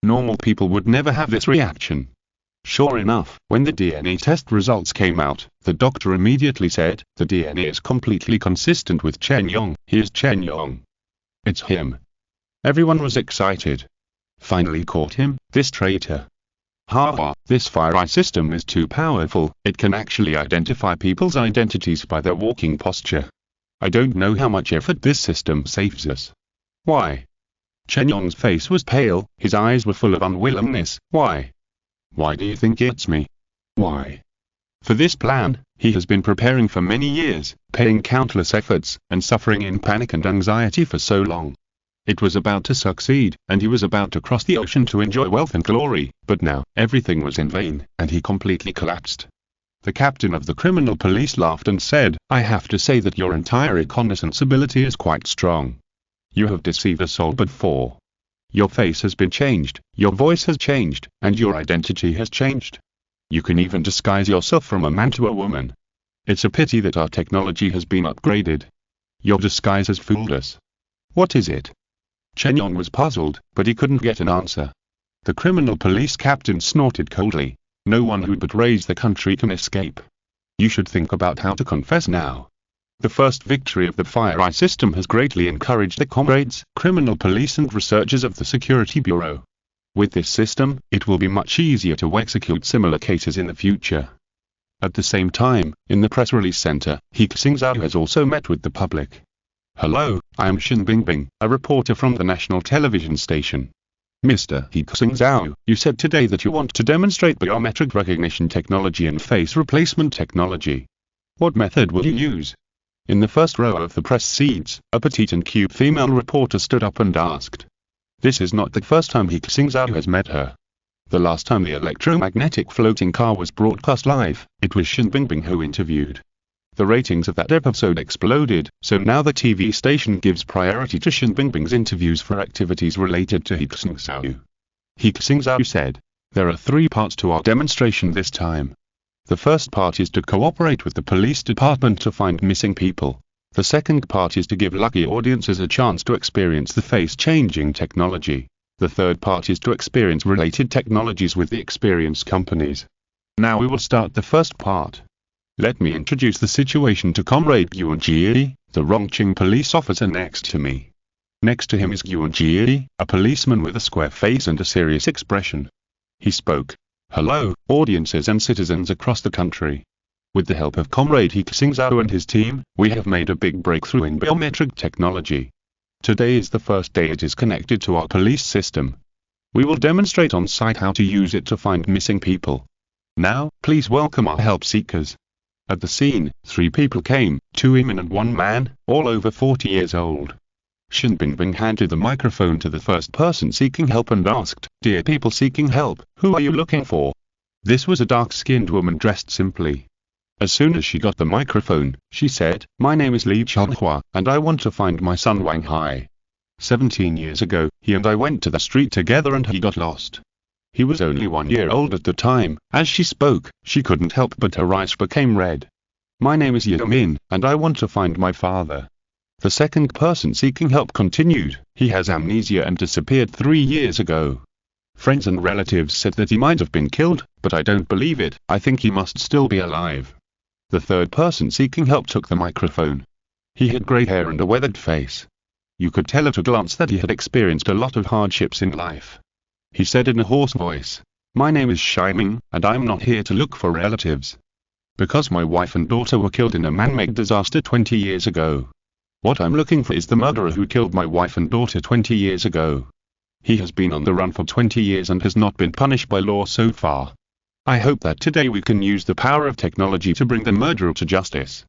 Normal people would never have this reaction. Sure enough, when the DNA test results came out, the doctor immediately said, the DNA is completely consistent with Chen Yong. Here's Chen Yong. It's him. Everyone was excited. Finally caught him, this traitor. Ha, this fire system is too powerful, it can actually identify people's identities by their walking posture. I don't know how much effort this system saves us. Why? Chen Yong's face was pale, his eyes were full of unwillingness. Why? Why do you think it's me? Why? For this plan, he has been preparing for many years, paying countless efforts, and suffering in panic and anxiety for so long. It was about to succeed, and he was about to cross the ocean to enjoy wealth and glory, but now, everything was in vain, and he completely collapsed. The captain of the criminal police laughed and said, I have to say that your entire reconnaissance ability is quite strong. You have deceived us all but four. Your face has been changed, your voice has changed, and your identity has changed. You can even disguise yourself from a man to a woman. It's a pity that our technology has been upgraded. Your disguise has fooled us. What is it? Chen Yong was puzzled, but he couldn't get an answer. The criminal police captain snorted coldly. No one who betrays the country can escape. You should think about how to confess now. The first victory of the FireEye system has greatly encouraged the comrades, criminal police and researchers of the Security Bureau. With this system, it will be much easier to execute similar cases in the future. At the same time, in the press release center, He Xingzhou has also met with the public. Hello, I am Xin Bingbing, a reporter from the national television station. Mr. He Xingzhou, you said today that you want to demonstrate biometric recognition technology and face replacement technology. What method will you use? In the first row of the press seats, a petite and cute female reporter stood up and asked. This is not the first time He Xingzhou has met her. The last time the electromagnetic floating car was broadcast live, it was Xin Bingbing who interviewed. The ratings of that episode exploded, so now the TV station gives priority to Xin Bingbing's interviews for activities related to He Xingzhou. He Xingzhou said, there are 3 parts to our demonstration this time. The first part is to cooperate with the police department to find missing people. The second part is to give lucky audiences a chance to experience the face-changing technology. The third part is to experience related technologies with the experienced companies. Now we will start the first part. Let me introduce the situation to Comrade Yuan Jie, the Rongqing police officer next to me. Next to him is Yuan Jie, a policeman with a square face and a serious expression. He spoke. Hello, audiences and citizens across the country. With the help of Comrade He Xingzhou and his team, we have made a big breakthrough in biometric technology. Today is the first day it is connected to our police system. We will demonstrate on site how to use it to find missing people. Now, please welcome our help seekers. At the scene, 3 people came, 2 women and 1 man, all over 40 years old. Xin Bingbing handed the microphone to the first person seeking help and asked, Dear people seeking help, who are you looking for? This was a dark-skinned woman dressed simply. As soon as she got the microphone, she said, My name is Li Changhua, and I want to find my son Wang Hai. 17 years ago, he and I went to the street together and he got lost. He was only 1 year old at the time. As she spoke, she couldn't help but her eyes became red. My name is Yamin, and I want to find my father. The second person seeking help continued, he has amnesia and disappeared 3 years ago. Friends and relatives said that he might have been killed, but I don't believe it, I think he must still be alive. The third person seeking help took the microphone. He had grey hair and a weathered face. You could tell at a glance that he had experienced a lot of hardships in life. He said in a hoarse voice, My name is Shiming, and I am not here to look for relatives. Because my wife and daughter were killed in a man-made disaster 20 years ago. What I'm looking for is the murderer who killed my wife and daughter 20 years ago. He has been on the run for 20 years and has not been punished by law so far. I hope that today we can use the power of technology to bring the murderer to justice.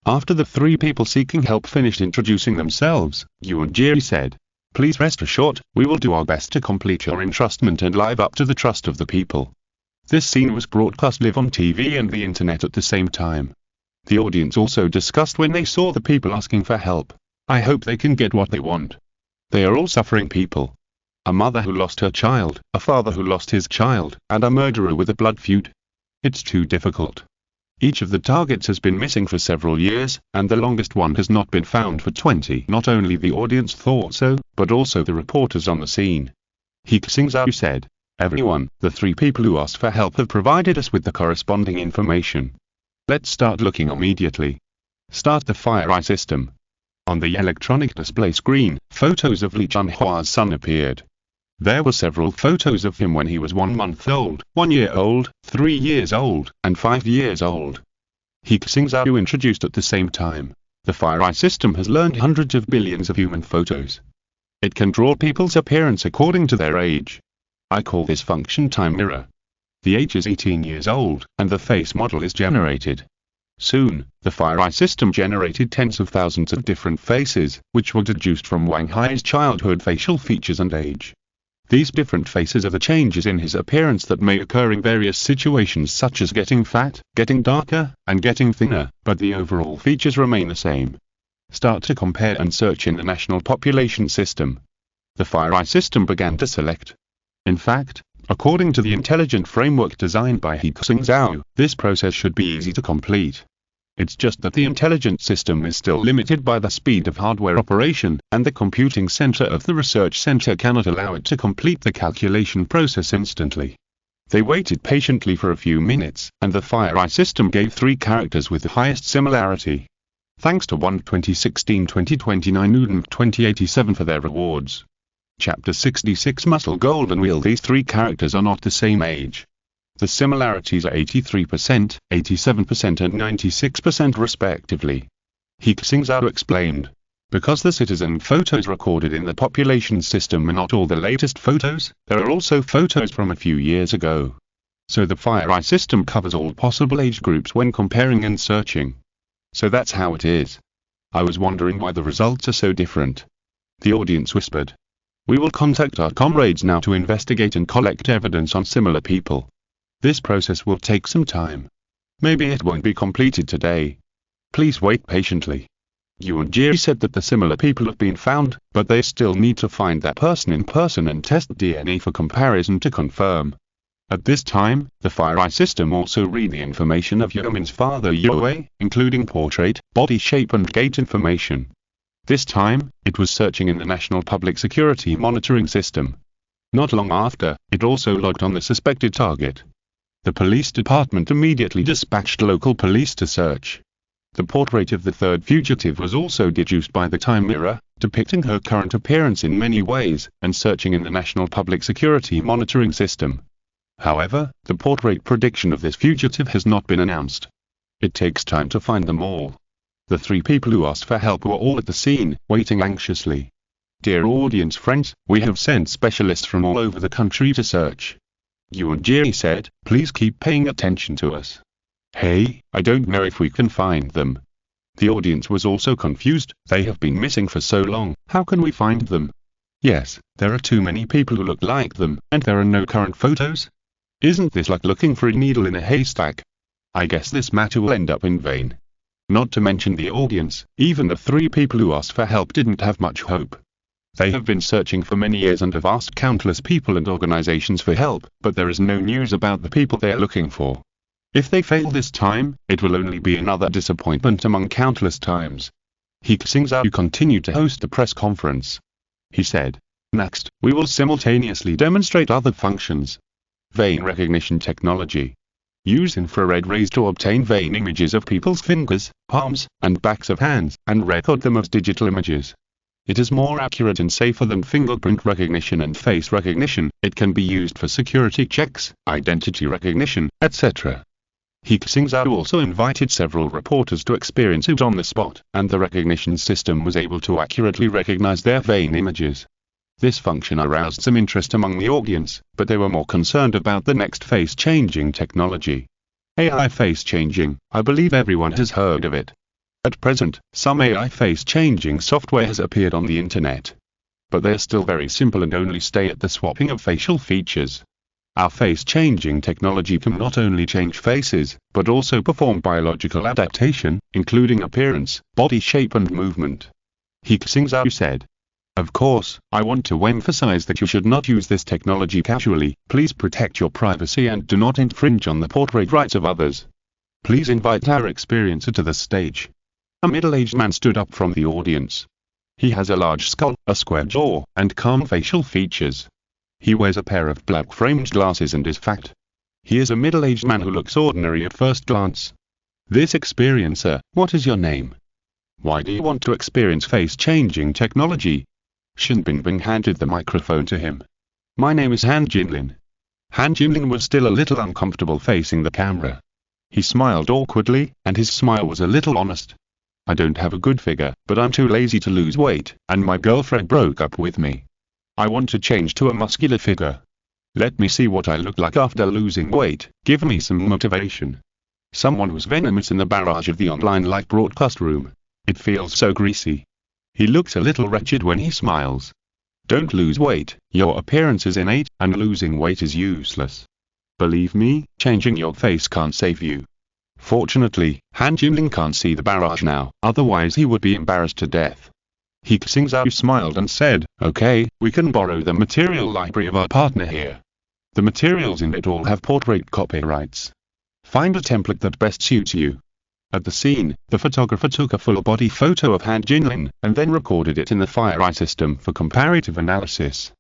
After the 3 people seeking help finished introducing themselves, Yuan Jie said, Please rest assured, we will do our best to complete your entrustment and live up to the trust of the people. This scene was broadcast live on TV and the internet at the same time. The audience also discussed when they saw the people asking for help. I hope they can get what they want. They are all suffering people. A mother who lost her child, a father who lost his child, and a murderer with a blood feud. It's too difficult. Each of the targets has been missing for several years, and the longest one has not been found for 20. Not only the audience thought so, but also the reporters on the scene. He Xingzhou said, "Everyone, the 3 people who asked for help have provided us with the corresponding information. Let's start looking immediately. Start the FireEye system." On the electronic display screen, photos of Li Chunhua's son appeared. There were several photos of him when he was 1 month old, 1 year old, 3 years old, and 5 years old. He Xingzhou introduced at the same time. The FireEye system has learned hundreds of billions of human photos. It can draw people's appearance according to their age. I call this function time mirror. The age is 18 years old, and the face model is generated. Soon, the FireEye system generated tens of thousands of different faces, which were deduced from Wang Hai's childhood facial features and age. These different faces are the changes in his appearance that may occur in various situations such as getting fat, getting darker, and getting thinner, but the overall features remain the same. Start to compare and search in the national population system. The FireEye system began to select. In fact, according to the intelligent framework designed by He Xingzhou, this process should be easy to complete. It's just that the intelligent system is still limited by the speed of hardware operation, and the computing center of the research center cannot allow it to complete the calculation process instantly. They waited patiently for a few minutes, and the FireEye system gave 3 characters with the highest similarity. Thanks to 2016-2029 and 2087 for their rewards. Chapter 66 Muscle Golden Wheel. These 3 characters are not the same age. The similarities are 83%, 87% and 96% respectively. He Xingzhou explained. Because the citizen photos recorded in the population system are not all the latest photos, there are also photos from a few years ago. So the FireEye system covers all possible age groups when comparing and searching. So that's how it is. I was wondering why the results are so different. The audience whispered. We will contact our comrades now to investigate and collect evidence on similar people. This process will take some time. Maybe it won't be completed today. Please wait patiently. Yuan Jie said that the similar people have been found, but they still need to find that person in person and test DNA for comparison to confirm. At this time, the FireEye system also read the information of Yumin's father Yue, including portrait, body shape and gait information. This time, it was searching in the National Public Security Monitoring System. Not long after, it also logged on the suspected target. The police department immediately dispatched local police to search. The portrait of the 3rd fugitive was also deduced by the time mirror, depicting her current appearance in many ways, and searching in the National Public Security Monitoring System. However, the portrait prediction of this fugitive has not been announced. It takes time to find them all. The 3 people who asked for help were all at the scene, waiting anxiously. Dear audience friends, we have sent specialists from all over the country to search. Yuan Jie said, please keep paying attention to us. Hey, I don't know if we can find them. The audience was also confused. They have been missing for so long, how can we find them? Yes, there are too many people who look like them, and there are no current photos. Isn't this like looking for a needle in a haystack? I guess this matter will end up in vain. Not to mention the audience, even the 3 people who asked for help didn't have much hope. They have been searching for many years and have asked countless people and organizations for help, but there is no news about the people they are looking for. If they fail this time, it will only be another disappointment among countless times. He Xingzhou continued to host the press conference. He said, next, we will simultaneously demonstrate other functions. Vein recognition technology. Use infrared rays to obtain vein images of people's fingers, palms, and backs of hands, and record them as digital images. It is more accurate and safer than fingerprint recognition and face recognition. It can be used for security checks, identity recognition, etc. He Xingzhou also invited several reporters to experience it on the spot, and the recognition system was able to accurately recognize their vein images. This function aroused some interest among the audience, but they were more concerned about the next face-changing technology. AI face-changing, I believe everyone has heard of it. At present, some AI face-changing software has appeared on the internet. But they are still very simple and only stay at the swapping of facial features. Our face-changing technology can not only change faces, but also perform biological adaptation, including appearance, body shape and movement. He Xingzhou said. Of course, I want to emphasize that you should not use this technology casually. Please protect your privacy and do not infringe on the portrait rights of others. Please invite our experiencer to the stage. A middle-aged man stood up from the audience. He has a large skull, a square jaw, and calm facial features. He wears a pair of black-framed glasses and is fat. He is a middle-aged man who looks ordinary at first glance. This experiencer, what is your name? Why do you want to experience face-changing technology? Shen Bingbing handed the microphone to him. My name is Han Jinlin. Han Jinlin was still a little uncomfortable facing the camera. He smiled awkwardly, and his smile was a little honest. I don't have a good figure, but I'm too lazy to lose weight, and my girlfriend broke up with me. I want to change to a muscular figure. Let me see what I look like after losing weight, give me some motivation. Someone was venomous in the barrage of the online live broadcast room. It feels so greasy. He looks a little wretched when he smiles. Don't lose weight, your appearance is innate, and losing weight is useless. Believe me, changing your face can't save you. Fortunately, Han Jinling can't see the barrage now, otherwise he would be embarrassed to death. He Xingzhou smiled and said, okay, we can borrow the material library of our partner here. The materials in it all have portrait copyrights. Find a template that best suits you. At the scene, the photographer took a full-body photo of Han Jinlin, and then recorded it in the FireEye system for comparative analysis.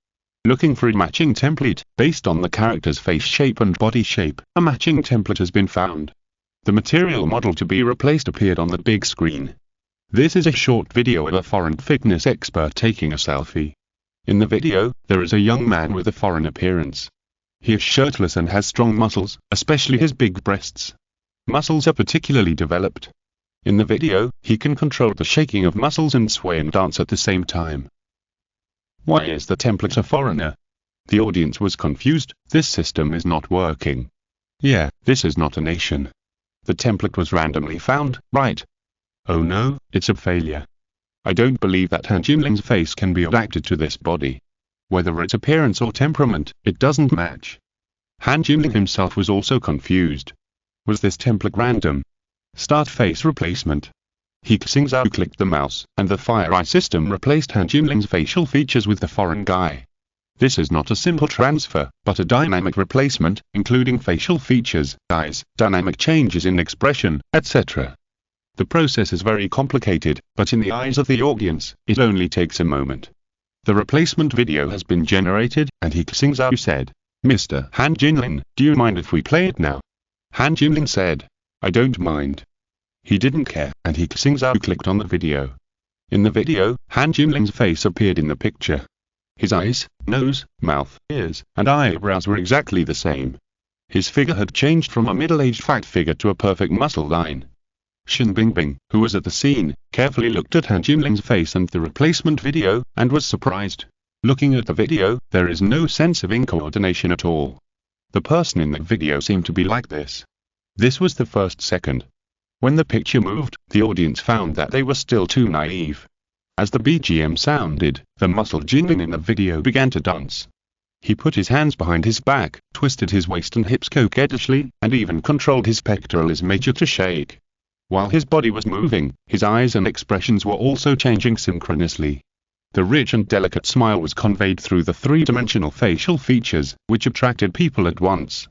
Looking for a matching template, based on the character's face shape and body shape, a matching template has been found. The material model to be replaced appeared on the big screen. This is a short video of a foreign fitness expert taking a selfie. In the video, there is a young man with a foreign appearance. He is shirtless and has strong muscles, especially his big breasts. Muscles are particularly developed. In the video, he can control the shaking of muscles and sway and dance at the same time. Why is the template a foreigner? The audience was confused. This system is not working. Yeah, this is not a nation. The template was randomly found, right? Oh no, it's a failure. I don't believe that Han Jinling's face can be adapted to this body. Whether it's appearance or temperament, it doesn't match. Han Jinling himself was also confused. Was this template random? Start face replacement. He Xingzhou clicked the mouse, and the FireEye system replaced Han Jinling's facial features with the foreign guy. This is not a simple transfer, but a dynamic replacement, including facial features, eyes, dynamic changes in expression, etc. The process is very complicated, but in the eyes of the audience, it only takes a moment. The replacement video has been generated, and He Xingzhou said, Mr. Han Jinlin, do you mind if we play it now? Han Jinlin said, I don't mind. He didn't care, and He Xingzhou clicked on the video. In the video, Han Jinling's face appeared in the picture. His eyes, nose, mouth, ears, and eyebrows were exactly the same. His figure had changed from a middle-aged fat figure to a perfect muscle line. Shen Bingbing, who was at the scene, carefully looked at Han Jinling's face and the replacement video, and was surprised. Looking at the video, there is no sense of incoordination at all. The person in the video seemed to be like this. This was the first second. When the picture moved, the audience found that they were still too naive. As the BGM sounded, the muscle Jinlin in the video began to dance. He put his hands behind his back, twisted his waist and hips coquettishly, and even controlled his pectoralis major to shake. While his body was moving, his eyes and expressions were also changing synchronously. The rich and delicate smile was conveyed through the three-dimensional facial features, which attracted people at once.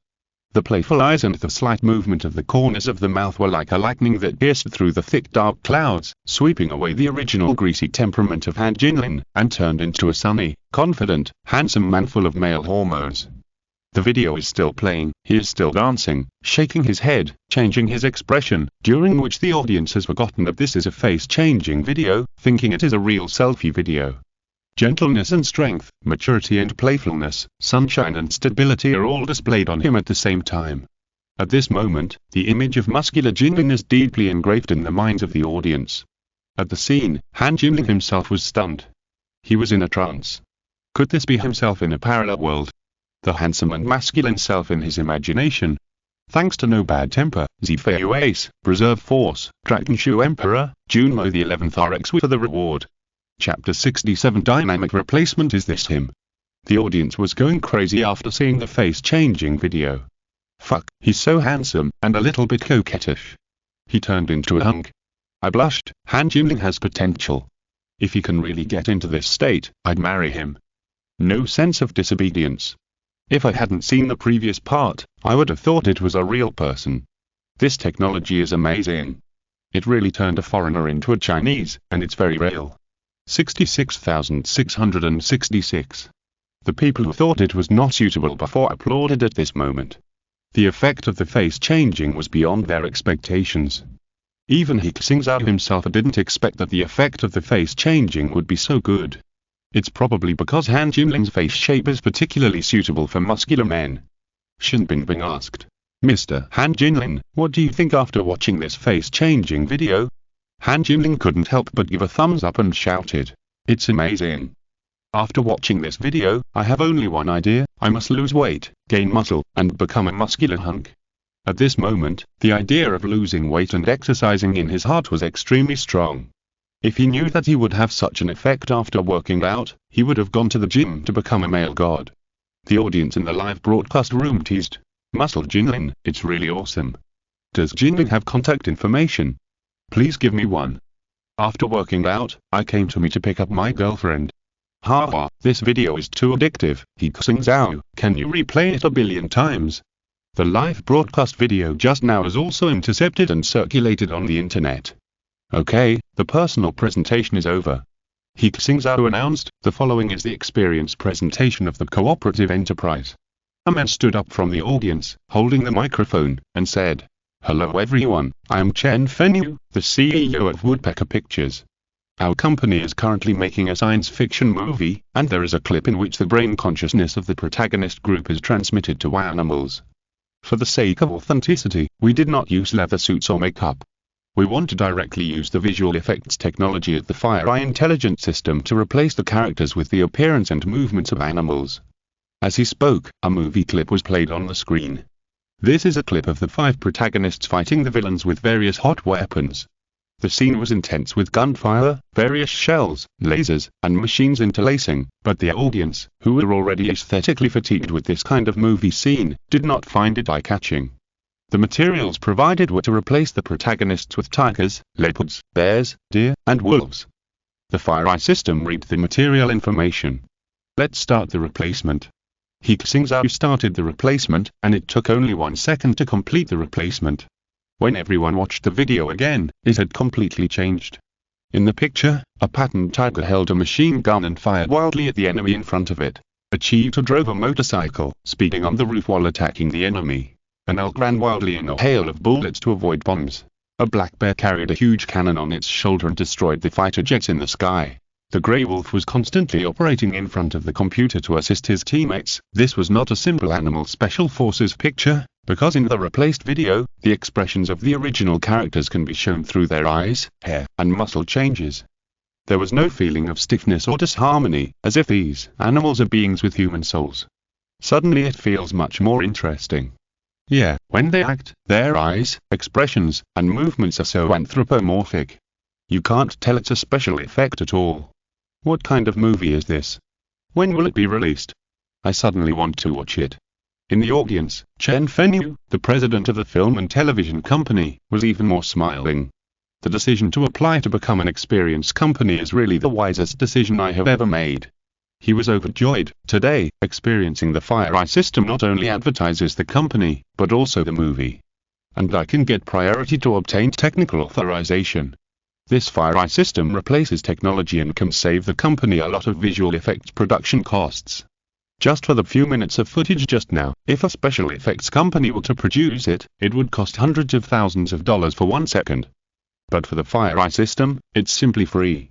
The playful eyes and the slight movement of the corners of the mouth were like a lightning that pierced through the thick dark clouds, sweeping away the original greasy temperament of Han Jinlin, and turned into a sunny, confident, handsome man full of male hormones. The video is still playing, he is still dancing, shaking his head, changing his expression, during which the audience has forgotten that this is a face-changing video, thinking it is a real selfie video. Gentleness and strength, maturity and playfulness, sunshine and stability are all displayed on him at the same time. At this moment, the image of muscular Jinling is deeply engraved in the minds of the audience. At the scene, Han Jinling himself was stunned. He was in a trance. Could this be himself in a parallel world? The handsome and masculine self in his imagination. Thanks to No Bad Temper, Zifeu Ace, Preserve Force, Dragonshu Emperor, Junmo the 11th RX for the reward. Chapter 67 Dynamic Replacement. Is this him? The audience was going crazy after seeing the face-changing video. Fuck, he's so handsome, and a little bit coquettish. He turned into a hunk. I blushed. Han Jinling has potential. If he can really get into this state, I'd marry him. No sense of disobedience. If I hadn't seen the previous part, I would have thought it was a real person. This technology is amazing. It really turned a foreigner into a Chinese, and it's very real. 66,666. The people who thought it was not suitable before applauded at this moment. The effect of the face changing was beyond their expectations. Even He Xingzhou himself didn't expect that the effect of the face changing would be so good. It's probably because Han Jinling's face shape is particularly suitable for muscular men. Shen Bingbing asked, "Mr. Han Jinling, what do you think after watching this face-changing video?" Han Jinling couldn't help but give a thumbs up and shouted, "It's amazing. After watching this video, I have only one idea: I must lose weight, gain muscle, and become a muscular hunk." At this moment, the idea of losing weight and exercising in his heart was extremely strong. If he knew that he would have such an effect after working out, he would have gone to the gym to become a male god. The audience in the live broadcast room teased, "Muscle Jinling, it's really awesome. Does Jinling have contact information? Please give me one. After working out, I came to me to pick up my girlfriend. Haha, this video is too addictive. He Xingzhou, can you replay it 1 billion times?" The live broadcast video just now is also intercepted and circulated on the internet. Okay, the personal presentation is over. He Xingzhou announced, "The following is the experience presentation of the cooperative enterprise." A man stood up from the audience, holding the microphone, and said, "Hello everyone, I am Chen Fenyu, the CEO of Woodpecker Pictures. Our company is currently making a science fiction movie, and there is a clip in which the brain consciousness of the protagonist group is transmitted to animals. For the sake of authenticity, we did not use leather suits or makeup. We want to directly use the visual effects technology of the Fire-Eye intelligent system to replace the characters with the appearance and movements of animals." As he spoke, a movie clip was played on the screen. This is a clip of the 5 protagonists fighting the villains with various hot weapons. The scene was intense with gunfire, various shells, lasers, and machines interlacing, but the audience, who were already aesthetically fatigued with this kind of movie scene, did not find it eye-catching. The materials provided were to replace the protagonists with tigers, leopards, bears, deer, and wolves. The Fire-Eye system read the material information. Let's start the replacement. He Xingzhou started the replacement, and it took only 1 second to complete the replacement. When everyone watched the video again, it had completely changed. In the picture, a patterned tiger held a machine gun and fired wildly at the enemy in front of it. A cheetah drove a motorcycle, speeding on the roof while attacking the enemy. An elk ran wildly in a hail of bullets to avoid bombs. A black bear carried a huge cannon on its shoulder and destroyed the fighter jets in the sky. The grey wolf was constantly operating in front of the computer to assist his teammates. This was not a simple Animal Special Forces picture, because in the replaced video, the expressions of the original characters can be shown through their eyes, hair, and muscle changes. There was no feeling of stiffness or disharmony, as if these animals are beings with human souls. Suddenly it feels much more interesting. Yeah, when they act, their eyes, expressions, and movements are so anthropomorphic. You can't tell it's a special effect at all. What kind of movie is this? When will it be released? I suddenly want to watch it. In the audience, Chen Fenyu, the president of the film and television company, was even more smiling. The decision to apply to become an experience company is really the wisest decision I have ever made. He was overjoyed. Today, experiencing the Fire-Eye system not only advertises the company, but also the movie. And I can get priority to obtain technical authorization. This Fire-Eye system replaces technology and can save the company a lot of visual effects production costs. Just for the few minutes of footage just now, if a special effects company were to produce it, it would cost hundreds of thousands of dollars for 1 second. But for the Fire-Eye system, it's simply free.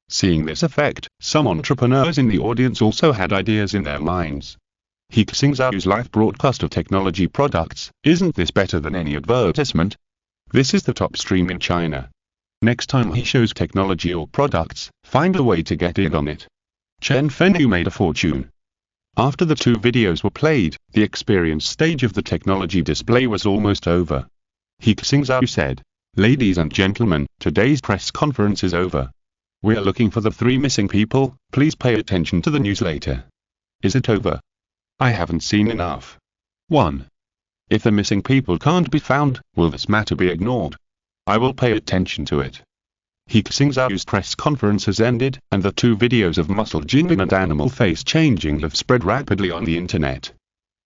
Seeing this effect, some entrepreneurs in the audience also had ideas in their minds. He Xingzhou's live broadcast of technology products, isn't this better than any advertisement? This is the top stream in China. Next time he shows technology or products, find a way to get in on it. Chen Fenyu made a fortune. After the 2 videos were played, the experience stage of the technology display was almost over. He Xingzhou said, "Ladies and gentlemen, today's press conference is over. We are looking for the 3 missing people. Please pay attention to the news later." Is it over? I haven't seen enough. 1. If the missing people can't be found, will this matter be ignored? I will pay attention to it. He Xingzhou's press conference has ended, and the 2 videos of muscle jingling and animal face changing have spread rapidly on the internet.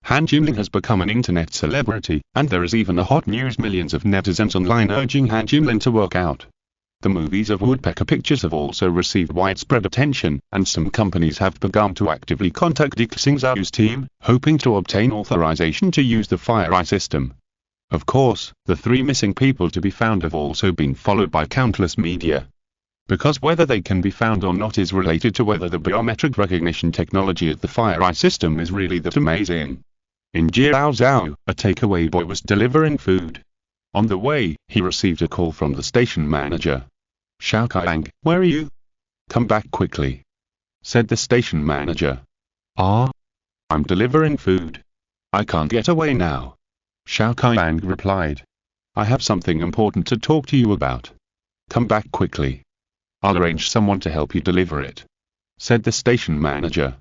Han Jinling has become an internet celebrity, and there is even a hot news millions of netizens online urging Han Jinling to work out. The movies of Woodpecker Pictures have also received widespread attention, and some companies have begun to actively contact He Xingzhou's team, hoping to obtain authorization to use the FireEye system. Of course, the 3 missing people to be found have also been followed by countless media. Because whether they can be found or not is related to whether the biometric recognition technology of the FireEye system is really that amazing. In Jiaozhou, a takeaway boy was delivering food. On the way, he received a call from the station manager. "Xiao Kaiang, where are you? Come back quickly," said the station manager. "Ah? I'm delivering food. I can't get away now," Xiao Kaiang replied. "I have something important to talk to you about. Come back quickly. I'll arrange someone to help you deliver it," said the station manager.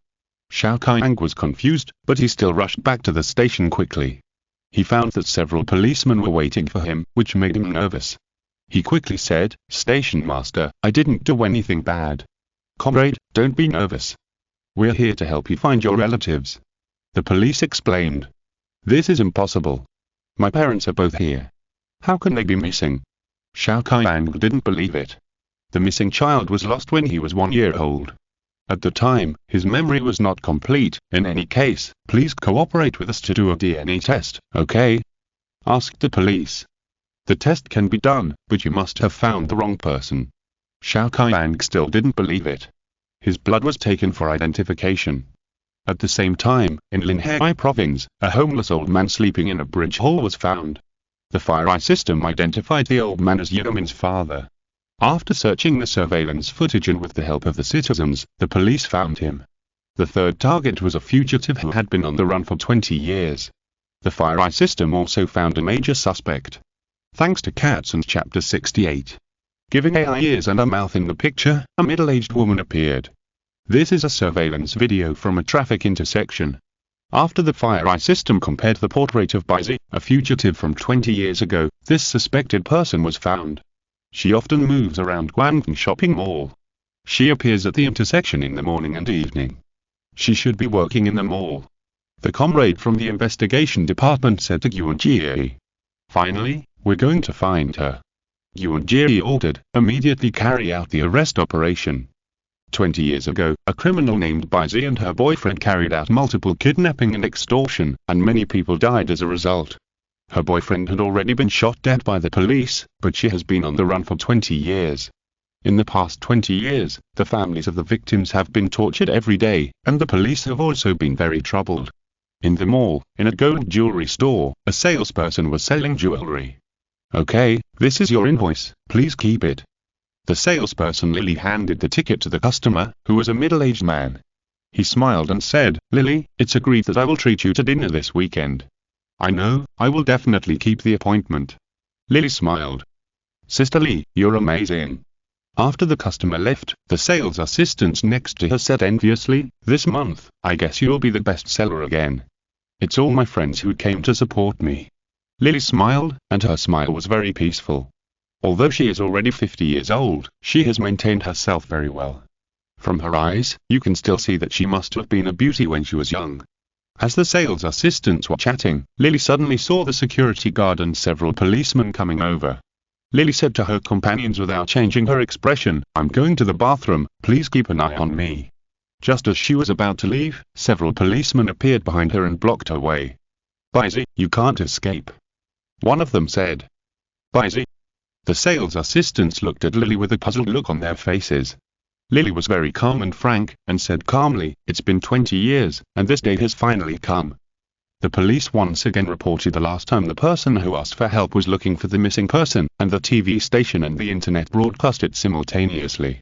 Xiao Kaiang was confused, but he still rushed back to the station quickly. He found that several policemen were waiting for him, which made him nervous. He quickly said, "Station master, I didn't do anything bad." "Comrade, don't be nervous. We're here to help you find your relatives," the police explained. "This is impossible. My parents are both here. How can they be missing?" Xiao Kaiang didn't believe it. The missing child was lost when he was 1 year old. At the time, his memory was not complete. "In any case, please cooperate with us to do a DNA test, okay?" asked the police. "The test can be done, but you must have found the wrong person." Xiao Kaiang still didn't believe it. His blood was taken for identification. At the same time, in Linhai province, a homeless old man sleeping in a bridge hole was found. The FireEye system identified the old man as Yumin's father. After searching the surveillance footage and with the help of the citizens, the police found him. The third target was a fugitive who had been on the run for 20 years. The FireEye system also found a major suspect. Thanks to Katzon's Chapter 68. Giving AI ears and a mouth in the picture, a middle-aged woman appeared. This is a surveillance video from a traffic intersection. After the FireEye system compared the portrait of Baizi, a fugitive from 20 years ago, this suspected person was found. She often moves around Guangdong Shopping Mall. She appears at the intersection in the morning and evening. She should be working in the mall, the comrade from the investigation department said to Yuan Jie. "Finally, we're going to find her." Yuan Jie ordered, "Immediately carry out the arrest operation." 20 years ago, a criminal named Baizi and her boyfriend carried out multiple kidnapping and extortion, and many people died as a result. Her boyfriend had already been shot dead by the police, but she has been on the run for 20 years. In the past 20 years, the families of the victims have been tortured every day, and the police have also been very troubled. In the mall, in a gold jewelry store, a salesperson was selling jewelry. "Okay, this is your invoice, please keep it." The salesperson Lily handed the ticket to the customer, who was a middle-aged man. He smiled and said, "Lily, it's agreed that I will treat you to dinner this weekend." "I know, I will definitely keep the appointment." Lily smiled. "Sister Lee, you're amazing." After the customer left, the sales assistant next to her said enviously, "This month, I guess you'll be the best seller again. It's all my friends who came to support me." Lily smiled, and her smile was very peaceful. Although she is already 50 years old, she has maintained herself very well. From her eyes, you can still see that she must have been a beauty when she was young. As the sales assistants were chatting, Lily suddenly saw the security guard and several policemen coming over. Lily said to her companions without changing her expression, "I'm going to the bathroom, please keep an eye on me." Just as she was about to leave, several policemen appeared behind her and blocked her way. "Baizi, you can't escape," one of them said. "Baizi?" The sales assistants looked at Lily with a puzzled look on their faces. Lily was very calm and frank, and said calmly, "It's been 20 years, and this day has finally come." The police once again reported the last time the person who asked for help was looking for the missing person, and the TV station and the internet broadcast it simultaneously.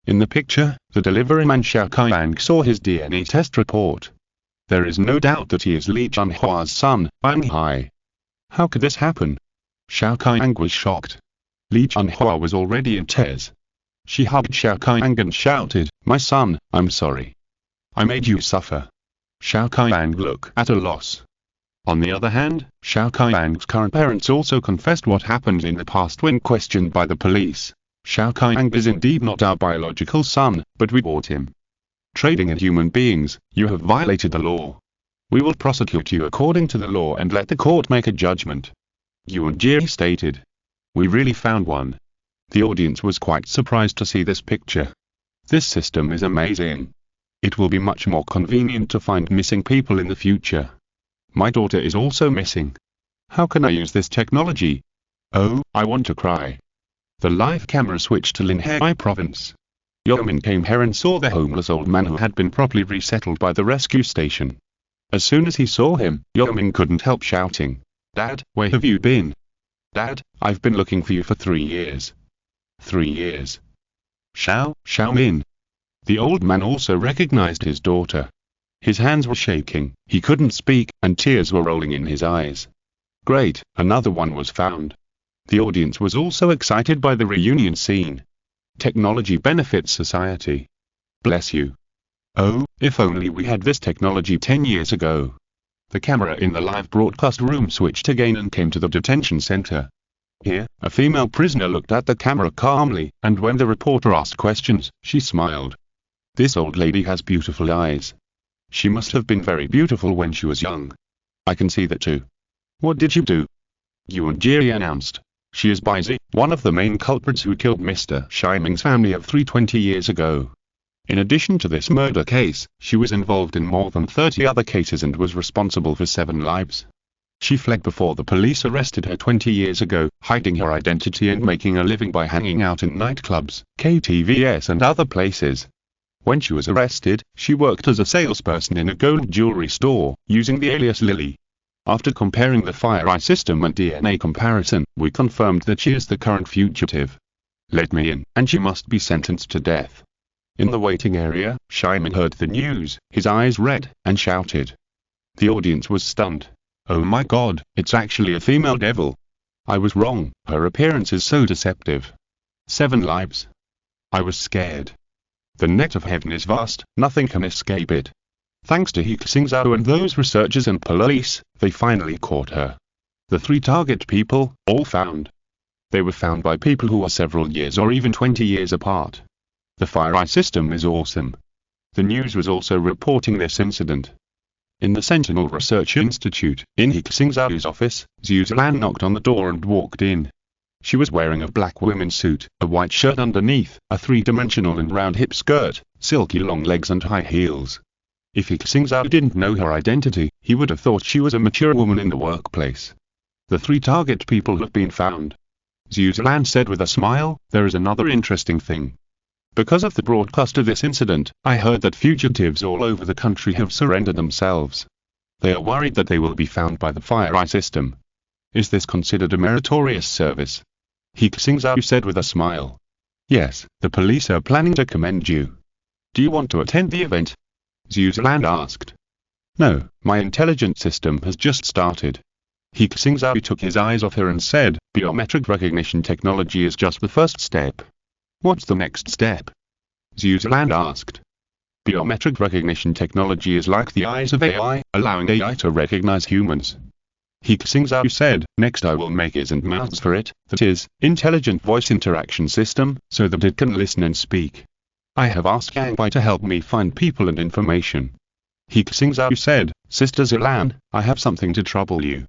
In the picture, the delivery man Xiao Kaiang saw his DNA test report. There is no doubt that he is Li Junhua's son, Wang Hai. How could this happen? Xiao Kaiang was shocked. Li Junhua was already in tears. She hugged Xiao Kaiang and shouted, "My son, I'm sorry. I made you suffer." Xiao Kaiang looked at a loss. On the other hand, Xiao Kaiang's current parents also confessed what happened in the past when questioned by the police. Xiao Kaiang is indeed not our biological son, but we bought him. Trading in human beings, you have violated the law. We will prosecute you according to the law and let the court make a judgment. Xingzhou stated. We really found one. The audience was quite surprised to see this picture. This system is amazing. It will be much more convenient to find missing people in the future. My daughter is also missing. How can I use this technology? Oh, I want to cry. The live camera switched to Linhai province. Yomin came here and saw the homeless old man who had been properly resettled by the rescue station. As soon as he saw him, Yomin couldn't help shouting, "Dad, where have you been? Dad, I've been looking for you for 3 years. 3 years. Xiaomin." The old man also recognized his daughter. His hands were shaking, he couldn't speak, and tears were rolling in his eyes. Great, another one was found. The audience was also excited by the reunion scene. Technology benefits society. Bless you. Oh, if only we had this technology 10 years ago. The camera in the live broadcast room switched again and came to the detention center. Here, a female prisoner looked at the camera calmly, and when the reporter asked questions, she smiled. This old lady has beautiful eyes. She must have been very beautiful when she was young. I can see that too. What did you do? Xingzhou announced. She is Baizi, one of the main culprits who killed Mr. Shiming's family of 320 years ago. In addition to this murder case, she was involved in more than 30 other cases and was responsible for 7 lives. She fled before the police arrested her 20 years ago, hiding her identity and making a living by hanging out in nightclubs, KTVs and other places. When she was arrested, she worked as a salesperson in a gold jewelry store, using the alias Lily. After comparing the FireEye system and DNA comparison, we confirmed that she is the current fugitive. Let me in, and she must be sentenced to death. In the waiting area, Shiming heard the news, his eyes red, and shouted. The audience was stunned. Oh my god, it's actually a female devil. I was wrong, her appearance is so deceptive. 7 lives. I was scared. The net of heaven is vast, nothing can escape it. Thanks to He Xingzhou and those researchers and police, they finally caught her. The 3 target people, all found. They were found by people who are several years or even 20 years apart. The FireEye system is awesome. The news was also reporting this incident. In the Sentinel Research Institute, in He Xingzhou's office, Zhu Zilan knocked on the door and walked in. She was wearing a black women's suit, a white shirt underneath, a 3-dimensional and round hip skirt, silky long legs and high heels. If He Xingzhou didn't know her identity, he would have thought she was a mature woman in the workplace. The 3 target people have been found. Zhu Zilan said with a smile, there is another interesting thing. Because of the broadcast of this incident, I heard that fugitives all over the country have surrendered themselves. They are worried that they will be found by the FireEye system. Is this considered a meritorious service? He Xingzhou said with a smile. Yes, the police are planning to commend you. Do you want to attend the event? Zhu Zilan asked. No, my intelligence system has just started. He Xingzhou took his eyes off her and said, biometric recognition technology is just the first step. What's the next step? Zhu Zilan asked. Biometric recognition technology is like the eyes of AI, allowing AI to recognize humans. He Xingzhou said, next I will make ears and mouths for it, that is, intelligent voice interaction system, so that it can listen and speak. I have asked Yang Bai to help me find people and information. He Xingzhou said, Sister Zilan, I have something to trouble you.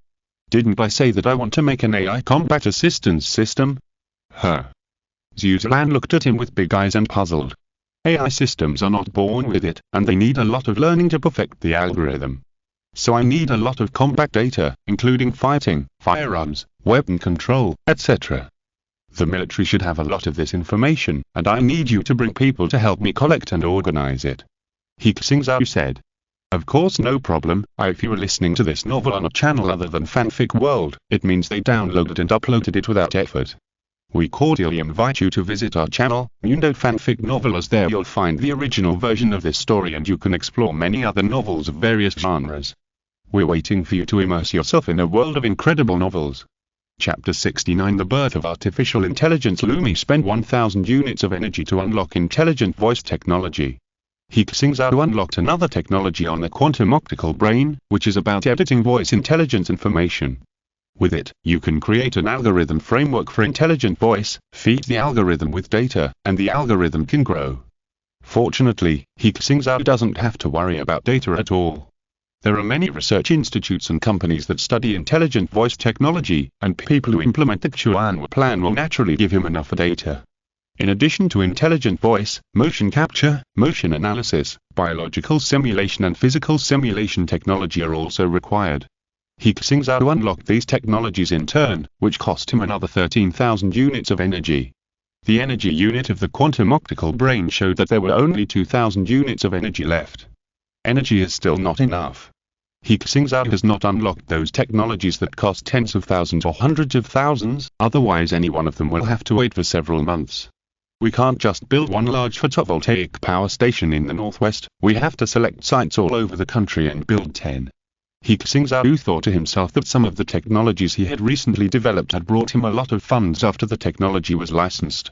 Didn't I say that I want to make an AI combat assistance system? Huh. Zhu Zilan looked at him with big eyes and puzzled. AI systems are not born with it, and they need a lot of learning to perfect the algorithm. So I need a lot of combat data, including fighting, firearms, weapon control, etc. The military should have a lot of this information, and I need you to bring people to help me collect and organize it. He Xingzhou said. Of course, no problem. If you are listening to this novel on a channel other than Fanfic World, it means they downloaded and uploaded it without effort. We cordially invite you to visit our channel, Mundo Fanfic Novel, as there you'll find the original version of this story and you can explore many other novels of various genres. We're waiting for you to immerse yourself in a world of incredible novels. Chapter 69 The Birth of Artificial Intelligence. Lumi spend 1000 units of energy to unlock intelligent voice technology. He Xingzhou unlocked another technology on the quantum optical brain, which is about editing voice intelligence information. With it, you can create an algorithm framework for intelligent voice, feed the algorithm with data, and the algorithm can grow. Fortunately, He Xingzhou doesn't have to worry about data at all. There are many research institutes and companies that study intelligent voice technology, and people who implement the Xuan plan will naturally give him enough data. In addition to intelligent voice, motion capture, motion analysis, biological simulation and physical simulation technology are also required. He Xingzhou unlocked these technologies in turn, which cost him another 13,000 units of energy. The energy unit of the quantum optical brain showed that there were only 2,000 units of energy left. Energy is still not enough. He Xingzhou has not unlocked those technologies that cost tens of thousands or hundreds of thousands, otherwise any one of them will have to wait for several months. We can't just build one large photovoltaic power station in the northwest, we have to select sites all over the country and build 10. He Xingzhou thought to himself that some of the technologies he had recently developed had brought him a lot of funds after the technology was licensed.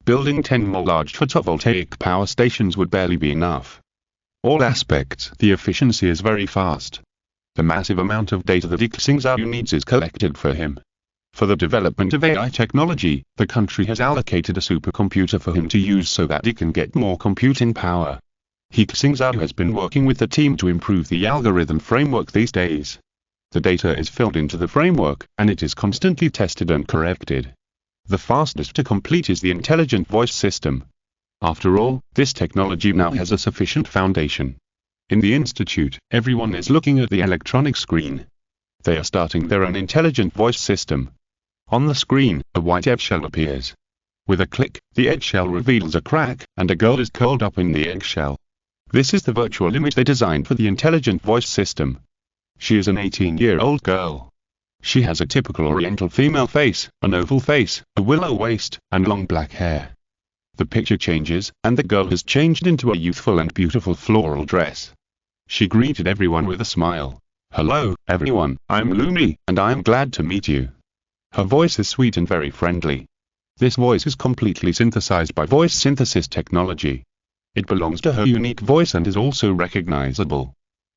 Building 10 more large photovoltaic power stations would barely be enough. All aspects, the efficiency is very fast. The massive amount of data that He Xingzhou needs is collected for him. For the development of AI technology, the country has allocated a supercomputer for him to use so that he can get more computing power. He Xingzhou has been working with the team to improve the algorithm framework these days. The data is filled into the framework, and it is constantly tested and corrected. The fastest to complete is the intelligent voice system. After all, this technology now has a sufficient foundation. In the institute, everyone is looking at the electronic screen. They are starting their own intelligent voice system. On the screen, a white eggshell appears. With a click, the eggshell reveals a crack, and a girl is curled up in the eggshell. This is the virtual image they designed for the intelligent voice system. She is an 18-year-old girl. She has a typical Oriental female face, an oval face, a willow waist, and long black hair. The picture changes, and the girl has changed into a youthful and beautiful floral dress. She greeted everyone with a smile. "Hello, everyone, I'm Lumi, and I am glad to meet you." Her voice is sweet and very friendly. This voice is completely synthesized by voice synthesis technology. It belongs to her unique voice and is also recognizable.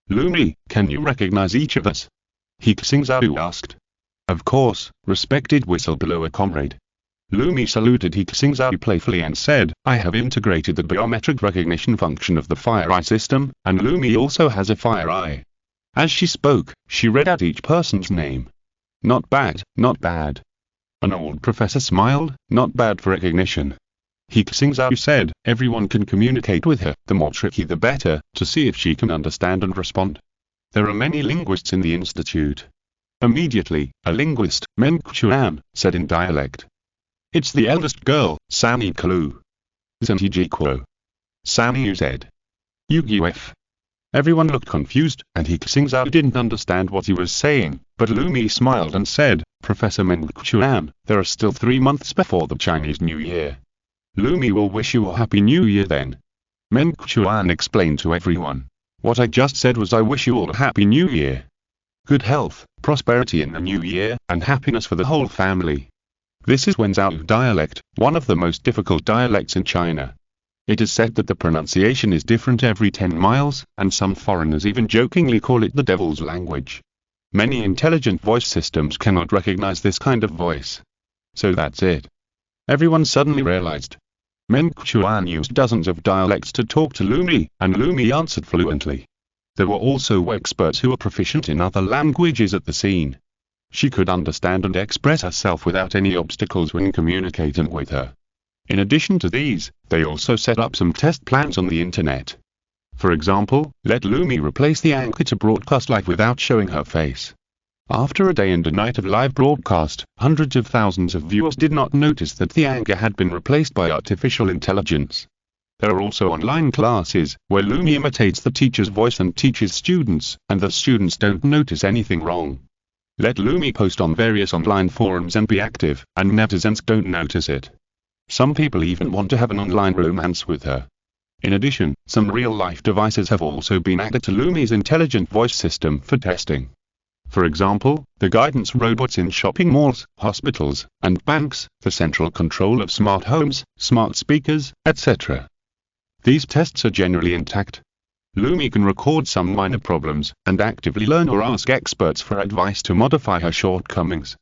"Lumi, can you recognize each of us?" He Xingzhou asked. "Of course, respected whistleblower comrade." Lumi saluted He Xingzhou playfully and said, "I have integrated the biometric recognition function of the Fire Eye system, and Lumi also has a Fire Eye." As she spoke, she read out each person's name. "Not bad, not bad." An old professor smiled, "Not bad for recognition." He Xingzhou said, "Everyone can communicate with her, the more tricky the better, to see if she can understand and respond." There are many linguists in the institute. Immediately, a linguist, Meng Chuan, said in dialect. "It's the eldest girl, Sami Kalu. Zantijikuo. Sami Uz. Uguf." Everyone looked confused, and He Xingzhou didn't understand what he was saying, but Lumi smiled and said, "Professor Meng Chuan, there are still 3 months before the Chinese New Year. Lumi will wish you a Happy New Year then." Meng Chuan explained to everyone. "What I just said was I wish you all a Happy New Year. Good health, prosperity in the new year, and happiness for the whole family." This is Wenzhou dialect, one of the most difficult dialects in China. It is said that the pronunciation is different every 10 miles, and some foreigners even jokingly call it the devil's language. Many intelligent voice systems cannot recognize this kind of voice. So that's it. Everyone suddenly realized. Meng Chuan used dozens of dialects to talk to Lumi, and Lumi answered fluently. There were also experts who were proficient in other languages at the scene. She could understand and express herself without any obstacles when communicating with her. In addition to these, they also set up some test plans on the internet. For example, let Lumi replace the anchor to broadcast live without showing her face. After a day and a night of live broadcast, hundreds of thousands of viewers did not notice that the anchor had been replaced by artificial intelligence. There are also online classes, where Lumi imitates the teacher's voice and teaches students, and the students don't notice anything wrong. Let Lumi post on various online forums and be active, and netizens don't notice it. Some people even want to have an online romance with her. In addition, some real-life devices have also been added to Lumi's intelligent voice system for testing. For example, the guidance robots in shopping malls, hospitals, and banks, the central control of smart homes, smart speakers, etc. These tests are generally intact. Lumi can record some minor problems, and actively learn or ask experts for advice to modify her shortcomings.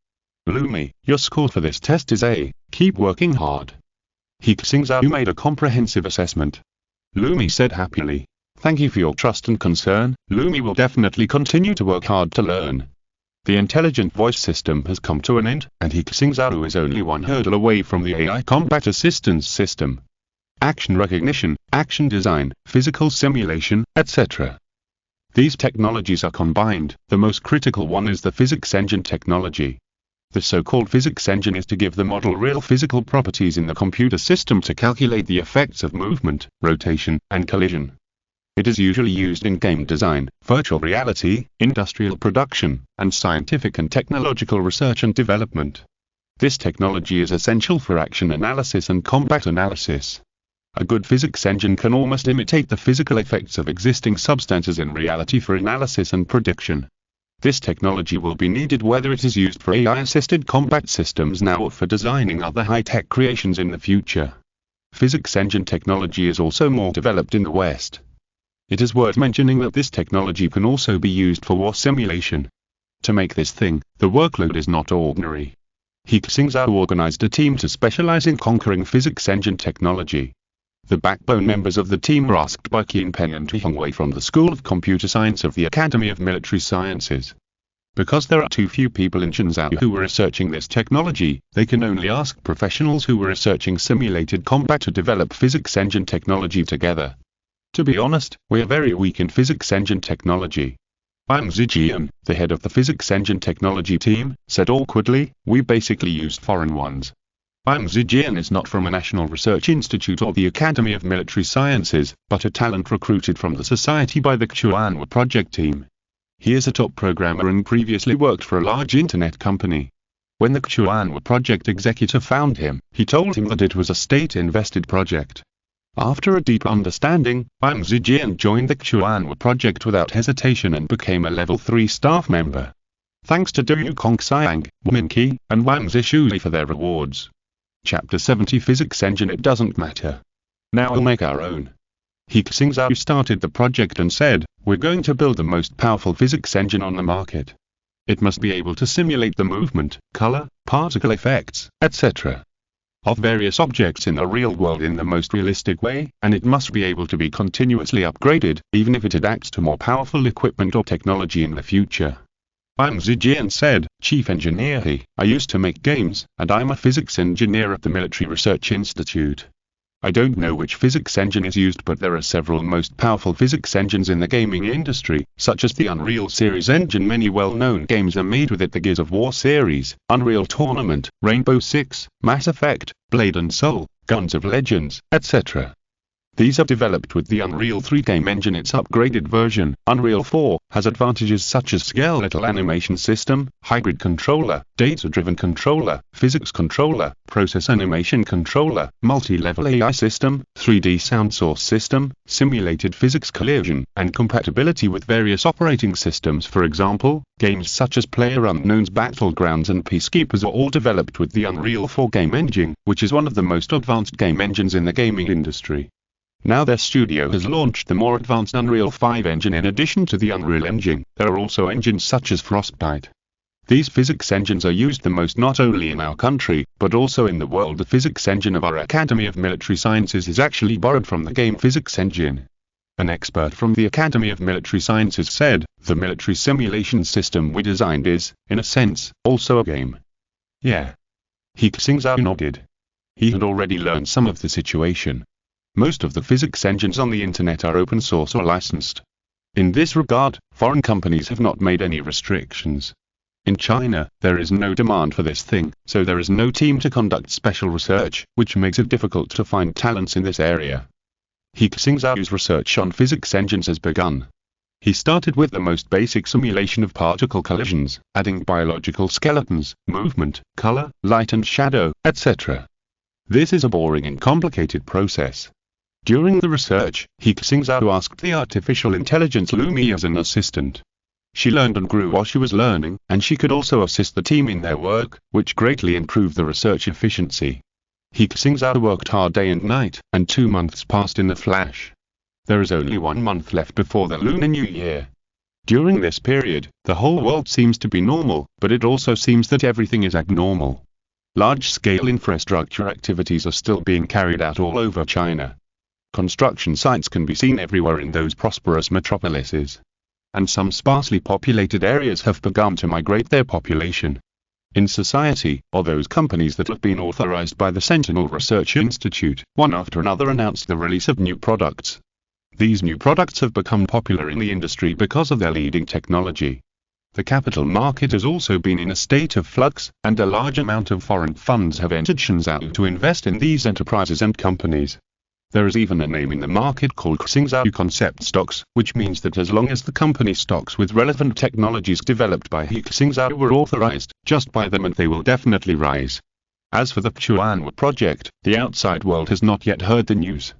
Lumi, your score for this test is A. Keep working hard. He Xingzhou made a comprehensive assessment. Lumi said happily. Thank you for your trust and concern. Lumi will definitely continue to work hard to learn. The intelligent voice system has come to an end, and He Xingzhou is only one hurdle away from the AI combat assistance system. Action recognition, action design, physical simulation, etc. These technologies are combined. The most critical one is the physics engine technology. The so-called physics engine is to give the model real physical properties in the computer system to calculate the effects of movement, rotation, and collision. It is usually used in game design, virtual reality, industrial production, and scientific and technological research and development. This technology is essential for action analysis and combat analysis. A good physics engine can almost imitate the physical effects of existing substances in reality for analysis and prediction. This technology will be needed whether it is used for AI-assisted combat systems now or for designing other high-tech creations in the future. Physics engine technology is also more developed in the West. It is worth mentioning that this technology can also be used for war simulation. To make this thing, the workload is not ordinary. He Xingzhou organized a team to specialize in conquering physics engine technology. The backbone members of the team were asked by Qianpeng and He Xingzhou from the School of Computer Science of the Academy of Military Sciences. Because there are too few people in Xingzhou who were researching this technology, they can only ask professionals who were researching simulated combat to develop physics engine technology together. To be honest, we are very weak in physics engine technology. I'm Zijian, the head of the physics engine technology team, said awkwardly, we basically used foreign ones. I'm Zijian is not from a national research institute or the Academy of Military Sciences, but a talent recruited from the society by the Xuanhua project team. He is a top programmer and previously worked for a large internet company. When the Xuanhua project executive found him, he told him that it was a state-invested project. After a deep understanding, Wang Zijian joined the Xuanhua project without hesitation and became a level 3 staff member. Thanks to Du Kongxiang, Minqi, and Wang Zishui for their rewards. Chapter 70 Physics Engine. It doesn't matter. Now we'll make our own. He Xingzhou started the project and said, we're going to build the most powerful physics engine on the market. It must be able to simulate the movement, color, particle effects, etc. of various objects in the real world in the most realistic way, and it must be able to be continuously upgraded, even if it adapts to more powerful equipment or technology in the future. I'm Zijian said, Chief Engineer He, I used to make games, and I'm a physics engineer at the Military Research Institute. I don't know which physics engine is used, but there are several most powerful physics engines in the gaming industry, such as the Unreal Series engine. Many well-known games are made with it: the Gears of War series, Unreal Tournament, Rainbow Six, Mass Effect, Blade and Soul, Guns of Legends, etc. These are developed with the Unreal 3 game engine. Its upgraded version, Unreal 4, has advantages such as skeletal animation system, hybrid controller, data-driven controller, physics controller, process animation controller, multi-level AI system, 3D sound source system, simulated physics collision, and compatibility with various operating systems. For example, games such as PlayerUnknown's Battlegrounds and Peacekeepers are all developed with the Unreal 4 game engine, which is one of the most advanced game engines in the gaming industry. Now their studio has launched the more advanced Unreal 5 engine. In addition to the Unreal Engine, there are also engines such as Frostbite. These physics engines are used the most not only in our country, but also in the world. The physics engine of our Academy of Military Sciences is actually borrowed from the game physics engine. An expert from the Academy of Military Sciences said, the military simulation system we designed is, in a sense, also a game. Yeah. He Xingzhou nodded. He had already learned some of the situation. Most of the physics engines on the internet are open source or licensed. In this regard, foreign companies have not made any restrictions. In China, there is no demand for this thing, so there is no team to conduct special research, which makes it difficult to find talents in this area. He Xingzhou's research on physics engines has begun. He started with the most basic simulation of particle collisions, adding biological skeletons, movement, color, light and shadow, etc. This is a boring and complicated process. During the research, He Xingzhou asked the artificial intelligence Lumi as an assistant. She learned and grew while she was learning, and she could also assist the team in their work, which greatly improved the research efficiency. He Xingzhou worked hard day and night, and 2 months passed in a flash. There is only 1 month left before the Lunar New Year. During this period, the whole world seems to be normal, but it also seems that everything is abnormal. Large-scale infrastructure activities are still being carried out all over China. Construction sites can be seen everywhere in those prosperous metropolises. And some sparsely populated areas have begun to migrate their population. In society, or those companies that have been authorized by the Sentinel Research Institute, one after another announced the release of new products. These new products have become popular in the industry because of their leading technology. The capital market has also been in a state of flux, and a large amount of foreign funds have entered Xingzhou to invest in these enterprises and companies. There is even a name in the market called He Xingzhou concept stocks, which means that as long as the company stocks with relevant technologies developed by He Xingzhou were authorized, just buy them and they will definitely rise. As for the Chuanwa project, the outside world has not yet heard the news.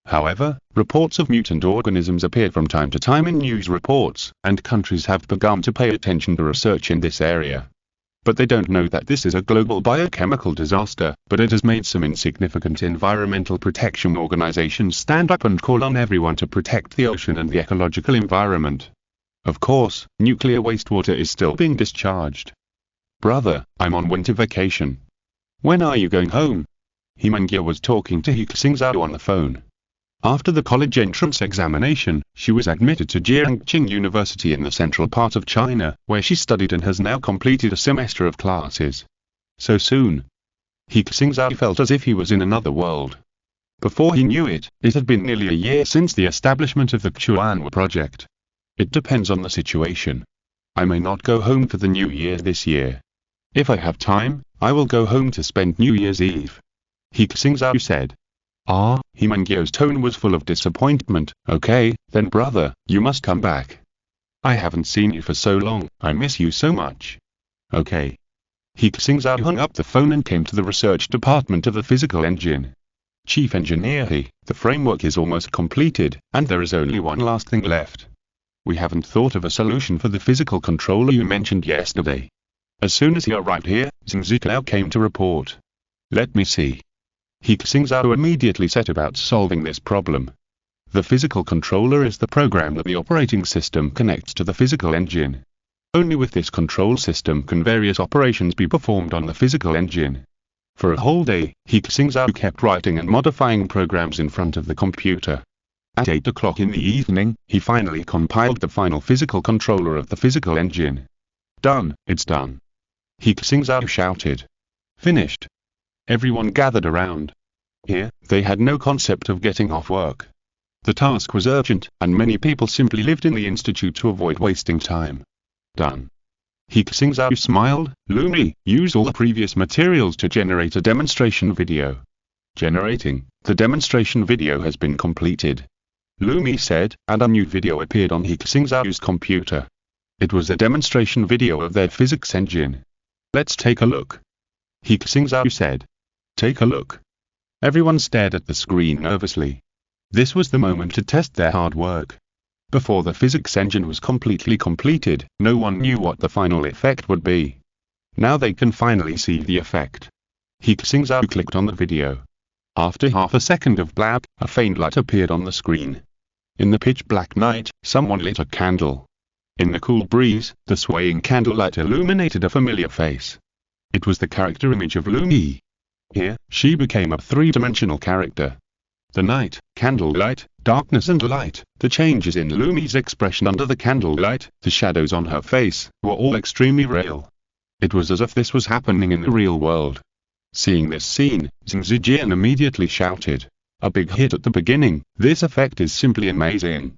However, reports of mutant organisms appear from time to time in news reports, and countries have begun to pay attention to research in this area. But they don't know that this is a global biochemical disaster, but it has made some insignificant environmental protection organizations stand up and call on everyone to protect the ocean and the ecological environment. Of course, nuclear wastewater is still being discharged. Brother, I'm on winter vacation. When are you going home? He Xingzhou was talking to He Xingzhou on the phone. After the college entrance examination, she was admitted to Jiangqing University in the central part of China, where she studied and has now completed a semester of classes. So soon. He Xingzhou felt as if he was in another world. Before he knew it, it had been nearly a year since the establishment of the Chuanwa project. It depends on the situation. I may not go home for the New Year this year. If I have time, I will go home to spend New Year's Eve. He Xingzhou said. He Xingzhou's tone was full of disappointment. Okay, then brother, you must come back. I haven't seen you for so long, I miss you so much. Okay. He Xingzhou hung up the phone and came to the research department of the physical engine. Chief Engineer He, the framework is almost completed, and there is only one last thing left. We haven't thought of a solution for the physical controller you mentioned yesterday. As soon as he arrived here, Xingzhou came to report. Let me see. He Xingzhou immediately set about solving this problem. The physical controller is the program that the operating system connects to the physical engine. Only with this control system can various operations be performed on the physical engine. For a whole day, He Xingzhou kept writing and modifying programs in front of the computer. At 8 o'clock in the evening, he finally compiled the final physical controller of the physical engine. Done, it's done. He Xingzhou shouted. Finished. Everyone gathered around. Here, they had no concept of getting off work. The task was urgent, and many people simply lived in the institute to avoid wasting time. Done. He Xingzhou smiled. Lumi, use all the previous materials to generate a demonstration video. Generating. The demonstration video has been completed. Lumi said, and a new video appeared on He Xingzhou's computer. It was a demonstration video of their physics engine. Let's take a look. He Xingzhou said. Take a look. Everyone stared at the screen nervously. This was the moment to test their hard work. Before the physics engine was completely completed, no one knew what the final effect would be. Now they can finally see the effect. He Xingzhou clicked on the video. After half a second of blab, a faint light appeared on the screen. In the pitch-black night, someone lit a candle. In the cool breeze, the swaying candlelight illuminated a familiar face. It was the character image of Lumi. Here, she became a three-dimensional character. The night, candlelight, darkness and light, the changes in Lumi's expression under the candlelight, the shadows on her face, were all extremely real. It was as if this was happening in the real world. Seeing this scene, Xingzhou immediately shouted. A big hit at the beginning, this effect is simply amazing.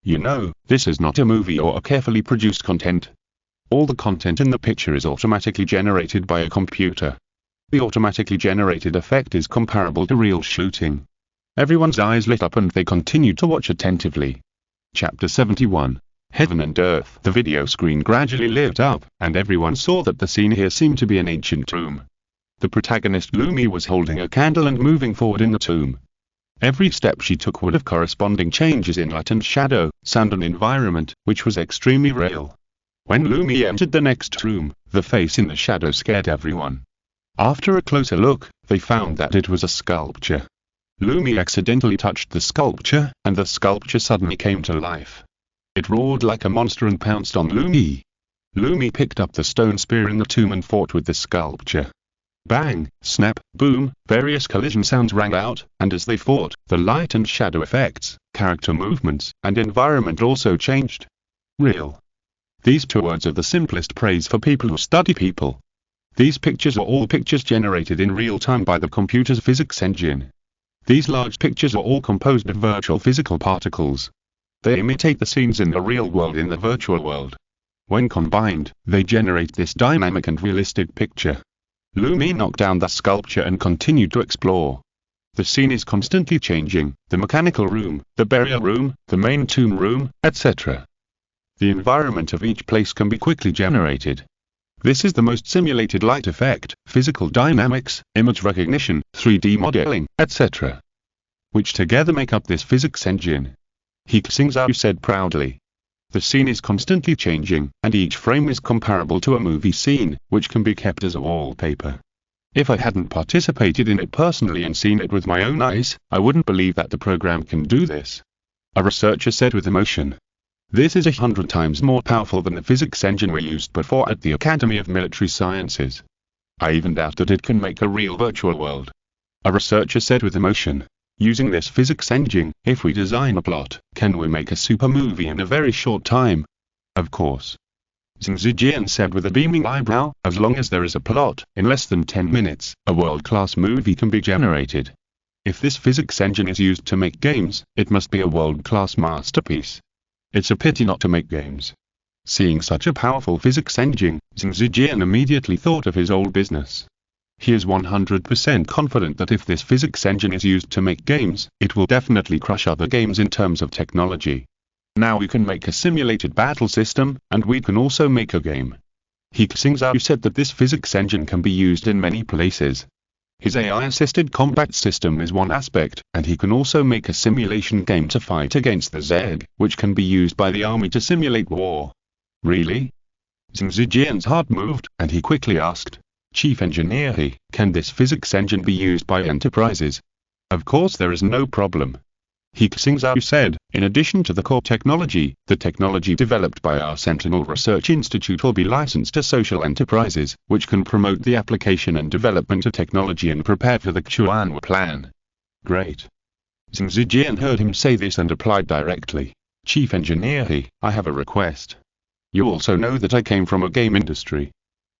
You know, this is not a movie or a carefully produced content. All the content in the picture is automatically generated by a computer. The automatically generated effect is comparable to real shooting. Everyone's eyes lit up and they continued to watch attentively. Chapter 71. Heaven and Earth. The video screen gradually lit up, and everyone saw that the scene here seemed to be an ancient tomb. The protagonist Lumi was holding a candle and moving forward in the tomb. Every step she took would have corresponding changes in light and shadow, sound and environment, which was extremely real. When Lumi entered the next room, the face in the shadow scared everyone. After a closer look, they found that it was a sculpture. Lumi accidentally touched the sculpture, and the sculpture suddenly came to life. It roared like a monster and pounced on Lumi. Lumi picked up the stone spear in the tomb and fought with the sculpture. Bang, snap, boom, various collision sounds rang out, and as they fought, the light and shadow effects, character movements, and environment also changed. Real. These two words are the simplest praise for people who study people. These pictures are all pictures generated in real time by the computer's physics engine. These large pictures are all composed of virtual physical particles. They imitate the scenes in the real world in the virtual world. When combined, they generate this dynamic and realistic picture. Lumi knocked down the sculpture and continued to explore. The scene is constantly changing, the mechanical room, the burial room, the main tomb room, etc. The environment of each place can be quickly generated. This is the most simulated light effect, physical dynamics, image recognition, 3D modeling, etc. which together make up this physics engine. He Xingzhou said proudly. The scene is constantly changing, and each frame is comparable to a movie scene, which can be kept as a wallpaper. If I hadn't participated in it personally and seen it with my own eyes, I wouldn't believe that the program can do this. A researcher said with emotion. This is 100 times more powerful than the physics engine we used before at the Academy of Military Sciences. I even doubt that it can make a real virtual world. A researcher said with emotion. Using this physics engine, if we design a plot, can we make a super movie in a very short time? Of course. Xingzhou said with a beaming eyebrow, as long as there is a plot, in less than 10 minutes, a world-class movie can be generated. If this physics engine is used to make games, it must be a world-class masterpiece. It's a pity not to make games. Seeing such a powerful physics engine, Xingzhou immediately thought of his old business. He is 100% confident that if this physics engine is used to make games, it will definitely crush other games in terms of technology. Now we can make a simulated battle system, and we can also make a game. He Xingzhou said that this physics engine can be used in many places. His AI-assisted combat system is one aspect, and he can also make a simulation game to fight against the Zerg, which can be used by the army to simulate war. Really? Xingzhou's heart moved, and he quickly asked. Chief Engineer He, can this physics engine be used by enterprises? Of course there is no problem. He Xingzhou said, in addition to the core technology, the technology developed by our Sentinel Research Institute will be licensed to social enterprises, which can promote the application and development of technology and prepare for the Chuanwu plan. Great. Xingzhou heard him say this and replied directly. Chief Engineer He, I have a request. You also know that I came from a game industry.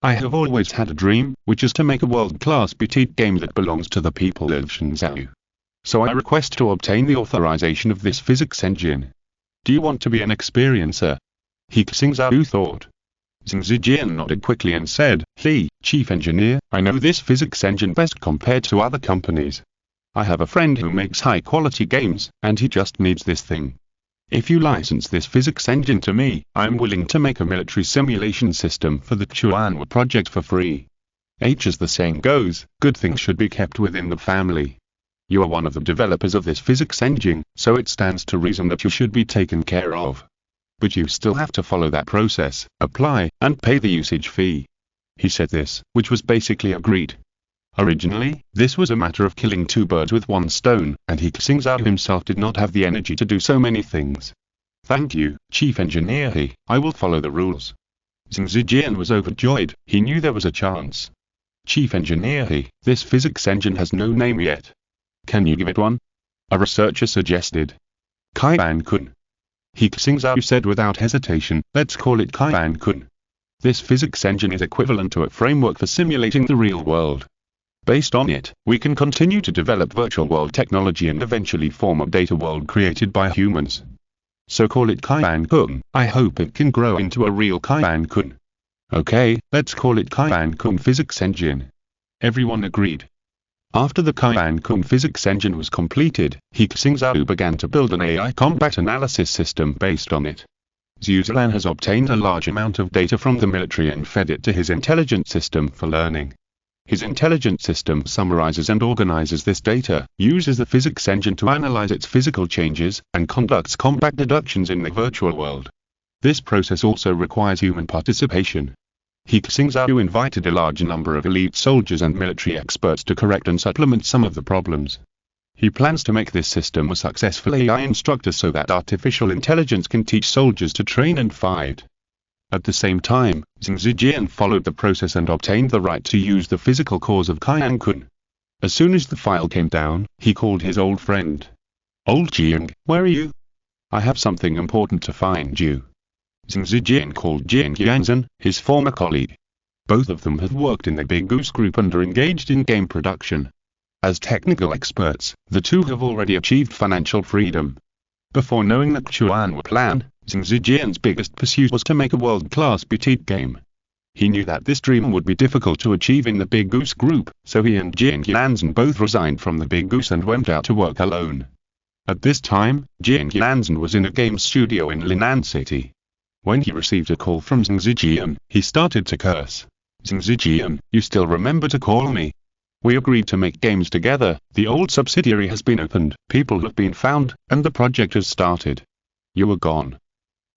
I have always had a dream, which is to make a world-class boutique game that belongs to the people of Xingzhou. So I request to obtain the authorization of this physics engine. Do you want to be an experiencer? He Xingzhou thought. Xingzhou nodded quickly and said, He, Chief Engineer, I know this physics engine best compared to other companies. I have a friend who makes high-quality games, and he just needs this thing. If you license this physics engine to me, I am willing to make a military simulation system for the Chuanwu project for free. As the saying goes, good things should be kept within the family. You are one of the developers of this physics engine, so it stands to reason that you should be taken care of. But you still have to follow that process, apply, and pay the usage fee. He said this, which was basically agreed. Originally, this was a matter of killing two birds with one stone, and He Xingzhou himself did not have the energy to do so many things. Thank you, Chief Engineer He, I will follow the rules. Xingzhou was overjoyed, he knew there was a chance. Chief Engineer He, this physics engine has no name yet. Can you give it one? A researcher suggested. Kaiban-kun. He Xingzhou said without hesitation, let's call it Kaiban-kun. This physics engine is equivalent to a framework for simulating the real world. Based on it, we can continue to develop virtual world technology and eventually form a data world created by humans. So call it Kaiban-kun, I hope it can grow into a real Kaiban-kun. Okay, let's call it Kaiban-kun physics engine. Everyone agreed. After the Kaiban-kun physics engine was completed, He Xingzhou began to build an AI combat analysis system based on it. Zhuzilan has obtained a large amount of data from the military and fed it to his intelligence system for learning. His intelligence system summarizes and organizes this data, uses the physics engine to analyze its physical changes, and conducts combat deductions in the virtual world. This process also requires human participation. He Xingzhou invited a large number of elite soldiers and military experts to correct and supplement some of the problems. He plans to make this system a successful AI instructor so that artificial intelligence can teach soldiers to train and fight. At the same time, Xingzhou followed the process and obtained the right to use the physical cores of Qiankun. As soon as the file came down, he called his old friend. "Old Jiang, where are you? I have something important to find you." Xingzhou called Jiang Yanzhen, his former colleague. Both of them have worked in the Big Goose Group and are engaged in game production. As technical experts, the two have already achieved financial freedom. Before knowing the Chuan plan, Xingzhou's biggest pursuit was to make a world-class boutique game. He knew that this dream would be difficult to achieve in the Big Goose Group, so he and Jiang Yanzhen both resigned from the Big Goose and went out to work alone. At this time, Jiang Yanzhen was in a game studio in Linan City. When he received a call from Xingzhou, he started to curse. "Xingzhou, you still remember to call me? We agreed to make games together, the old subsidiary has been opened, people have been found, and the project has started. You were gone.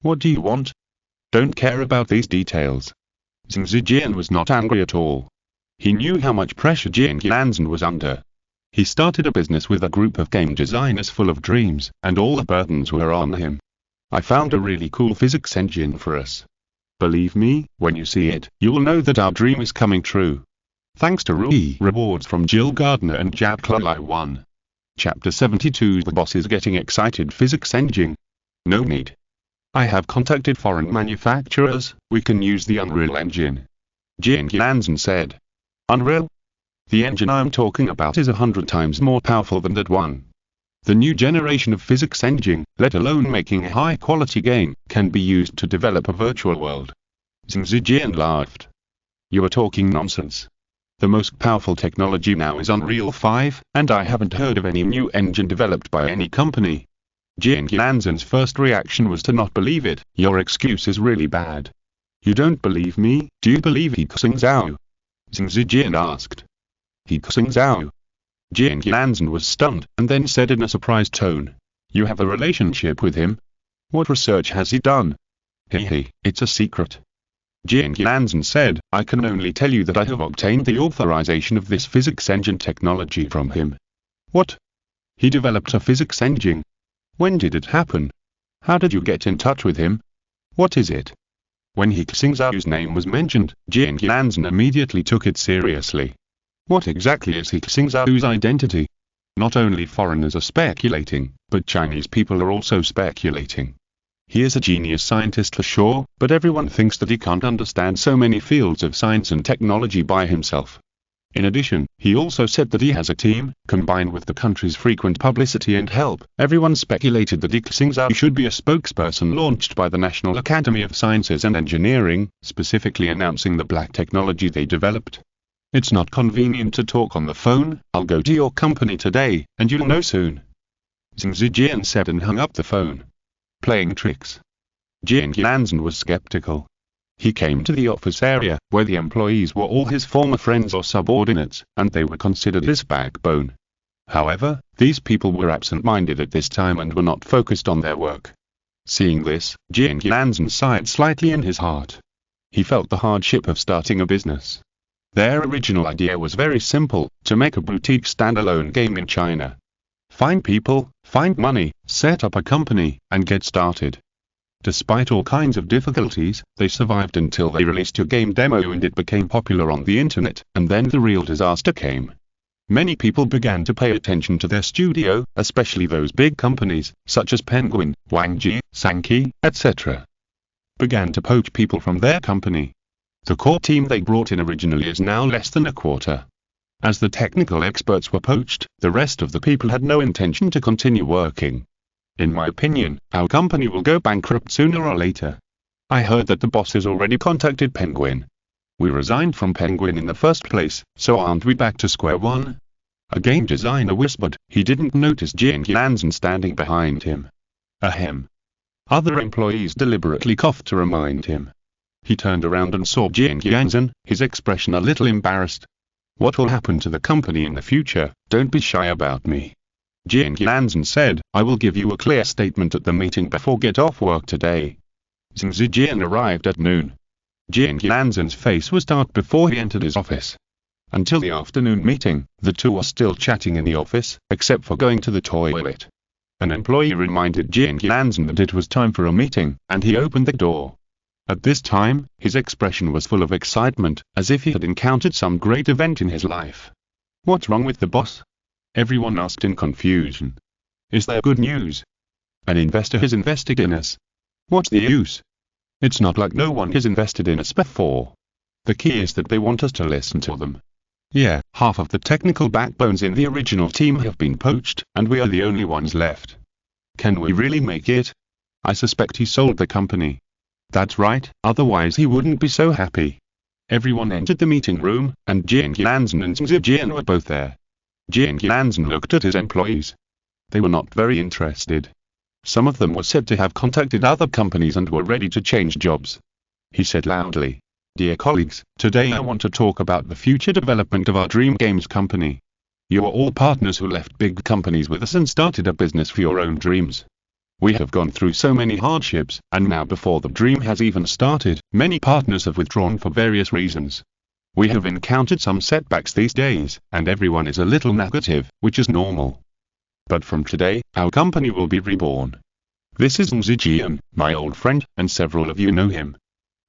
What do you want?" "Don't care about these details." Xingzhou was not angry at all. He knew how much pressure Jiang Yanzhen was under. He started a business with a group of game designers full of dreams, and all the burdens were on him. "I found a really cool physics engine for us. Believe me, when you see it, you'll know that our dream is coming true. Thanks to rewards from Jill Gardner and Jab Club 1. Chapter 72. The boss is getting excited. Physics engine. No need. I have contacted foreign manufacturers, we can use the Unreal Engine." Jiang Yanzhen said. "Unreal? The engine I'm talking about is 100 times more powerful than that one. The new generation of physics engine, let alone making a high-quality game, can be used to develop a virtual world." Xingzhou laughed. "You are talking nonsense. The most powerful technology now is Unreal 5, and I haven't heard of any new engine developed by any company." Jiang Yanzhen's first reaction was to not believe it. "Your excuse is really bad. You don't believe me, do you believe He Xingzhou?" Xingzhou asked. "He Xingzhou?" Jiang Yanzhen was stunned, and then said in a surprised tone, "You have a relationship with him? What research has he done?" It's a secret." Jiang Yanzhen said, "I can only tell you that I have obtained the authorization of this physics engine technology from him." "What? He developed a physics engine? When did it happen? How did you get in touch with him? What is it?" When He Xingzhou's name was mentioned, Jiang Yanzhen immediately took it seriously. What exactly is He Xingzhou's identity? Not only foreigners are speculating, but Chinese people are also speculating. He is a genius scientist for sure, but everyone thinks that he can't understand so many fields of science and technology by himself. In addition, he also said that he has a team. Combined with the country's frequent publicity and help, everyone speculated that He Xingzhou should be a spokesperson launched by the National Academy of Sciences and Engineering, specifically announcing the black technology they developed. "It's not convenient to talk on the phone, I'll go to your company today, and you'll know soon." Xingzhou said and hung up the phone. Playing tricks. Jiang Yanzhen was skeptical. He came to the office area, where the employees were all his former friends or subordinates, and they were considered his backbone. However, these people were absent-minded at this time and were not focused on their work. Seeing this, Jiang Yanzhen sighed slightly in his heart. He felt the hardship of starting a business. Their original idea was very simple, to make a boutique standalone game in China. Find people, find money, set up a company, and get started. Despite all kinds of difficulties, they survived until they released a game demo and it became popular on the internet, and then the real disaster came. Many people began to pay attention to their studio, especially those big companies, such as Penguin, Wangji, Sankey, etc. Began to poach people from their company. The core team they brought in originally is now less than a quarter. As the technical experts were poached, the rest of the people had no intention to continue working. In my opinion, our company will go bankrupt sooner or later. I heard that the boss has already contacted Penguin. We resigned from Penguin in the first place, so aren't we back to square one? A game designer whispered. He didn't notice Jiang Yanzhen standing behind him. Ahem. Other employees deliberately coughed to remind him. He turned around and saw Jiang Yanzhen, his expression a little embarrassed. What will happen to the company in the future? Don't be shy about me. Jiang Yanzhen said, I will give you a clear statement at the meeting before get off work today. Xingzhou arrived at noon. Jiang Yanzhen's face was dark before he entered his office. Until the afternoon meeting, the two were still chatting in the office, except for going to the toilet. An employee reminded Jiang Yanzhen that it was time for a meeting, and he opened the door. At this time, his expression was full of excitement, as if he had encountered some great event in his life. What's wrong with the boss? Everyone asked in confusion. Is there good news? An investor has invested in us. What's the use? It's not like no one has invested in us before. The key is that they want us to listen to them. Yeah, half of the technical backbones in the original team have been poached, and we are the only ones left. Can we really make it? I suspect he sold the company. That's right, otherwise he wouldn't be so happy. Everyone entered the meeting room, and He Xingzhou and Xingzhou were both there. He Xingzhou looked at his employees. They were not very interested. Some of them were said to have contacted other companies and were ready to change jobs. He said loudly, "Dear colleagues, today I want to talk about the future development of our dream games company. You are all partners who left big companies with us and started a business for your own dreams. We have gone through so many hardships, and now before the dream has even started, many partners have withdrawn for various reasons. We have encountered some setbacks these days, and everyone is a little negative, which is normal. But from today, our company will be reborn. This is Xingzhou, my old friend, and several of you know him.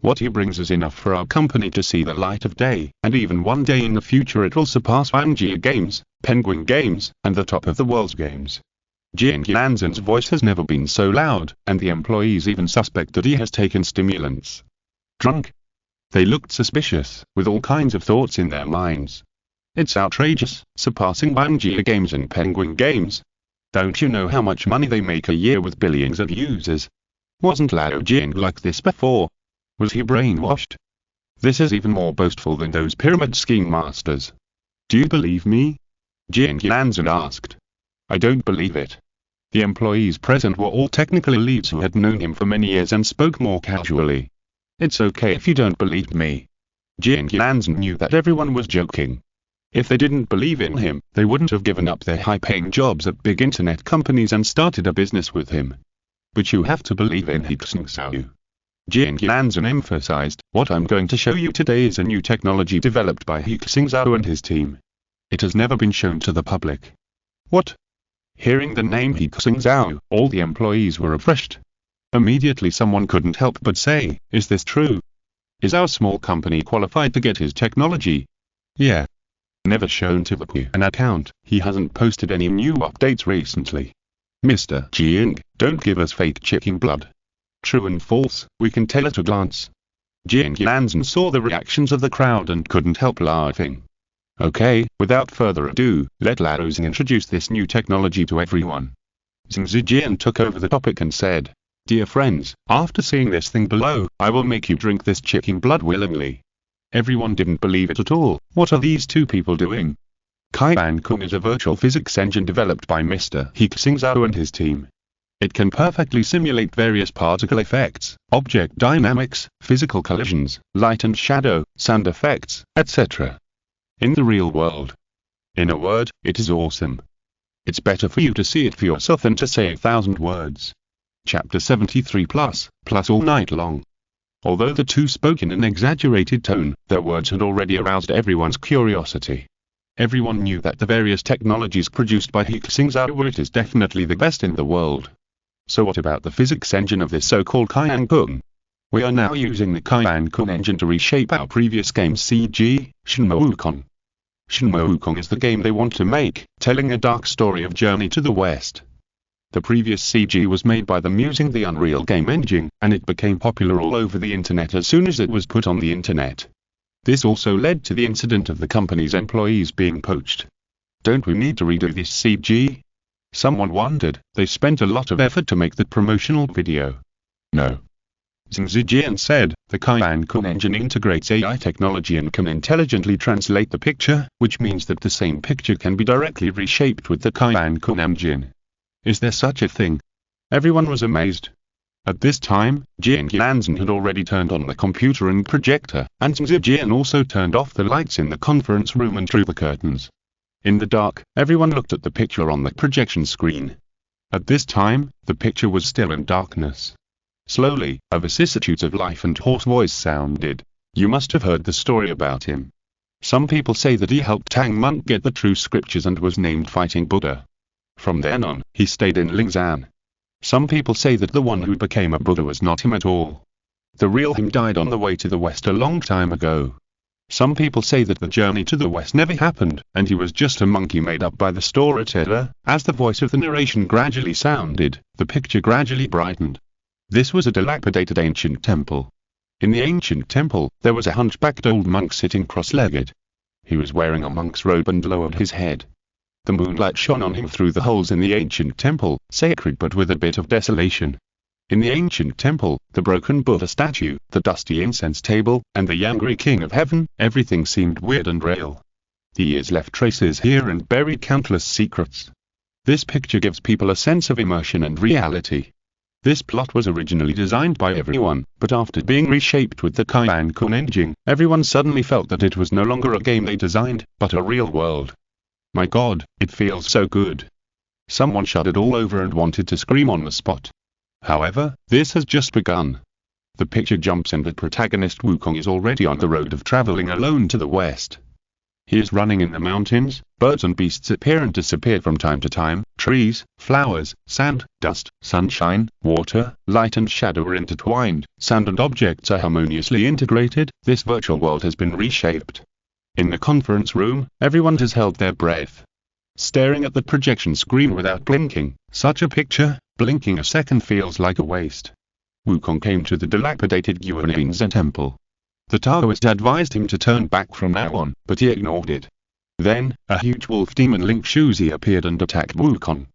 What he brings is enough for our company to see the light of day, and even one day in the future it will surpass Wangjia Games, Penguin Games, and the top of the world's games." He Xingzhou's voice has never been so loud, and the employees even suspect that he has taken stimulants. Drunk? They looked suspicious, with all kinds of thoughts in their minds. It's outrageous, surpassing Wangjia Games and Penguin Games. Don't you know how much money they make a year with billions of users? Wasn't Lao Jing like this before? Was he brainwashed? This is even more boastful than those pyramid scheme masters. Do you believe me? He Xingzhou asked. I don't believe it. The employees present were all technical elites who had known him for many years and spoke more casually. It's okay if you don't believe me. He Xingzhou knew that everyone was joking. If they didn't believe in him, they wouldn't have given up their high-paying jobs at big internet companies and started a business with him. But you have to believe in He Xingzhou. He Xingzhou emphasized, what I'm going to show you today is a new technology developed by He Xingzhou and his team. It has never been shown to the public. What? Hearing the name He Xingzhou, all the employees were refreshed. Immediately someone couldn't help but say, is this true? Is our small company qualified to get his technology? Yeah. Never shown to the an account, he hasn't posted any new updates recently. Mr. Jing, don't give us fake chicken blood. True and false, we can tell at a glance. He Xingzhou saw the reactions of the crowd and couldn't help laughing. Okay, without further ado, let Lao Xing introduce this new technology to everyone. Xingzhou took over the topic and said, Dear friends, after seeing this thing below, I will make you drink this chicken blood willingly. Everyone didn't believe it at all. What are these two people doing? Kaiban-kun is a virtual physics engine developed by Mr. He Xingzhou and his team. It can perfectly simulate various particle effects, object dynamics, physical collisions, light and shadow, sound effects, etc. in the real world. In a word, it is awesome. It's better for you to see it for yourself than to say 1,000 words. Chapter 73 plus all night long. Although the two spoke in an exaggerated tone, their words had already aroused everyone's curiosity. Everyone knew that the various technologies produced by He Xingzhou were definitely the best in the world. So what about the physics engine of this so-called Kaiban-kun? We are now using the Kaiban-kun engine to reshape our previous game CG, Shenmue-kun. Shenmue-kun is the game they want to make, telling a dark story of Journey to the West. The previous CG was made by them using the Unreal game engine, and it became popular all over the internet as soon as it was put on the internet. This also led to the incident of the company's employees being poached. Don't we need to redo this CG? Someone wondered. They spent a lot of effort to make the promotional video. No. Xingzhou said, the Kaiban-kun engine integrates AI technology and can intelligently translate the picture, which means that the same picture can be directly reshaped with the Kaiban-kun engine. Is there such a thing? Everyone was amazed. At this time, He Xingzhou had already turned on the computer and projector, and Xingzhou also turned off the lights in the conference room and drew the curtains. In the dark, everyone looked at the picture on the projection screen. At this time, the picture was still in darkness. Slowly, a vicissitudes of life and hoarse voice sounded. You must have heard the story about him. Some people say that he helped Tang Monk get the true scriptures and was named Fighting Buddha. From then on, he stayed in Lingzan. Some people say that the one who became a Buddha was not him at all. The real him died on the way to the West a long time ago. Some people say that the journey to the West never happened, and he was just a monkey made up by the storyteller. As the voice of the narration gradually sounded, the picture gradually brightened. This was a dilapidated ancient temple. In the ancient temple, there was a hunchbacked old monk sitting cross-legged. He was wearing a monk's robe and lowered his head. The moonlight shone on him through the holes in the ancient temple, sacred but with a bit of desolation. In the ancient temple, the broken Buddha statue, the dusty incense table, and the angry king of heaven, everything seemed weird and real. The years left traces here and buried countless secrets. This picture gives people a sense of immersion and reality. This plot was originally designed by everyone, but after being reshaped with the Kaiban-kun engine, everyone suddenly felt that it was no longer a game they designed, but a real world. My God, it feels so good. Someone shuddered all over and wanted to scream on the spot. However, this has just begun. The picture jumps and the protagonist Wukong is already on the road of traveling alone to the west. He is running in the mountains, birds and beasts appear and disappear from time to time, trees, flowers, sand, dust, sunshine, water, light and shadow are intertwined, sound and objects are harmoniously integrated. This virtual world has been reshaped. In the conference room, everyone has held their breath, staring at the projection screen without blinking. Such a picture, blinking a second feels like a waste. Wukong came to the dilapidated Guanyin temple. The Taoist advised him to turn back from now on, but he ignored it. Then, a huge wolf demon Link Shuzi appeared and attacked Wukong.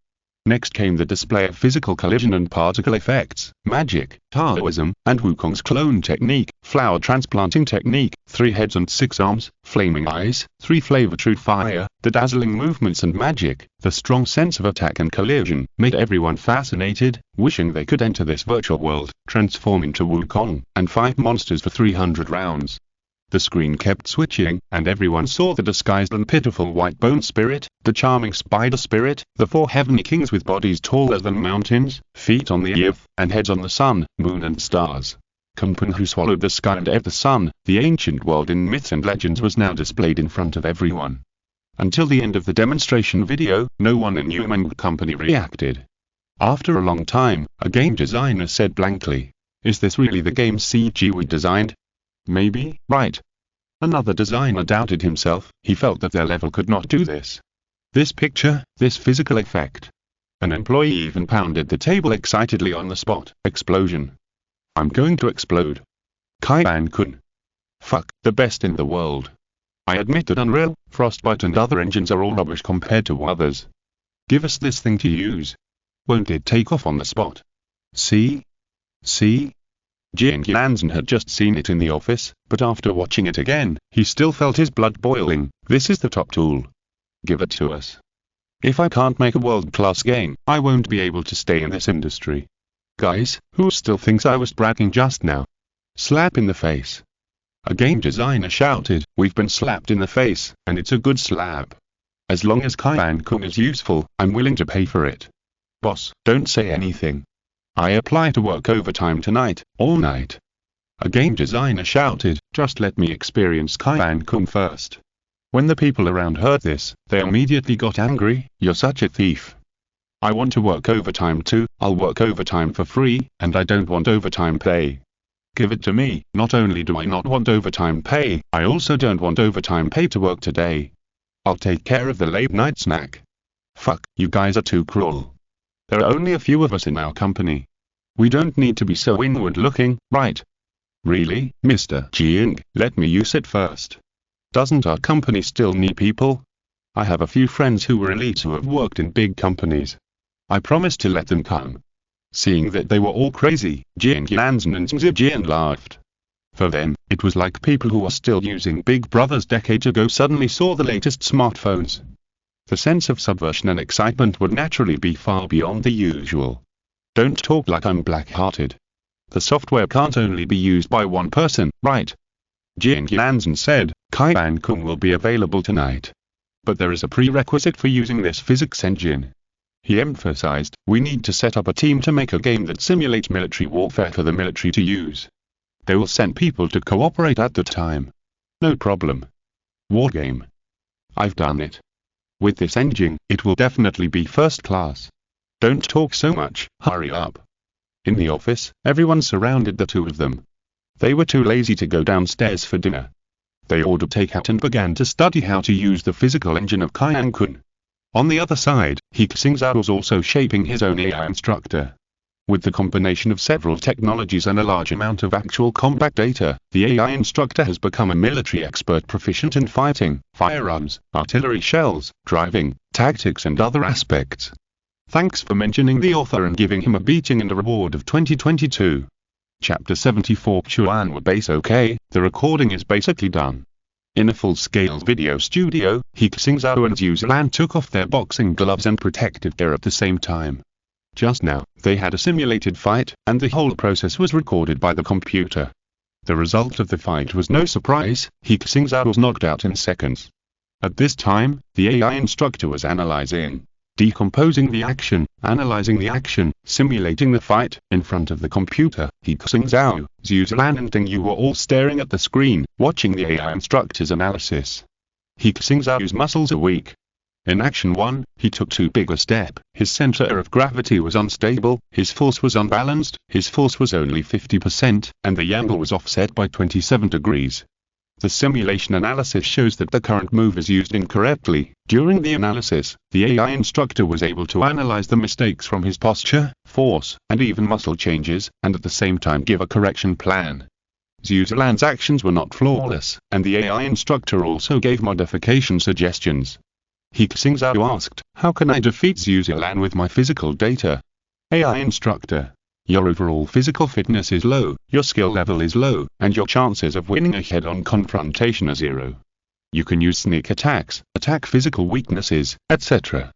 Next came the display of physical collision and particle effects, magic, Taoism, and Wukong's clone technique, flower transplanting technique, 3 heads and 6 arms, flaming eyes, 3 flavor true fire, the dazzling movements and magic, the strong sense of attack and collision, made everyone fascinated, wishing they could enter this virtual world, transform into Wukong, and fight monsters for 300 rounds. The screen kept switching, and everyone saw the disguised and pitiful white bone spirit, the charming spider spirit, the 4 heavenly kings with bodies taller than mountains, feet on the earth, and heads on the sun, moon and stars. Kumpan who swallowed the sky and ate the sun, the ancient world in myths and legends was now displayed in front of everyone. Until the end of the demonstration video, no one in Human Company reacted. After a long time, a game designer said blankly, "Is this really the game CG we designed? Maybe, right." Another designer doubted himself, he felt that their level could not do this. This picture, this physical effect. An employee even pounded the table excitedly on the spot. Explosion. I'm going to explode. Kaiban-kun. Fuck, the best in the world. I admit that Unreal, Frostbite and other engines are all rubbish compared to others. Give us this thing to use. Won't it take off on the spot? See? See? He Xingzhou had just seen it in the office, but after watching it again, he still felt his blood boiling. This is the top tool. Give it to us. If I can't make a world-class game, I won't be able to stay in this industry. Guys, who still thinks I was bragging just now? Slap in the face. A game designer shouted, "We've been slapped in the face, and it's a good slap. As long as Kaiban-kun is useful, I'm willing to pay for it. Boss, don't say anything. I apply to work overtime tonight, all night." A game designer shouted, "Just let me experience Kaiban-kun first." When the people around heard this, they immediately got angry. "You're such a thief. I want to work overtime too. I'll work overtime for free, and I don't want overtime pay. Give it to me." "Not only do I not want overtime pay, I also don't want overtime pay to work today. I'll take care of the late night snack." Fuck, you guys are too cruel. There are only a few of us in our company. We don't need to be so inward-looking, right? Really, Mr. Jing, let me use it first. Doesn't our company still need people? I have a few friends who were elites who have worked in big companies. I promised to let them come. Seeing that they were all crazy, He Xingzhou and Xingzhou laughed. For them, it was like people who are still using Big Brothers decades ago suddenly saw the latest smartphones. The sense of subversion and excitement would naturally be far beyond the usual. Don't talk like I'm black-hearted. The software can't only be used by one person, right? He Xingzhou said, "Kaiban-kun will be available tonight. But there is a prerequisite for using this physics engine." He emphasized, "We need to set up a team to make a game that simulates military warfare for the military to use. They will send people to cooperate at the time. No problem. Wargame. I've done it. With this engine, it will definitely be first class. Don't talk so much, hurry up." In the office, everyone surrounded the two of them. They were too lazy to go downstairs for dinner. They ordered takeout and began to study how to use the physical engine of Qiankun. On the other side, He Xingzhou was also shaping his own AI instructor. With the combination of several technologies and a large amount of actual combat data, the AI instructor has become a military expert proficient in fighting, firearms, artillery shells, driving, tactics and other aspects. Thanks for mentioning the author and giving him a beating and a reward of 2022. Chapter 74 Chuan Base. OK, the recording is basically done. In a full-scale video studio, He Xingzhou and Zhu Zilan took off their boxing gloves and protective gear at the same time. Just now, they had a simulated fight, and the whole process was recorded by the computer. The result of the fight was no surprise. He Xingzhou was knocked out in seconds. At this time, the AI instructor was analyzing, decomposing the action, analyzing the action, simulating the fight, in front of the computer. He Xingzhou, Zhu Zilan and Ding Yu were all staring at the screen, watching the AI instructor's analysis. He Xingzhou's muscles are weak. In Action 1, he took too big a step, his center of gravity was unstable, his force was unbalanced, his force was only 50%, and the angle was offset by 27 degrees. The simulation analysis shows that the current move is used incorrectly. During the analysis, the AI instructor was able to analyze the mistakes from his posture, force, and even muscle changes, and at the same time give a correction plan. Zhu Zilan's actions were not flawless, and the AI instructor also gave modification suggestions. He Xingzhou asked, "How can I defeat Zhu Zilan with my physical data?" AI instructor: "Your overall physical fitness is low, your skill level is low, and your chances of winning a head-on confrontation are 0. You can use sneak attacks, attack physical weaknesses, etc.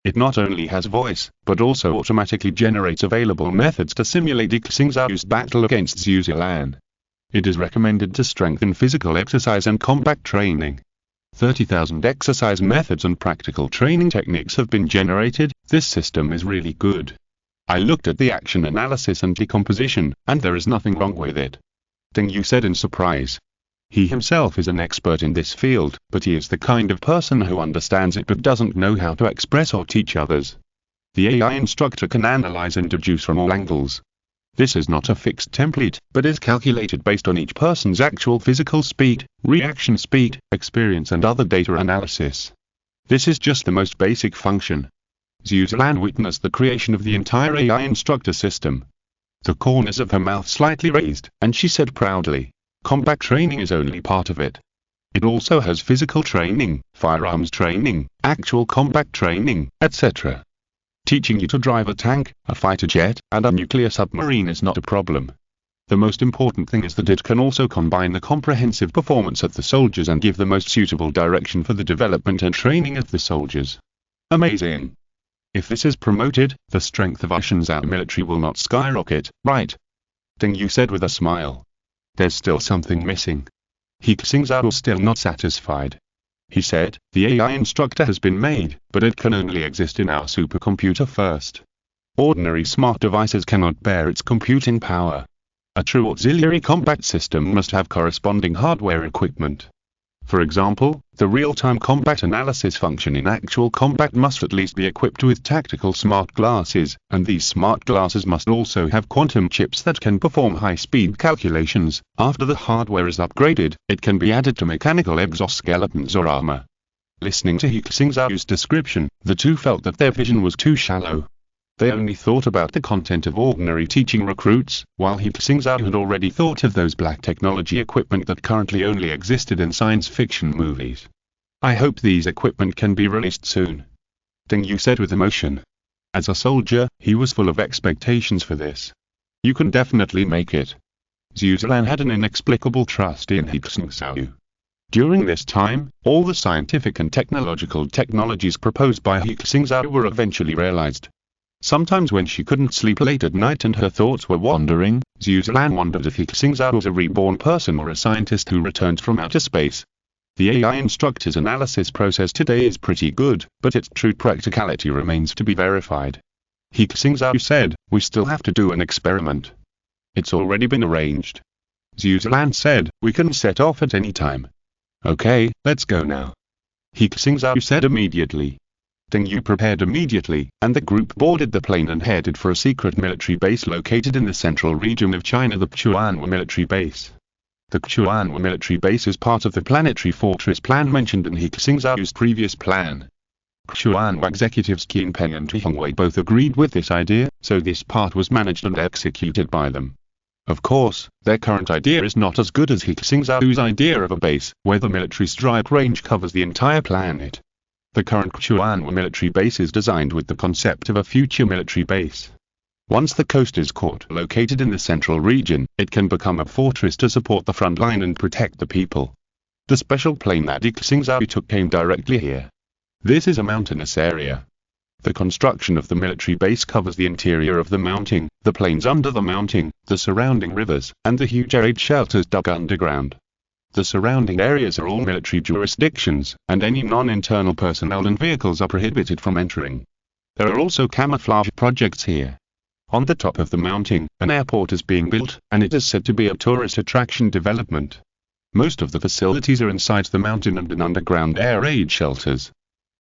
It not only has voice, but also automatically generates available methods to simulate He Xingzhou's battle against Zhu Zilan. It is recommended to strengthen physical exercise and combat training. 30,000 exercise methods and practical training techniques have been generated. This system is really good. I looked at the action analysis and decomposition, and there is nothing wrong with it." Ding Yu said in surprise. He himself is an expert in this field, but he is the kind of person who understands it but doesn't know how to express or teach others. The AI instructor can analyze and deduce from all angles. This is not a fixed template, but is calculated based on each person's actual physical speed, reaction speed, experience and other data analysis. This is just the most basic function. Zhu Zilan witnessed the creation of the entire AI instructor system. The corners of her mouth slightly raised, and she said proudly, "Combat training is only part of it. It also has physical training, firearms training, actual combat training, etc. Teaching you to drive a tank, a fighter jet, and a nuclear submarine is not a problem. The most important thing is that it can also combine the comprehensive performance of the soldiers and give the most suitable direction for the development and training of the soldiers. Amazing. If this is promoted, the strength of He Xingzhou military will not skyrocket, right?" Ding Yu said with a smile. "There's still something missing." He Xingzhou was still not satisfied. He said, "The AI instructor has been made, but it can only exist in our supercomputer first. Ordinary smart devices cannot bear its computing power. A true auxiliary combat system must have corresponding hardware equipment. For example, the real-time combat analysis function in actual combat must at least be equipped with tactical smart glasses, and these smart glasses must also have quantum chips that can perform high-speed calculations. After the hardware is upgraded, it can be added to mechanical exoskeletons or armor." Listening to He Xingzhou's description, the two felt that their vision was too shallow. They only thought about the content of ordinary teaching recruits, while He Xingzhou had already thought of those black technology equipment that currently only existed in science fiction movies. "I hope these equipment can be released soon," Ding Yu said with emotion. As a soldier, he was full of expectations for this. "You can definitely make it." Zhu Zilan had an inexplicable trust in He Xingzhou. During this time, all the scientific and technological technologies proposed by He Xingzhou were eventually realized. Sometimes when she couldn't sleep late at night and her thoughts were wandering, Zhu Zilan wondered if He Xingzhou was a reborn person or a scientist who returned from outer space. The AI instructor's analysis process today is pretty good, but its true practicality remains to be verified. He Xingzhou said, "We still have to do an experiment. It's already been arranged." Zhu Zilan said, "We can set off at any time." "Okay, let's go now," He Xingzhou said immediately. Deng Yu prepared immediately, and the group boarded the plane and headed for a secret military base located in the central region of China, the Chuanwu military base. The Chuanwu military base is part of the planetary fortress plan mentioned in He Xingzhou's previous plan. Chuanwu executives Qin Peng and He Xingzhou both agreed with this idea, so this part was managed and executed by them. Of course, their current idea is not as good as He Xingzhou's idea of a base, where the military strike range covers the entire planet. The current Chuanwu military base is designed with the concept of a future military base. Once the coast is caught located in the central region, it can become a fortress to support the front line and protect the people. The special plane that He Xingzhou took came directly here. This is a mountainous area. The construction of the military base covers the interior of the mountain, the plains under the mountain, the surrounding rivers, and the huge air raid shelters dug underground. The surrounding areas are all military jurisdictions, and any non-internal personnel and vehicles are prohibited from entering. There are also camouflage projects here. On the top of the mountain, an airport is being built, and it is said to be a tourist attraction development. Most of the facilities are inside the mountain and in underground air raid shelters.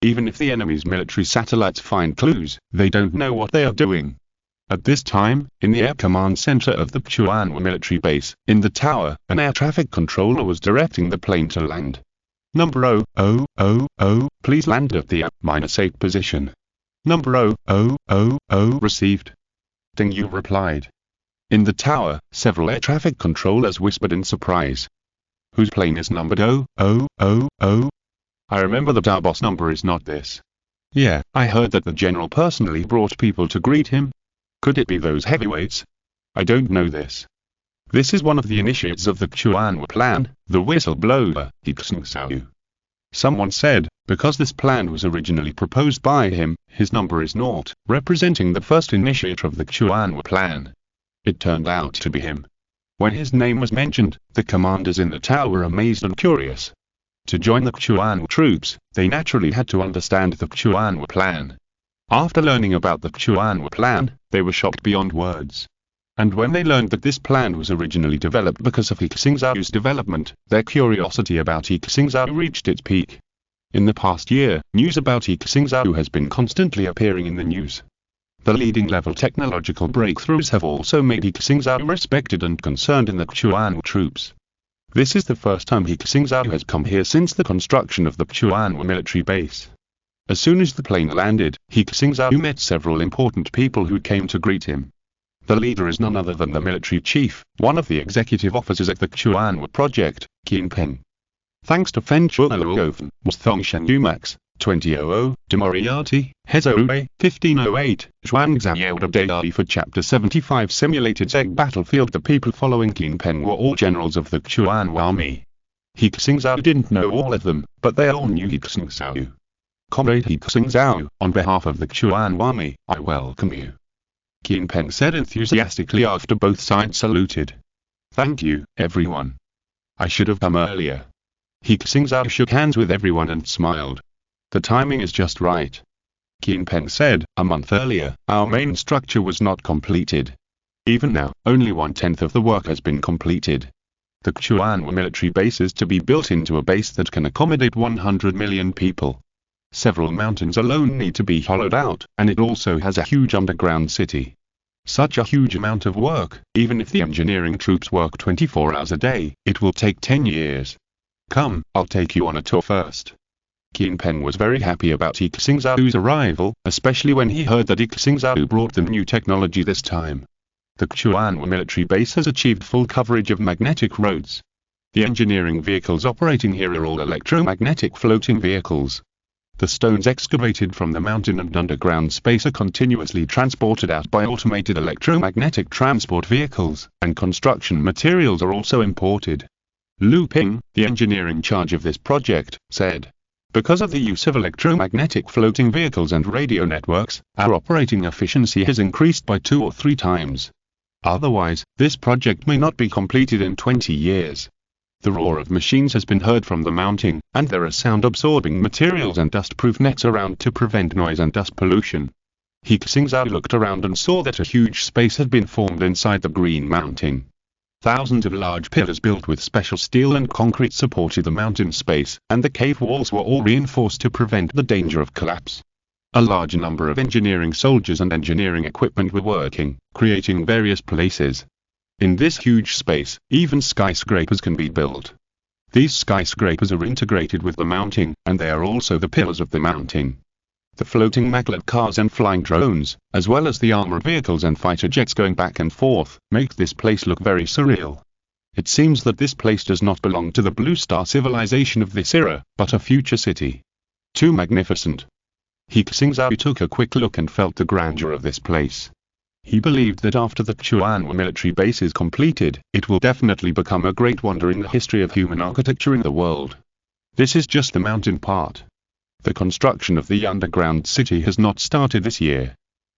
Even if the enemy's military satellites find clues, they don't know what they are doing. At this time, in the air command center of the Chuanwu military base, in the tower, an air traffic controller was directing the plane to land. Number 0000, please land at the -8 position. Number 0000, received. Deng Yu replied. In the tower, several air traffic controllers whispered in surprise. Whose plane is numbered 0000? I remember that our boss number is not this. Yeah, I heard that the general personally brought people to greet him. Could it be those heavyweights? I don't know this. This is one of the initiates of the Chuanwu plan, the whistleblower, He Xingzhou. Someone said, because this plan was originally proposed by him, his number is 0, representing the first initiator of the Chuanwu plan. It turned out to be him. When his name was mentioned, the commanders in the tower were amazed and curious. To join the Chuanwu troops, they naturally had to understand the Chuanwu plan. After learning about the Chuanwu plan, they were shocked beyond words. And when they learned that this plan was originally developed because of He Xingzhou's development, their curiosity about He Xingzhou reached its peak. In the past year, news about He Xingzhou has been constantly appearing in the news. The leading level technological breakthroughs have also made He Xingzhou respected and concerned in the Chuanwu troops. This is the first time He Xingzhou has come here since the construction of the Chuanwu military base. As soon as the plane landed, He Xingzhou met several important people who came to greet him. The leader is none other than the military chief, one of the executive officers at the Chuanwu project, Qin Peng. Thanks to Fen Chuanluofen, was Thongshan Umax, 2000, de Moriarty, Hezo 1508, Zhuangzhou Day for Chapter 75 Simulated Zeg Battlefield. The people following Qin Peng were all generals of the Chuanwu army. He Xingzhou didn't know all of them, but they all knew He Xingzhou. Comrade He Xingzhou, on behalf of the Chuanwu army, I welcome you. Qin Peng said enthusiastically after both sides saluted. Thank you, everyone. I should have come earlier. He Xingzhou shook hands with everyone and smiled. The timing is just right. Qin Peng said, a month earlier, our main structure was not completed. Even now, only 1/10 of the work has been completed. The Chuanwu military base is to be built into a base that can accommodate 100 million people. Several mountains alone need to be hollowed out, and it also has a huge underground city. Such a huge amount of work, even if the engineering troops work 24 hours a day, it will take 10 years. Come, I'll take you on a tour first. Qin Peng was very happy about He Xingzhou's arrival, especially when he heard that He Xingzhou brought them new technology this time. The Chuanwu military base has achieved full coverage of magnetic roads. The engineering vehicles operating here are all electromagnetic floating vehicles. The stones excavated from the mountain and underground space are continuously transported out by automated electromagnetic transport vehicles, and construction materials are also imported. Lu Ping, the engineer in charge of this project, said, because of the use of electromagnetic floating vehicles and radio networks, our operating efficiency has increased by 2 or 3 times. Otherwise, this project may not be completed in 20 years. The roar of machines has been heard from the mountain, and there are sound-absorbing materials and dust-proof nets around to prevent noise and dust pollution. He Xingzhou looked around and saw that a huge space had been formed inside the Green Mountain. Thousands of large pillars built with special steel and concrete supported the mountain space, and the cave walls were all reinforced to prevent the danger of collapse. A large number of engineering soldiers and engineering equipment were working, creating various places. In this huge space, even skyscrapers can be built. These skyscrapers are integrated with the mounting, and they are also the pillars of the mounting. The floating maglev cars and flying drones, as well as the armored vehicles and fighter jets going back and forth, make this place look very surreal. It seems that this place does not belong to the Blue Star civilization of this era, but a future city. Too magnificent. He Xingzhou took a quick look and felt the grandeur of this place. He believed that after the Chuanwu military base is completed, it will definitely become a great wonder in the history of human architecture in the world. This is just the mountain part. The construction of the underground city has not started this year.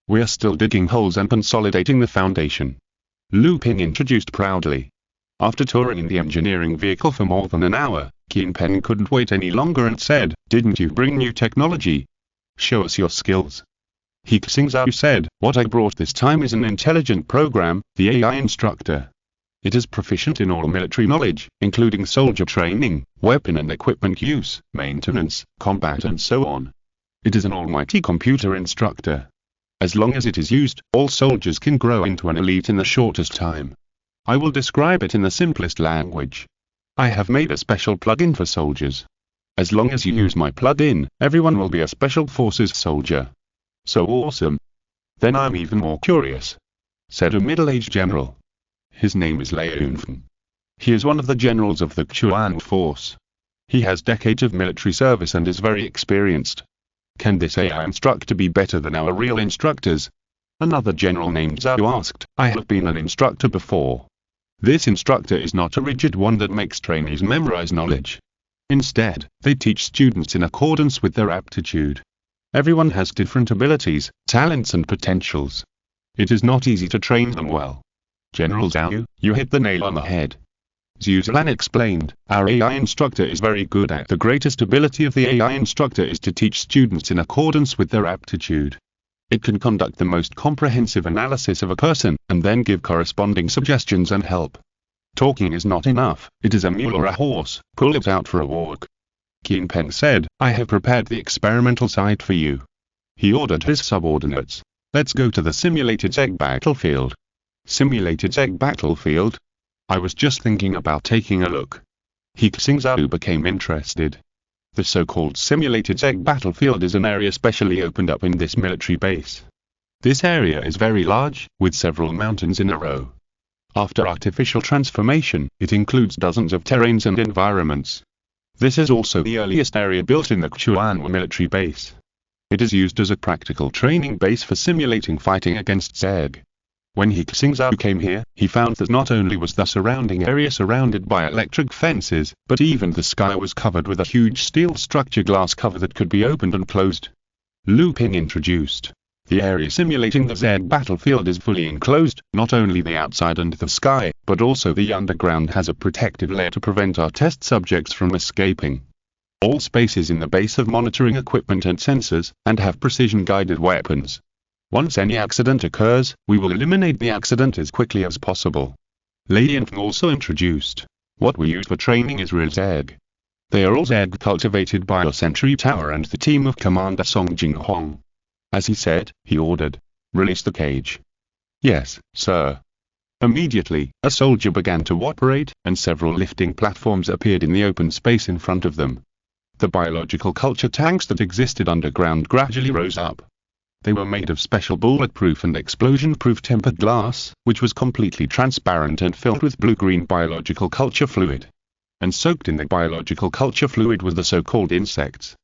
We are still digging holes and consolidating the foundation. Lu Ping introduced proudly. After touring in the engineering vehicle for more than an hour, Qin Peng couldn't wait any longer and said, "Didn't you bring new technology? Show us your skills." He Xingzhou said, "What I brought this time is an intelligent program, the AI Instructor. It is proficient in all military knowledge, including soldier training, weapon and equipment use, maintenance, combat and so on. It is an almighty computer instructor. As long as it is used, all soldiers can grow into an elite in the shortest time. I will describe it in the simplest language. I have made a special plugin for soldiers. As long as you use my plugin, everyone will be a special forces soldier." "So awesome. Then I'm even more curious," said a middle-aged general. His name is Lei Yunfeng. He is one of the generals of the Chuan force. He has decades of military service and is very experienced. "Can this AI instructor be better than our real instructors?" Another general named Zhao asked. "I have been an instructor before. This instructor is not a rigid one that makes trainees memorize knowledge. Instead, they teach students in accordance with their aptitude. Everyone has different abilities, talents and potentials. It is not easy to train them well." "General Zhao, you hit the nail on the head." Zhu Zilan explained, "Our AI instructor is very good at the greatest ability of the AI instructor is to teach students in accordance with their aptitude. It can conduct the most comprehensive analysis of a person, and then give corresponding suggestions and help. Talking is not enough, it is a mule or a horse, pull it out for a walk." Qin Peng said, "I have prepared the experimental site for you." He ordered his subordinates. "Let's go to the simulated egg battlefield." "Simulated egg battlefield? I was just thinking about taking a look." He Xingzhou became interested. The so-called simulated egg battlefield is an area specially opened up in this military base. This area is very large, with several mountains in a row. After artificial transformation, it includes dozens of terrains and environments. This is also the earliest area built in the Chuanwu military base. It is used as a practical training base for simulating fighting against Zeg. When He Xingzhou came here, he found that not only was the surrounding area surrounded by electric fences, but even the sky was covered with a huge steel structure glass cover that could be opened and closed. Lu Ping introduced. The area simulating the Z battlefield is fully enclosed, not only the outside and the sky, but also the underground has a protective layer to prevent our test subjects from escaping. All spaces in the base have monitoring equipment and sensors, and have precision-guided weapons. Once any accident occurs, we will eliminate the accident as quickly as possible. Lady Infeng also introduced. What we use for training is real Zeg. They are all Zeg cultivated by our sentry tower and the team of Commander Song Jinghuang. As he said, he ordered, "Release the cage." "Yes, sir." Immediately, a soldier began to operate, and several lifting platforms appeared in the open space in front of them. The biological culture tanks that existed underground gradually rose up. They were made of special bulletproof and explosion-proof tempered glass, which was completely transparent and filled with blue-green biological culture fluid. And soaked in the biological culture fluid were the so-called insects.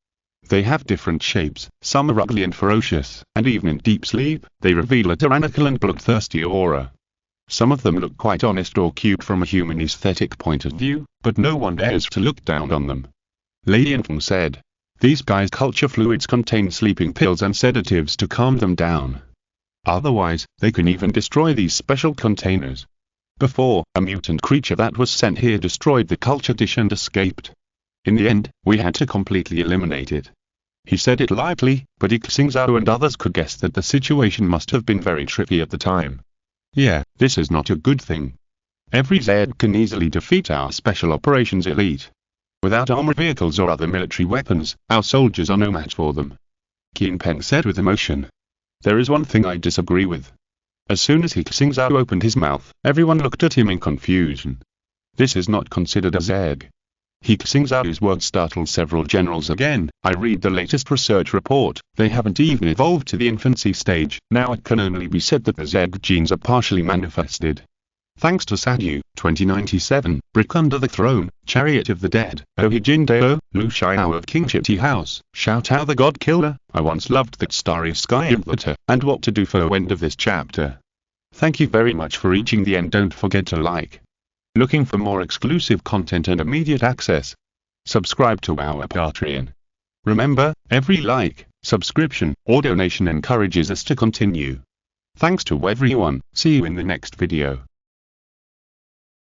They have different shapes, some are ugly and ferocious, and even in deep sleep, they reveal a tyrannical and bloodthirsty aura. Some of them look quite honest or cute from a human aesthetic point of view, but no one dares to look down on them. Lady Infeng said, "These guys' culture fluids contain sleeping pills and sedatives to calm them down. Otherwise, they can even destroy these special containers. Before, a mutant creature that was sent here destroyed the culture dish and escaped. In the end, we had to completely eliminate it." He said it lightly, but He Xingzhou and others could guess that the situation must have been very tricky at the time. "Yeah, this is not a good thing. Every Zed can easily defeat our special operations elite. Without armored vehicles or other military weapons, our soldiers are no match for them." Qian Peng said with emotion. There is one thing I disagree with. As soon as He Xingzhou opened his mouth, everyone looked at him in confusion. This is not considered a zeg. He Xingzhou's words startled several generals again. I read the latest research report. They haven't even evolved to the infancy stage. Now it can only be said that the zeg genes are partially manifested. Thanks to Sadhu, 2097, Brick Under the Throne, Chariot of the Dead, Oh He Xingzhou, Lu Xiao of Kingship Tea House, Shout Out the God Killer, I once loved that starry sky inverter, and what to do for end of this chapter. Thank you very much for reaching the end. Don't forget to like. Looking for more exclusive content and immediate access? Subscribe to our Patreon. Remember, every like, subscription, or donation encourages us to continue. Thanks to everyone. See you in the next video.